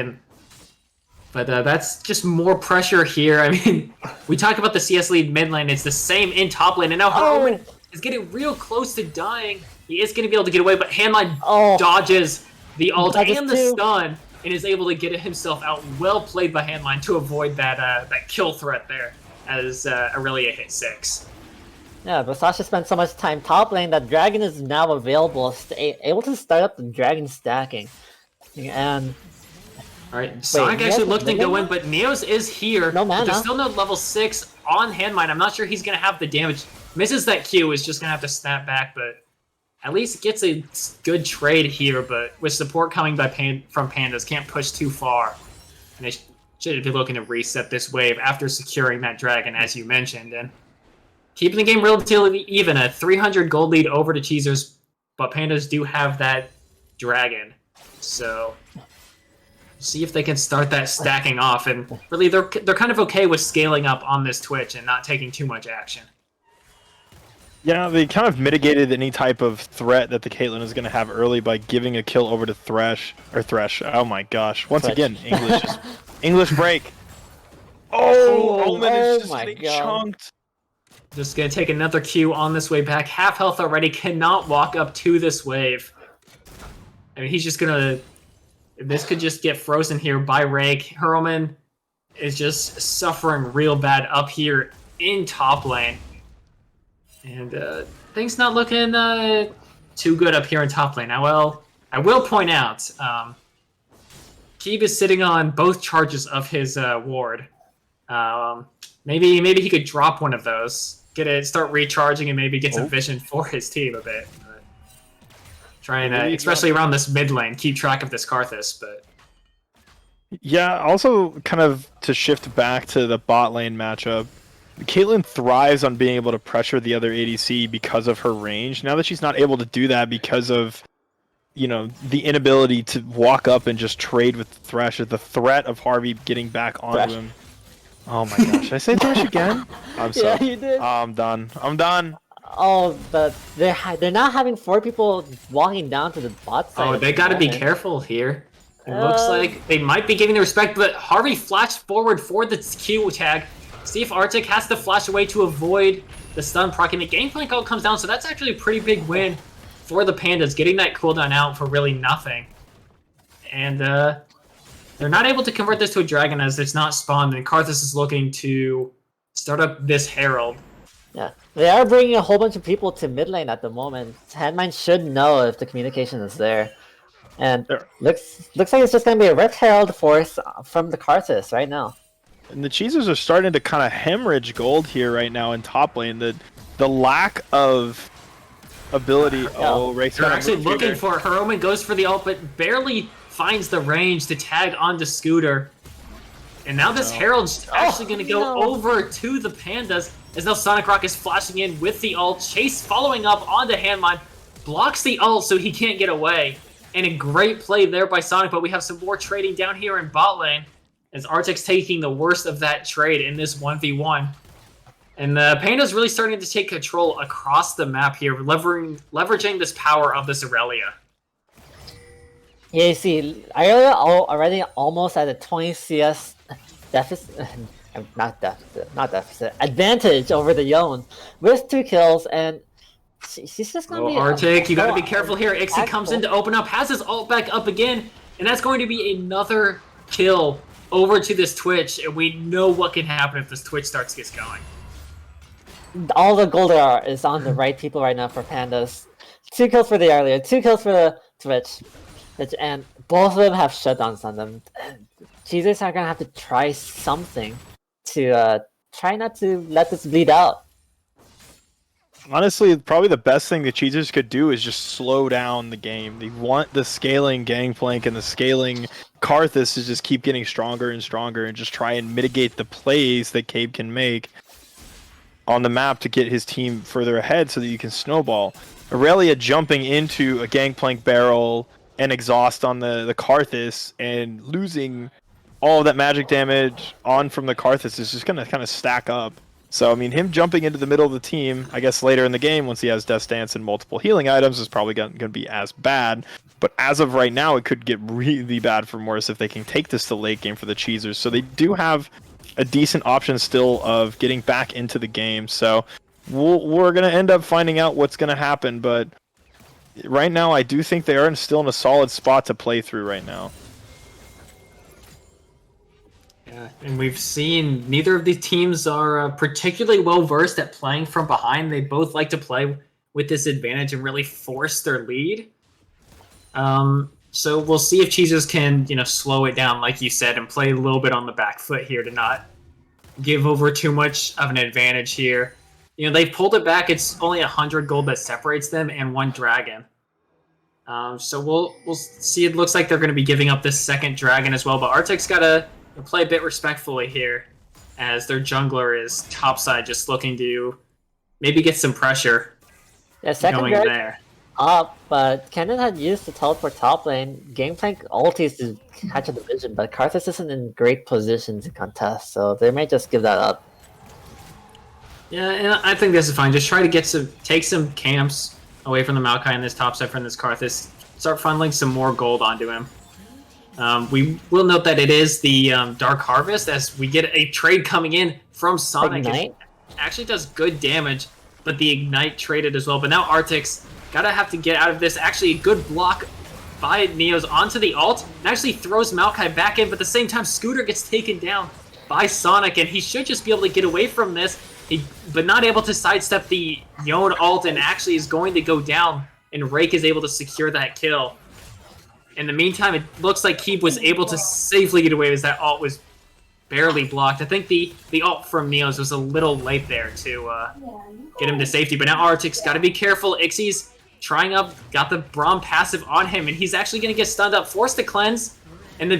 but that's just more pressure here. I mean, we talk about the CS lead mid lane. It's the same in top lane, and now Roman is getting real close to dying. He is going to be able to get away, but Handline dodges the ult and the stun, and is able to get himself out. Well played by Handline to avoid that kill threat there, as Aurelia hit 6. Yeah, but Sasha spent so much time top lane that Dragon is now available, able to start up the Dragon stacking. And alright, Sonic actually looked to go in, but Neos is here. No mana. There's still no level 6 on Handmine. I'm not sure he's going to have the damage. Misses that Q, is just going to have to snap back, but at least gets a good trade here, but with support coming from Pandas, can't push too far. And they should be looking to reset this wave after securing that dragon, as you mentioned. And keeping the game relatively even, a 300 gold lead over to Cheezers, but Pandas do have that dragon. So see if they can start that stacking off. And really, they're kind of okay with scaling up on this Twitch and not taking too much action. Yeah, they kind of mitigated any type of threat that the Caitlyn is going to have early by giving a kill over to Thresh. Oh my gosh. Once again, English break. Oh, Omen is just getting chunked. Just going to take another Q on this way back. Half health already, cannot walk up to this wave. I mean, he's just going to... This could just get frozen here by Rake. Herman is just suffering real bad up here in top lane. And things not looking too good up here in top lane. Now, well, I will point out, Keeb is sitting on both charges of his ward. Maybe he could drop one of those, start recharging, and maybe get some vision for his team a bit. Trying to, especially around this mid lane, keep track of this Karthus, but... Yeah, also kind of to shift back to the bot lane matchup, Caitlyn thrives on being able to pressure the other ADC because of her range. Now that she's not able to do that because of, the inability to walk up and just trade with Thresh, the threat of Harvey getting back onto him. Oh my gosh, did I say Thresh again? I'm sorry. Yeah, you did. I'm done. Oh, but they're not having 4 people walking down to the bot side. Oh, they got to be careful here. It looks like they might be giving the respect, but Harvey flashed forward for the Q tag. See if Arctic has to flash away to avoid the stun proc, and the game plan call comes down, so that's actually a pretty big win for the Pandas, getting that cooldown out for really nothing. And they're not able to convert this to a dragon as it's not spawned, and Karthus is looking to start up this Herald. Yeah, they are bringing a whole bunch of people to mid lane at the moment. Handmine should know if the communication is there. And looks like it's just going to be a Red Herald force from the Karthus right now. And the Cheezers are starting to kind of hemorrhage gold here right now in top lane. The lack of ability. They're actually looking for her. Omen goes for the ult, but barely finds the range to tag onto Scooter. And now this Herald's actually going to go over to the Pandas, as now Sonic Rock is flashing in with the ult. Chase following up onto Handmine, blocks the ult so he can't get away. And a great play there by Sonic, but we have some more trading down here in bot lane, as Arctic's taking the worst of that trade in this 1v1. And the Panda's really starting to take control across the map here, leveraging this power of this Aurelia. Yeah, you see, Aurelia already almost at a 20 CS deficit, not deficit, advantage over the Yone, with 2 kills, and she's just going to be... Arctic, you got to be careful here. Ixie comes in to open up, has his ult back up again, and that's going to be another kill over to this Twitch, and we know what can happen if this Twitch gets going. All the gold is on the right people right now for Pandas. 2 kills for the Aurelia, 2 kills for the Twitch, and both of them have shutdowns on them. Cheezers are going to have to try something to try not to let this bleed out. Honestly, probably the best thing the Cheezers could do is just slow down the game. They want the scaling Gangplank and the scaling Karthus to just keep getting stronger and stronger and just try and mitigate the plays that Cabe can make on the map to get his team further ahead so that you can snowball. Aurelia jumping into a Gangplank barrel and exhaust on the Karthus and losing all of that magic damage on from the Karthus is just going to kind of stack up. So, I mean, him jumping into the middle of the team, I guess later in the game, once he has Death Dance and multiple healing items, is probably going to be as bad. But as of right now, it could get really bad for Morris if they can take this to late game for the Cheezers. So they do have a decent option still of getting back into the game. So we're going to end up finding out what's going to happen. But right now, I do think they are still in a solid spot to play through right now. Yeah, and we've seen neither of these teams are particularly well versed at playing from behind. They both like to play with this advantage and really force their lead. So we'll see if Cheezers can, slow it down, like you said, and play a little bit on the back foot here to not give over too much of an advantage here. They've pulled it back. It's only 100 gold that separates them and 1 dragon. So we'll see. It looks like they're going to be giving up this second dragon as well, but Arctic's got to play a bit respectfully here as their jungler is topside, just looking to maybe get some pressure going there. Up, but Kennen had used the teleport top lane. Gangplank ultis to catch a division, but Karthus isn't in great position to contest, so they may just give that up. Yeah, and I think this is fine. Just try to take some camps away from the Maokai in this top side from this Karthus. Start funneling some more gold onto him. We will note that it is the Dark Harvest, as we get a trade coming in from Sonic. Ignite? It actually does good damage, but the Ignite traded as well. But now Arctic's gotta have to get out of this. Actually, a good block by Neos onto the ult, and actually throws Maokai back in, but at the same time, Scooter gets taken down by Sonic, and he should just be able to get away from this, but not able to sidestep the Yone ult, and actually is going to go down, and Rake is able to secure that kill. In the meantime, it looks like Keeb was able to safely get away as that ult was barely blocked. I think the ult from Neos was a little late there to get him to safety, but now Arctic's got to be careful. Ixie's trying up, got the Braum passive on him, and he's actually going to get stunned up, forced to cleanse, and the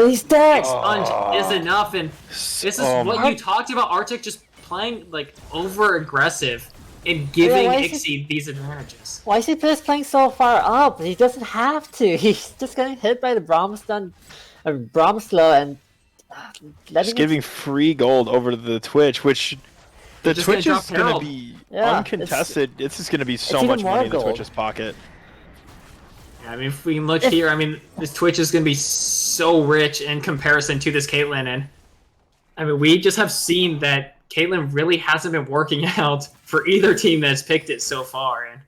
he's dead. sponge is enough, and this is what you talked about, Arctic just playing like over-aggressive and giving Ixie these advantages. Why is he playing so far up? He doesn't have to. He's just getting hit by the Braum stun, Braum slow, and just giving free gold over to the Twitch, which the Twitch is going to be uncontested. It's just going to be so much money in the Twitch's pocket. Yeah, I mean, if we can look here, I mean, this Twitch is going to be so rich in comparison to this Caitlyn, and I mean, we just have seen that Caitlyn really hasn't been working out for either team that's picked it so far, and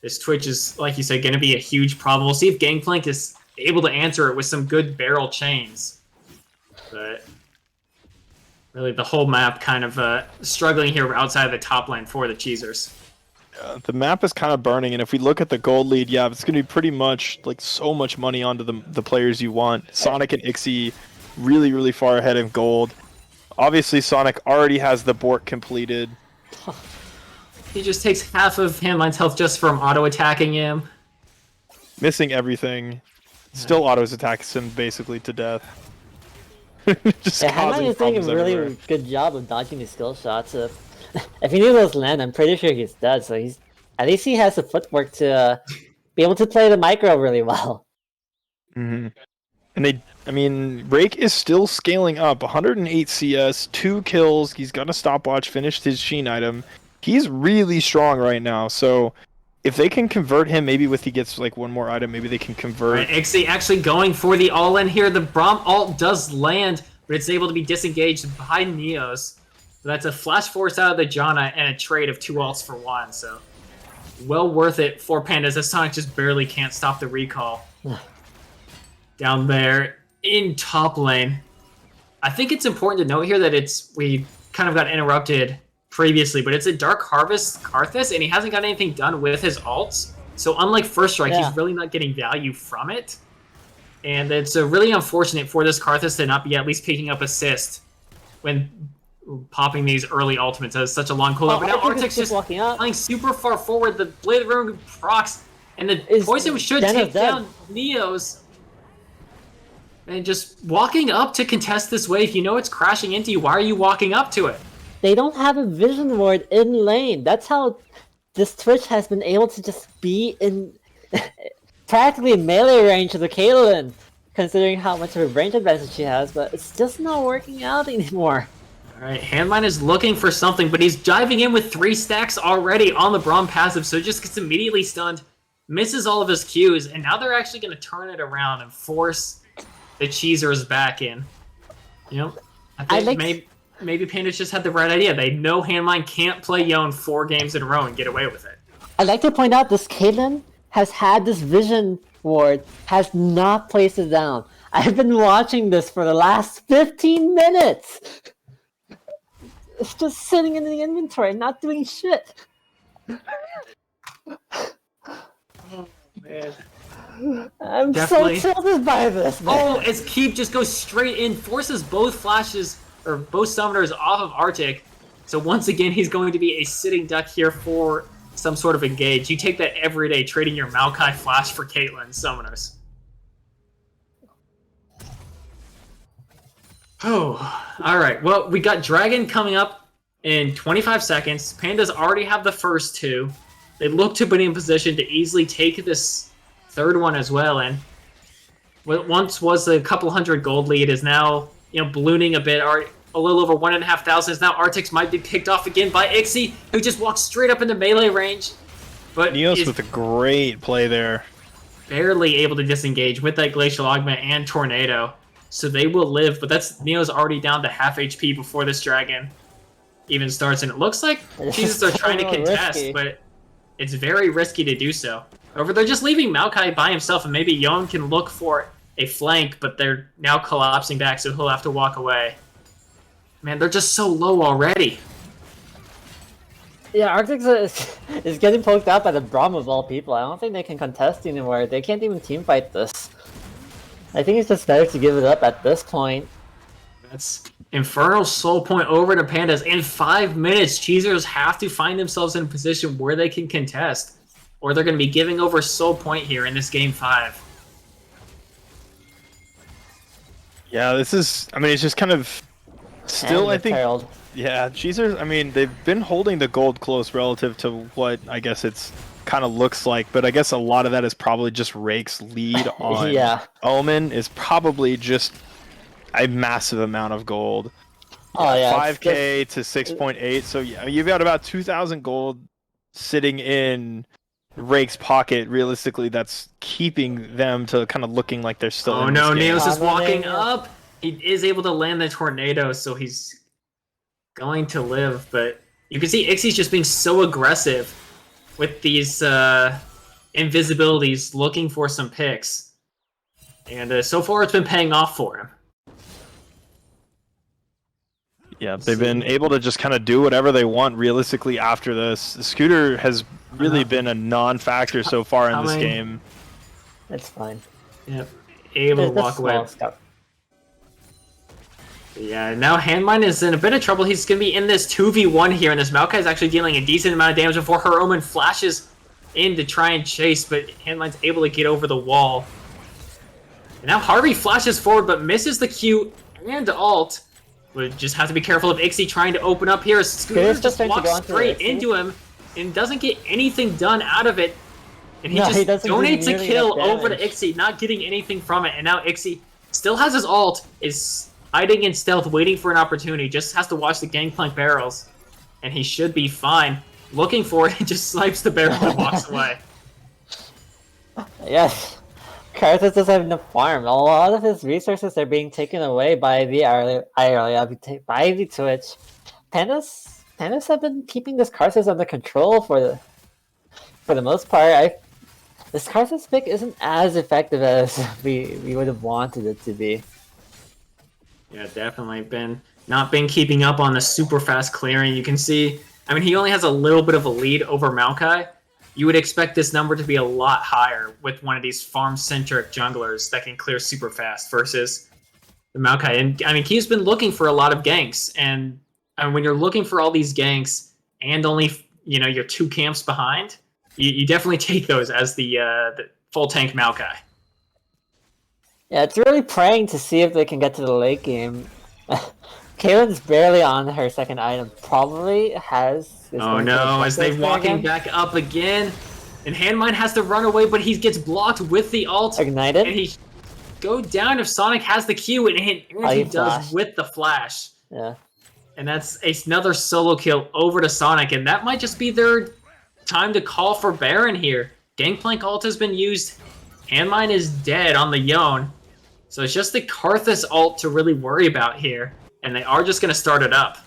this Twitch is, like you said, going to be a huge problem. We'll see if Gangplank is able to answer it with some good barrel chains. But really, the whole map kind of struggling here outside of the top lane for the Cheezers. The map is kind of burning, and if we look at the gold lead, yeah, it's going to be pretty much like so much money onto the players you want. Sonic and Ixie really, really far ahead in gold. Obviously, Sonic already has the Bork completed. He just takes half of Handline's health just from auto-attacking him. Missing everything. Still auto-attacks him basically to death. Handline is doing a really good job of dodging his skill shots. If he knew those land, I'm pretty sure he's dead. So at least he has the footwork to be able to play the micro really well. Mm-hmm. And Rake is still scaling up. 108 CS, 2 kills. He's got a stopwatch, finished his Sheen item. He's really strong right now. So if they can convert him, maybe he gets like one more item, maybe they can convert. Right, Ixie actually going for the all-in here. The Braum ult does land, but it's able to be disengaged by Neos. So that's a flash force out of the Janna and a trade of 2 ults for 1. So well worth it for Pandas, as Sonic just barely can't stop the recall. Down there in top lane. I think it's important to note here that we kind of got interrupted previously, but it's a Dark Harvest Karthus, and he hasn't got anything done with his ults. So unlike First Strike, he's really not getting value from it. And it's really unfortunate for this Karthus to not be at least picking up assist when popping these early ultimates. Has such a long cooldown. But now Arctic's just playing super far forward. The Blade of the Ruin procs, and the poison should take down Neos. And just walking up to contest this wave, you know it's crashing into you. Why are you walking up to it? They don't have a vision ward in lane. That's how this Twitch has been able to just be in practically melee range of the Caitlyn, considering how much of a range advantage she has, but it's just not working out anymore. Alright, Handmine is looking for something, but he's diving in with 3 stacks already on the Braum passive, so he just gets immediately stunned, misses all of his Qs, and now they're actually going to turn it around and force the Cheezers back in. You know, I think maybe Pandas just had the right idea. They know Handmine can't play Yone 4 games in a row and get away with it. I'd like to point out this Caitlyn has had this vision ward, has not placed it down. I've been watching this for the last 15 minutes! It's just sitting in the inventory, not doing shit. Oh, man. I'm Definitely. so tilted by this, man. Oh, as Keep just goes straight in, forces both flashes, or both summoners off of Arctic. So once again, he's going to be a sitting duck here for some sort of engage. You take that every day, trading your Maokai flash for Caitlyn summoners. Oh, alright. Well, we got Dragon coming up in 25 seconds. Pandas already have the first 2. They look to be in position to easily take this third one as well, and what once was a couple hundred gold lead is now, you know, ballooning a bit. A little over 1,500. Now Arctic might be picked off again by Ixie, who just walks straight up into melee range. But Neos with a great play there. Barely able to disengage with that Glacial Augment and Tornado. So they will live, but Neo's already down to half HP before this Dragon even starts. And it looks like Jesus are trying to contest, risky. But it's very risky to do so. However, they're just leaving Maokai by himself, and maybe Yone can look for a flank, but they're now collapsing back, so he'll have to walk away. Man, they're just so low already. Yeah, Arctic is getting poked out by the Braum of all people. I don't think they can contest anymore. They can't even teamfight this. I think it's just better to give it up at this point. That's Infernal Soul Point over to Pandas. In 5 minutes, Cheezers have to find themselves in a position where they can contest, or they're going to be giving over Soul Point here in this Game 5. Yeah, this is... I mean, it's just kind of... Still, I think... Perilled. Yeah, Cheezers, I mean, they've been holding the gold close relative to what I guess it's kind of looks like, but I guess a lot of that is probably just Rake's lead on Yeah. Omen is probably just a massive amount of gold. Oh yeah, 5k to 6.8, so yeah, you've got about 2,000 gold sitting in Rake's pocket. Realistically, that's keeping them to kind of looking like they're still Oh in no, this game. Neos is walking up. He is able to land the Tornado, so he's going to live, but you can see Ixie's just being so aggressive with these invisibilities, looking for some picks. And so far it's been paying off for him. Yeah, they've been able to just kind of do whatever they want realistically after this. The Scooter has really been a non-factor so far in this game. It's fine. Yep, able to walk away. Yeah, now Handmine is in a bit of trouble. He's going to be in this 2v1 here, and this Maokai is actually dealing a decent amount of damage before her Omen flashes in to try and chase, but Handmine's able to get over the wall. And now Harvey flashes forward, but misses the Q and ult. Would just have to be careful of Ixie trying to open up here. Scooter just walks straight into him and doesn't get anything done out of it. And he just donates a kill over to Ixie, not getting anything from it. And now Ixie still has his ult, is hiding in stealth, waiting for an opportunity. Just has to watch the Gangplank barrels, and he should be fine. Looking for it, just snipes the barrel and walks away. Yes. Karthus doesn't have enough farm. A lot of his resources are being taken away by the by the Twitch. Pandas have been keeping this Karthus under control for the most part. This Karthus pick isn't as effective as we would have wanted it to be. Yeah, definitely not been keeping up on the super fast clearing. You can see, I mean, he only has a little bit of a lead over Maokai. You would expect this number to be a lot higher with one of these farm-centric junglers that can clear super fast versus the Maokai. And I mean, he's been looking for a lot of ganks, and when you're looking for all these ganks and only, you know, you're 2 camps behind, you definitely take those as the full tank Maokai. Yeah, it's really praying to see if they can get to the late game. Kaylin's barely on her second item. Probably is Oh going for no, as they objectives there walking again. back up again. And Handmine has to run away, but he gets blocked with the ult. Ignited. And he go down if Sonic has the Q, and he does flashed. with the flash. Yeah. And that's another solo kill over to Sonic, and that might just be their time to call for Baron here. Gangplank ult has been used. Handmine is dead on the Yone. So it's just the Karthus ult to really worry about here. And they are just going to start it up.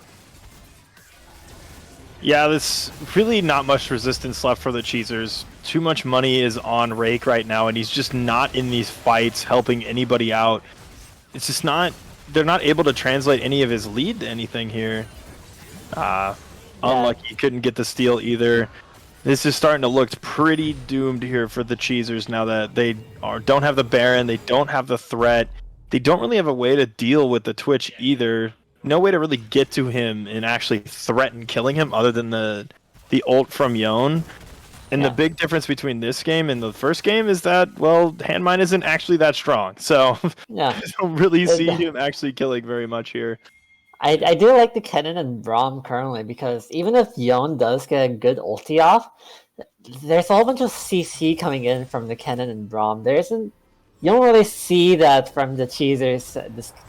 Yeah, there's really not much resistance left for the Cheezers. Too much money is on Rake right now, and he's just not in these fights helping anybody out. It's just not... They're not able to translate any of his lead to anything here. Unlucky, he couldn't get the steal either. This is starting to look pretty doomed here for the Cheezers now that they don't have the Baron, they don't have the threat. They don't really have a way to deal with the Twitch either. No way to really get to him and actually threaten killing him other than the ult from Yone. And the big difference between this game and the first game is that, well, Handmine isn't actually that strong. So I don't really see him actually killing very much here. I do like the Kennen and Braum currently, because even if Yone does get a good ulti off, there's a whole bunch of CC coming in from the Kennen and Braum. You don't really see that from the Cheezers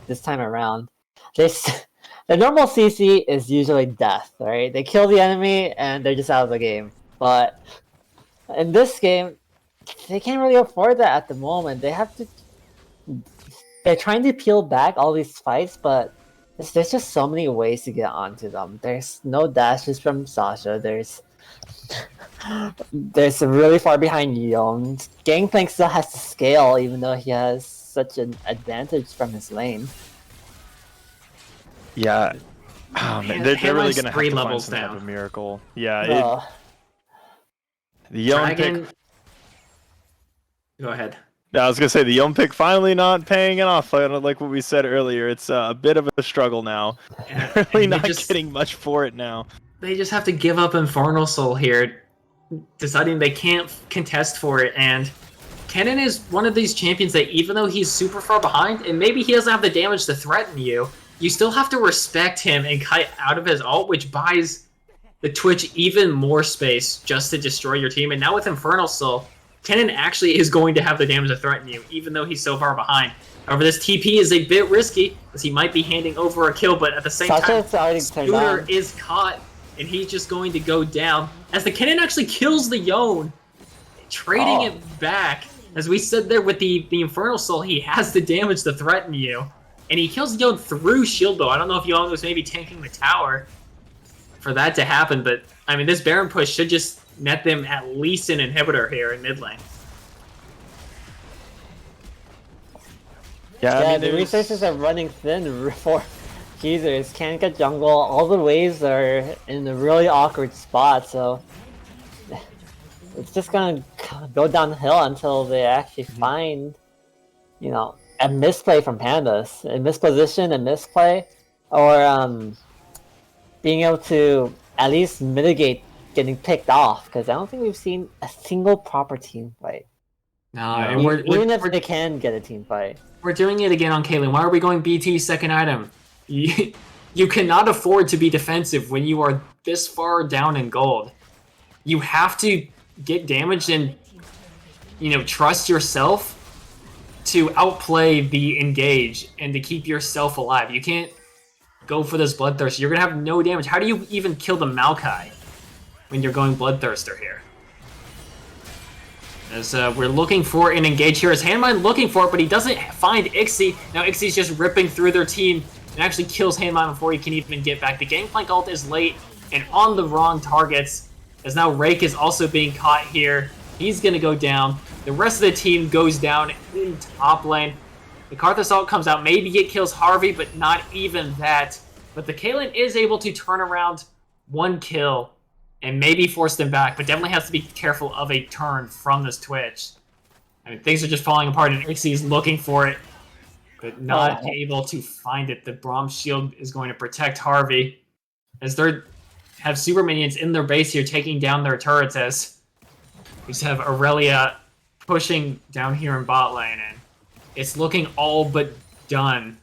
this time around. The normal CC is usually death, right? They kill the enemy and they're just out of the game. But in this game, they can't really afford that at the moment. They're trying to peel back all these fights, but there's just so many ways to get onto them. There's no dashes from Sasha. There's really far behind Yone. Gangplank still has to scale, even though he has such an advantage from his lane. Yeah, oh, man, they're really gonna have to find some down. type of miracle. Yeah, the Yone pick. Go ahead. I was gonna say the Yone pick finally not paying it off. Like what we said earlier, it's a bit of a struggle now. Really not getting much for it now. They just have to give up Infernal Soul here, deciding they can't contest for it. And Kennen is one of these champions that, even though he's super far behind, and maybe he doesn't have the damage to threaten you, you still have to respect him and cut out of his ult, which buys the Twitch even more space just to destroy your team. And now with Infernal Soul, Kennen actually is going to have the damage to threaten you, even though he's so far behind. However, this TP is a bit risky, as he might be handing over a kill, but at the same time, Scooter is caught, and he's just going to go down. As the Kennen actually kills the Yone, trading it back. As we said there with the Infernal Soul, he has the damage to threaten you. And he kills the Yone through Shield Bow. I don't know if Yone was maybe tanking the tower for that to happen, but I mean, this Baron push should just net them at least an inhibitor here in mid lane. Yeah, I mean, the resources are running thin for Cheezers. Can't get jungle. All the waves are in a really awkward spot, so it's just gonna go downhill until they actually find, a misplay from Pandas, a misposition, a misplay, or being able to at least mitigate getting picked off, because I don't think we've seen a single proper team fight. No, and even if they can get a team fight. We're doing it again on Kaylin. Why are we going BT second item? You cannot afford to be defensive when you are this far down in gold. You have to get damaged and, trust yourself to outplay the engage and to keep yourself alive. You can't go for this Bloodthirster. You're going to have no damage. How do you even kill the Maokai when you're going Bloodthirster here? As we're looking for an engage here. Is Handmine looking for it, but he doesn't find Ixie. Now Ixie's just ripping through their team and actually kills Handmine before he can even get back. The Gangplank ult is late and on the wrong targets, as now Rake is also being caught here. He's going to go down. The rest of the team goes down in top lane. The Karthus ult comes out. Maybe it kills Harvey, but not even that. But the Kaylin is able to turn around one kill and maybe force them back, but definitely has to be careful of a turn from this Twitch. I mean, things are just falling apart, and Ixie is looking for it, but not able to find it. The Braum shield is going to protect Harvey, as they have super minions in their base here, taking down their turrets, as we just have Aurelia pushing down here in bot lane, and it's looking all but done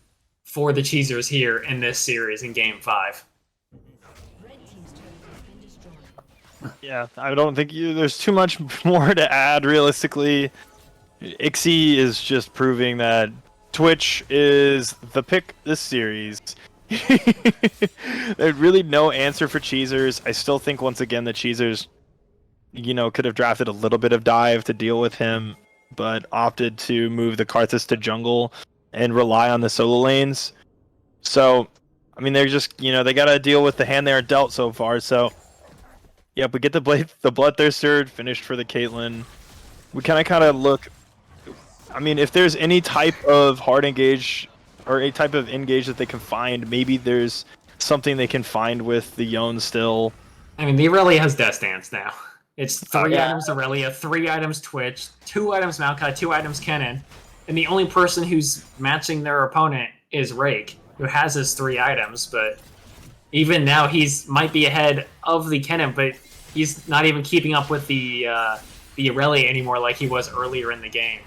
for the Cheezers here in this series in Game 5. Yeah, I don't think there's too much more to add realistically. Ixie is just proving that Twitch is the pick this series. There's really no answer for Cheezers. I still think once again the Cheezers, could have drafted a little bit of dive to deal with him, but opted to move the Karthus to jungle and rely on the solo lanes. So, I mean, they're just, they got to deal with the hand they are dealt so far. So, yep, we get the Bloodthirster finished for the Caitlyn. We kind of look. I mean, if there's any type of hard engage or a type of engage that they can find, maybe there's something they can find with the Yone still. I mean, the Aurelia has Death Dance now. It's 3 items Aurelia, 3 items Twitch, 2 items Maokai, 2 items Kennen, and the only person who's matching their opponent is Rake, who has his 3 items, but even now he's might be ahead of the Kennen, but he's not even keeping up with the Aurelia anymore like he was earlier in the game.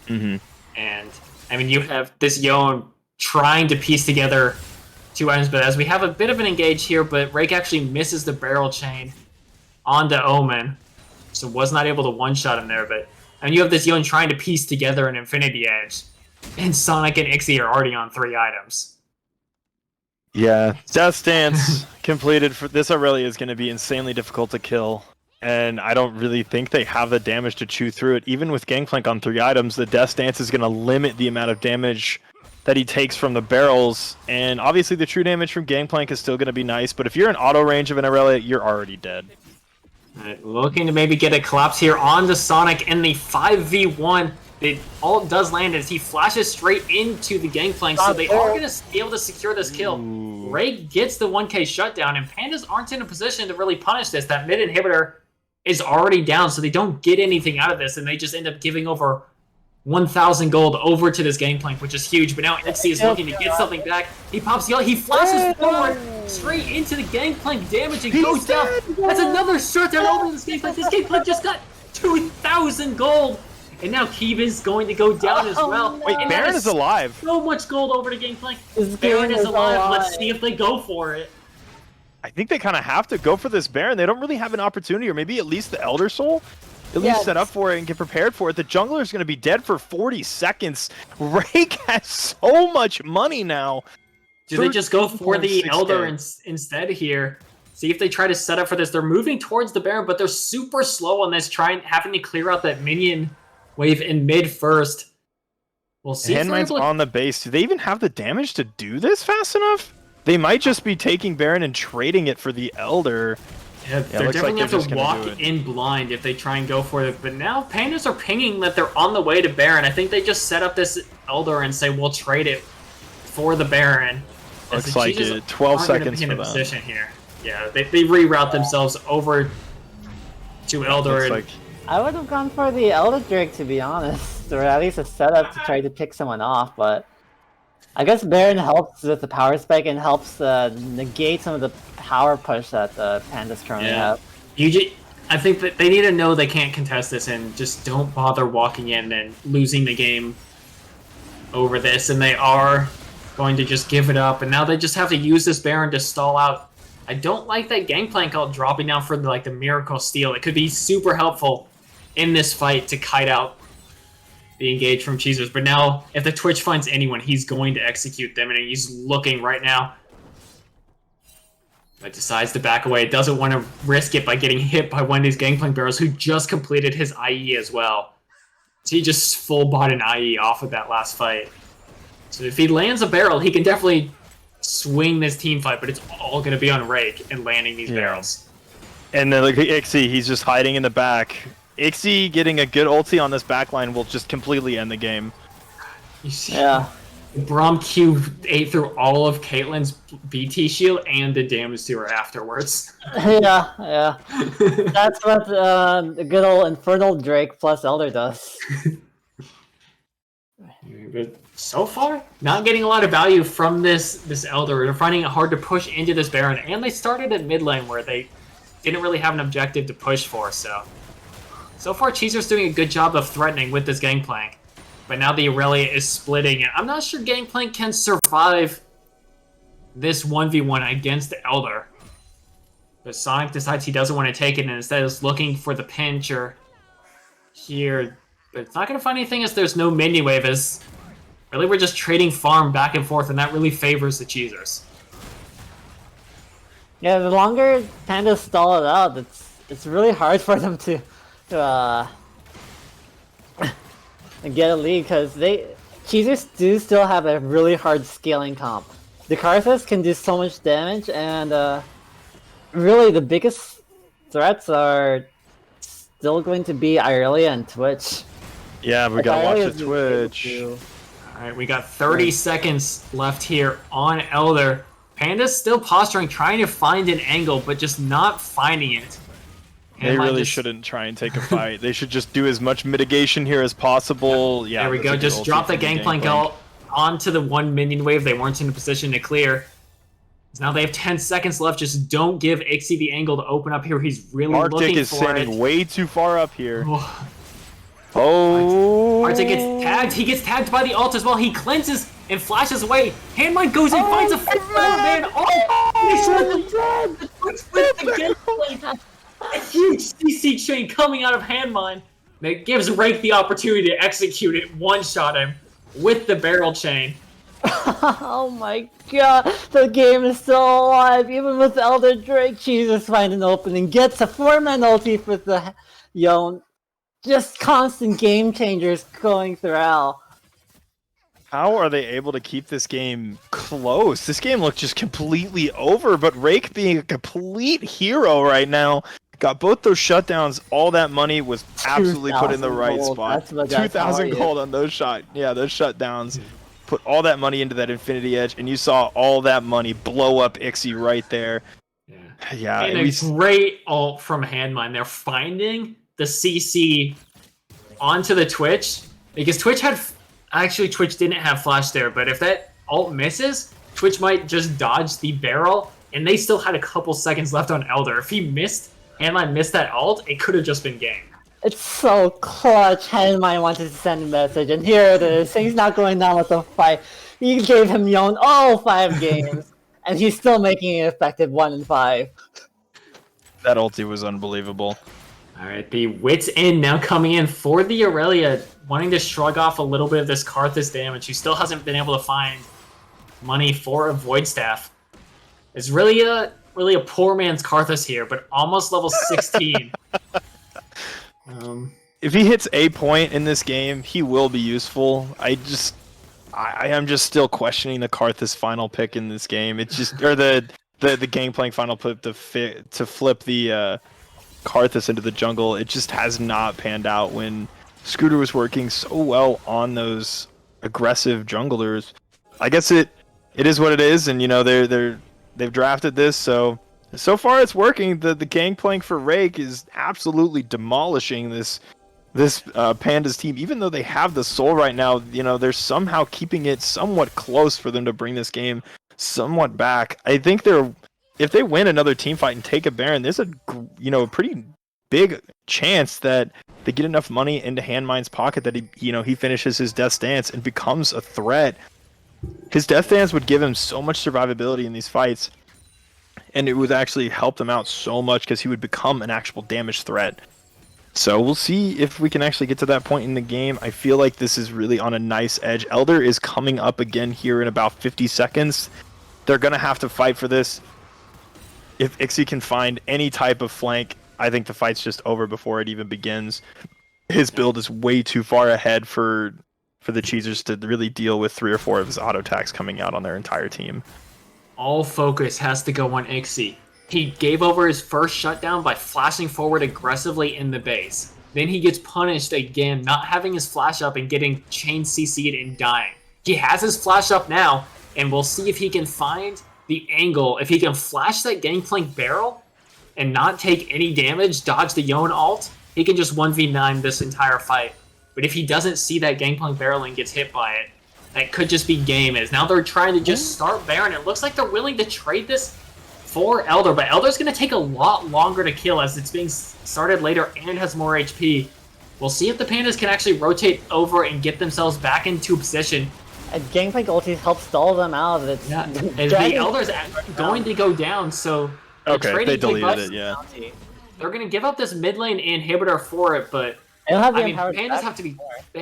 Mm-hmm. And, I mean, you have this Yone trying to piece together 2 items, but as we have a bit of an engage here, but Rake actually misses the barrel chain onto Omen, so was not able to one-shot him there, but and you have this Yone trying to piece together an Infinity Edge, and Sonic and Ixie are already on 3 items. Yeah, Death Dance completed. For this Aurelia is going to be insanely difficult to kill, and I don't really think they have the damage to chew through it. Even with Gangplank on 3 items, the Death Dance is going to limit the amount of damage that he takes from the barrels, and obviously the true damage from Gangplank is still going to be nice, but if you're in auto range of an Aurelia, you're already dead. Right, looking to maybe get a collapse here onto Sonic in the 5v1. All it does land is he flashes straight into the Gangplank, so they are going to be able to secure this kill. Rake gets the 1k shutdown, and Pandas aren't in a position to really punish this. That mid inhibitor is already down, so they don't get anything out of this, and they just end up giving over 1,000 gold over to this Gangplank, which is huge. But now Ixie is looking to get something back. He pops yellow. He flashes forward straight into the Gangplank damage and goes down. That's another shutdown over this Gangplank. This Gangplank just got 2,000 gold. And now Keevan's going to go down as well. Wait, Baron is alive. So much gold over to Gangplank. Baron is alive. Let's see if they go for it. I think they kind of have to go for this Baron. They don't really have an opportunity, or maybe at least the Elder Soul. At least set up for it and get prepared for it. The jungler is going to be dead for 40 seconds. Rake has so much money now. Do they just go for the Elder instead here? See if they try to set up for this. They're moving towards the Baron, but they're super slow on this, having to clear out that minion wave in mid first. We'll see. Handmine's on the base. Do they even have the damage to do this fast enough? They might just be taking Baron and trading it for the Elder. Yeah, they're definitely have to walk in blind if they try and go for it. But now Pandas are pinging that they're on the way to Baron. I think they just set up this Elder and say, we'll trade it for the Baron. Looks like it. 12 seconds for them. Position here. Yeah, they reroute themselves over to Elder. I would have gone for the Elder Drake, to be honest. Or at least a setup to try to pick someone off, but I guess Baron helps with the power spike and helps negate some of the power push that the Pandas currently have. I think that they need to know they can't contest this and just don't bother walking in and losing the game over this, and they are going to just give it up, and now they just have to use this Baron to stall out. I don't like that Gangplank all dropping down for the Miracle Steal. It could be super helpful in this fight to kite out the engage from Cheezers, but now if the Twitch finds anyone, he's going to execute them, and he's looking right now. But decides to back away. Doesn't want to risk it by getting hit by one of these Gangplank barrels, who just completed his IE as well. So he just full bought an IE off of that last fight. So if he lands a barrel, he can definitely swing this team fight, but it's all going to be on Rake and landing these barrels. And then look at Ixie, he's just hiding in the back. Ixie getting a good ulti on this backline will just completely end the game. You see, Braum Q ate through all of Caitlyn's BT shield and the damage to her afterwards. Yeah. That's what the good old Infernal Drake plus Elder does. But so far, not getting a lot of value from this Elder. They're finding it hard to push into this Baron, and they started at mid lane where they didn't really have an objective to push for, so far Cheezer's doing a good job of threatening with this Gangplank. but now the Aurelia is splitting it. I'm not sure Gangplank can survive this 1v1 against the Elder. But Sonic decides he doesn't want to take it and instead is looking for the pincher here. But it's not going to find anything as there's no minion wave, as really we're just trading farm back and forth, and that really favors the Cheezers. Yeah, the longer Pandas stall it out, it's really hard for them to get a lead, because Cheezers do still have a really hard scaling comp. The Karthus can do so much damage, and really the biggest threats are still going to be Irelia and Twitch. Yeah, we gotta watch the Twitch. Alright, we got 30 seconds left here on Elder. Panda's still posturing, trying to find an angle, but just not finding it. They really shouldn't try and take a fight. They should just do as much mitigation here as possible. Yeah, there we go. Just drop the Gangplank out onto the one minion wave. They weren't in a position to clear. Now they have 10 seconds left. Just don't give Ixie the angle to open up here. He's really looking for it. Arctic is standing way too far up here. Oh. Arctic gets tagged. He gets tagged by the ult as well. He cleanses and flashes away. Handmine goes and finds a man. Oh, with the Gangplank. A huge CC chain coming out of Handmine that gives Rake the opportunity to execute it, one-shot him with the barrel chain. Oh my god, the game is still alive, even with Elder Drake. Cheezers find an opening, gets a 4-man ulti for the Yone. Just constant game changers going throughout. How are they able to keep this game close? This game looked just completely over, but Rake being a complete hero right now. Got both those shutdowns. All that money was absolutely put in the right spot. 2,000 gold on those those shutdowns. Put all that money into that Infinity Edge, and you saw all that money blow up Ixie right there. Yeah, and a great ult from Handmine. They're finding the CC onto the Twitch, because Twitch didn't have flash there, but if that ult misses, Twitch might just dodge the barrel, and they still had a couple seconds left on Elder. If Handmine missed that ult, it could have just been game. It's so clutch. Handmine wanted to send a message, and here it is. He's not going down with the fight. He gave him Yone all 5 games, and he's still making it effective 1 in 5. That ulti was unbelievable. Alright, the Wits In now coming in for the Aurelia, wanting to shrug off a little bit of this Karthus damage, who still hasn't been able to find money for a Void Staff. It's really a poor man's Karthus here, but almost level 16. If he hits a point in this game, he will be useful. I am just still questioning the Karthus final pick in this game. It's just, or the Gangplank final pick to flip the Karthus into the jungle. It just has not panned out when Scooter was working so well on those aggressive junglers. I guess it is what it is, and you know they've drafted this, so far it's working. The Gangplank for Rake is absolutely demolishing this Pandas team. Even though they have the soul right now, you know, they're somehow keeping it somewhat close for them to bring this game somewhat back. I think if they win another team fight and take a Baron, there's a pretty big chance that they get enough money into Handmine's pocket that he finishes his Death Stance and becomes a threat. His Death Stance would give him so much survivability in these fights, and it would actually help them out so much because he would become an actual damage threat. So we'll see if we can actually get to that point in the game. I feel like this is really on a nice edge. Elder is coming up again here in about 50 seconds. They're going to have to fight for this. If Ixie can find any type of flank, I think the fight's just over before it even begins. His build is way too far ahead for the Cheezers to really deal with 3 or 4 of his auto attacks coming out on their entire team. All focus has to go on Ixie. He gave over his first shutdown by flashing forward aggressively in the base. Then he gets punished again, not having his flash up and getting chain CC'd and dying. He has his flash up now, and we'll see if he can find the angle. If he can flash that Gangplank barrel and not take any damage, dodge the Yone ult, he can just 1v9 this entire fight. But if he doesn't see that Gangplank barrel and gets hit by it, that could just be game. As now they're trying to just start Baron. It looks like they're willing to trade this for Elder, but Elder's going to take a lot longer to kill as it's being started later and has more HP. We'll see if the Pandas can actually rotate over and get themselves back into position. And Gangplank ulti helps stall them out. It's Yeah, and the Elder's going to go down, so... Okay, they deleted it, yeah. They're going to give up this mid lane inhibitor for it, but... They don't have the Pandas have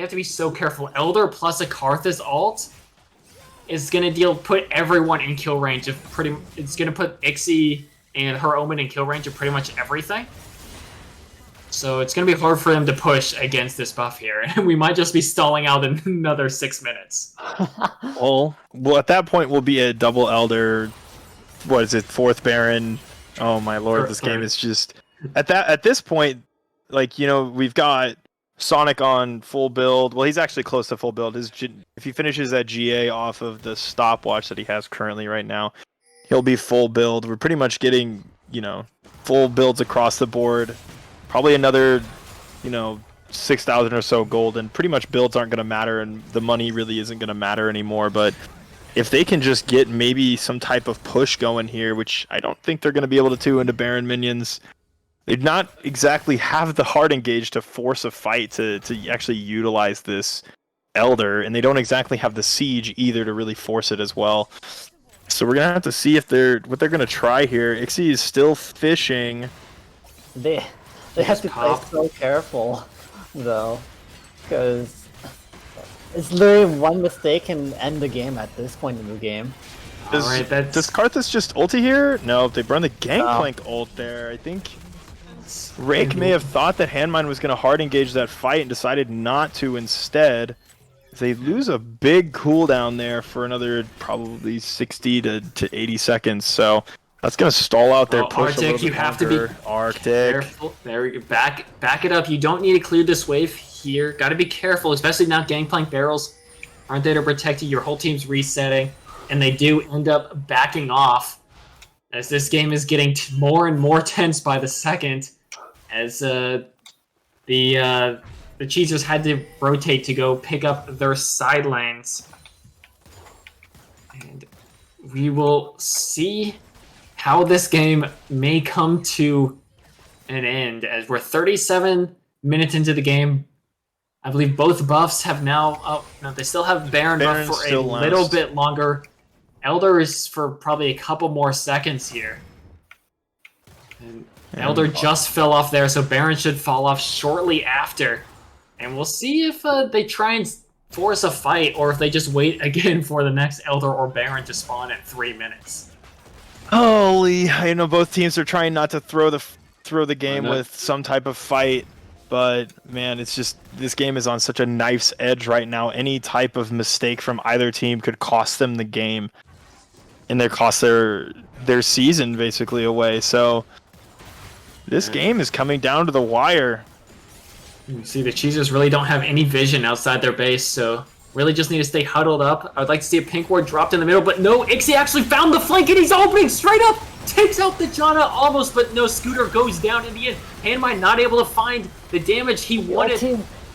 to be so careful. Elder plus a Karthus ult is going to put everyone in kill range of it's going to put Ixie and her Omen in kill range of pretty much everything. So it's going to be hard for them to push against this buff here, and we might just be stalling out in another 6 minutes. well, at that point we'll be a double Elder. What is it? 4th Baron. Oh my lord, this game is just at this point, like, you know, we've got Sonic on full build. Well, he's actually close to full build. If he finishes that GA off of the stopwatch that he has currently right now, he'll be full build. We're pretty much getting, you know, full builds across the board. Probably another, you know, 6,000 or so gold, and pretty much builds aren't going to matter, and the money really isn't going to matter anymore. But if they can just get maybe some type of push going here, which I don't think they're going to be able to into Baron minions, they'd not exactly have the hard engage to force a fight to actually utilize this Elder, and they don't exactly have the siege either to really force it as well. So we're going to have to see if what they're going to try here. Ixie is still fishing. They have to play so careful, though, because it's literally one mistake can end the game at this point in the game. Does Karthus just ulti here? No, they burn the Gangplank ult there. I think Rake may have thought that Handmine was going to hard engage that fight and decided not to instead. They lose a big cooldown there for another probably 60 to 80 seconds, so that's going to stall out their push Arctic, a little bit you have longer. to be Arctic. careful. There we go. Back it up. You don't need to clear this wave here. Got to be careful, especially now Gangplank barrels aren't there to protect you. Your whole team's resetting, and they do end up backing off as this game is getting more and more tense by the second, as the Cheezers had to rotate to go pick up their side lanes. And we will see how this game may come to an end, as we're 37 minutes into the game. I believe both buffs have now... Oh, no, they still have Baron buff for a little bit longer. Elder is for probably a couple more seconds here. And Elder just fell off there, so Baron should fall off shortly after. And we'll see if they try and force a fight, or if they just wait again for the next Elder or Baron to spawn at 3 minutes. Holy, I know both teams are trying not to throw the game with some type of fight, but man, it's just, this game is on such a knife's edge right now. Any type of mistake from either team could cost them the game, and they cost their season basically away. So this game is coming down to the wire. You see, the Cheezers really don't have any vision outside their base, so really just need to stay huddled up. I would like to see a pink ward dropped in the middle, but no, Ixie actually found the flank, and he's opening straight up! Takes out the Janna almost, but no, Scooter goes down in the end. Handmine not able to find the damage he wanted.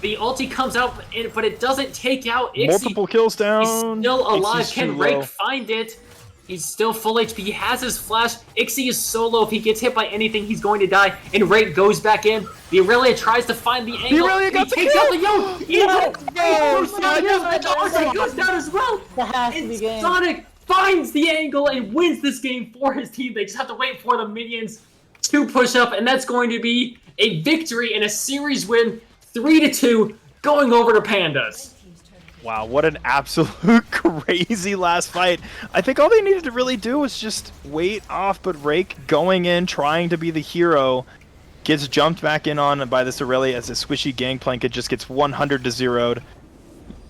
The ulti comes out, but it doesn't take out Ixie. Multiple kills down. He's still alive. Ixie's Can Rake find it? He's still full HP. He has his flash. Ixie is solo. If he gets hit by anything, he's going to die. And Rake goes back in. The Aurelia tries to find the angle. Aurelia got he takes out the Yone. Yes! Sonic goes down as well. And Sonic finds the angle and wins this game for his team. They just have to wait for the minions to push up, and that's going to be a victory and a series win, 3-2, going over to Pandas. Wow, what an absolute crazy last fight. I think all they needed to really do was just wait off, but Rake going in, trying to be the hero, gets jumped back in on by this Aurelia as a squishy Gangplank. It just gets 100 to 0'd.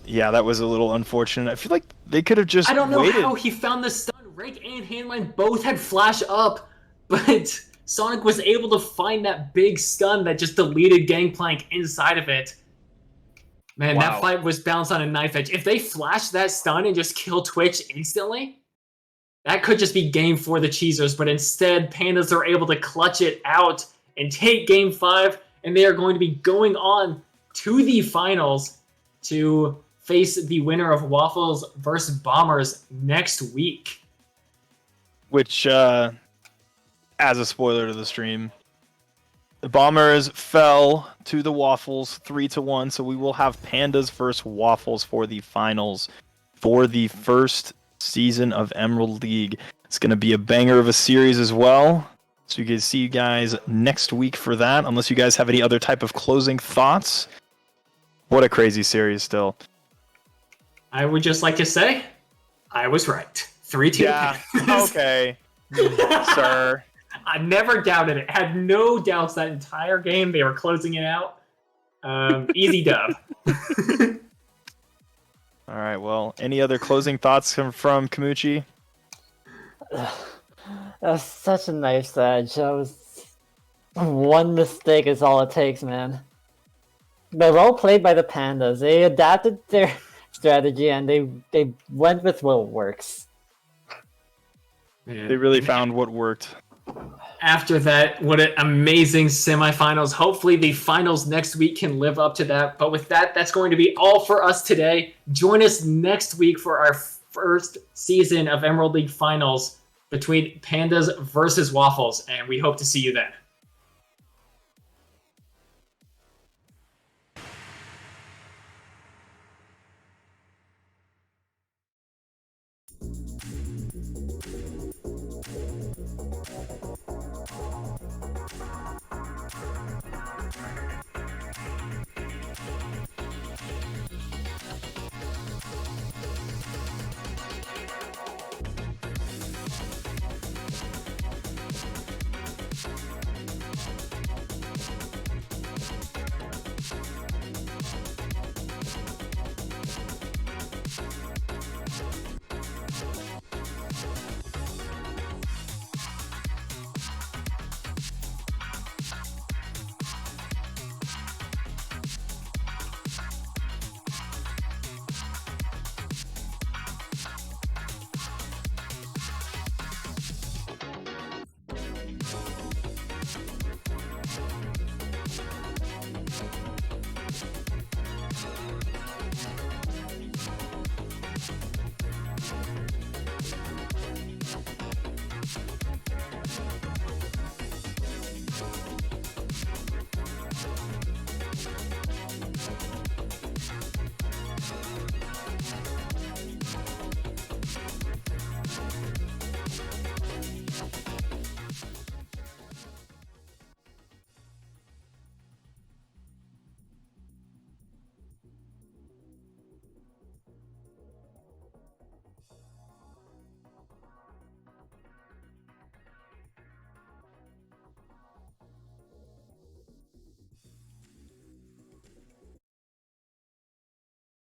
Yeah, that was a little unfortunate. I feel like they could have just waited. I don't know how he found the stun. Rake and Handmine both had flash up, but Sonic was able to find that big stun that just deleted Gangplank inside of it. Man, wow. That fight was bounced on a knife edge. If they flash that stun and just kill Twitch instantly, that could just be game for the Cheezers, but instead, Pandas are able to clutch it out and take game 5, and they are going to be going on to the finals to face the winner of Waffles versus Bombers next week. Which, as a spoiler to the stream, The Bombers fell to the Waffles 3-1, so we will have Pandas versus Waffles for the finals for the first season of Emerald League. It's going to be a banger of a series as well. So you can see you guys next week for that, unless you guys have any other type of closing thoughts. What a crazy series still. I would just like to say, I was right. 3-2. Yeah, okay, sir. I never doubted it. Had no doubts that entire game. They were closing it out. Easy dub. All right, well, any other closing thoughts from Kamuchi? That was such a nice edge. That was one mistake is all it takes, man. But well played by the Pandas. They adapted their strategy and they went with what works. They really found what worked. After that, what an amazing semifinals. Hopefully the finals next week can live up to that. But with that, that's going to be all for us today. Join us next week for our first season of Emerald League Finals between Pandas versus Waffles, and we hope to see you then.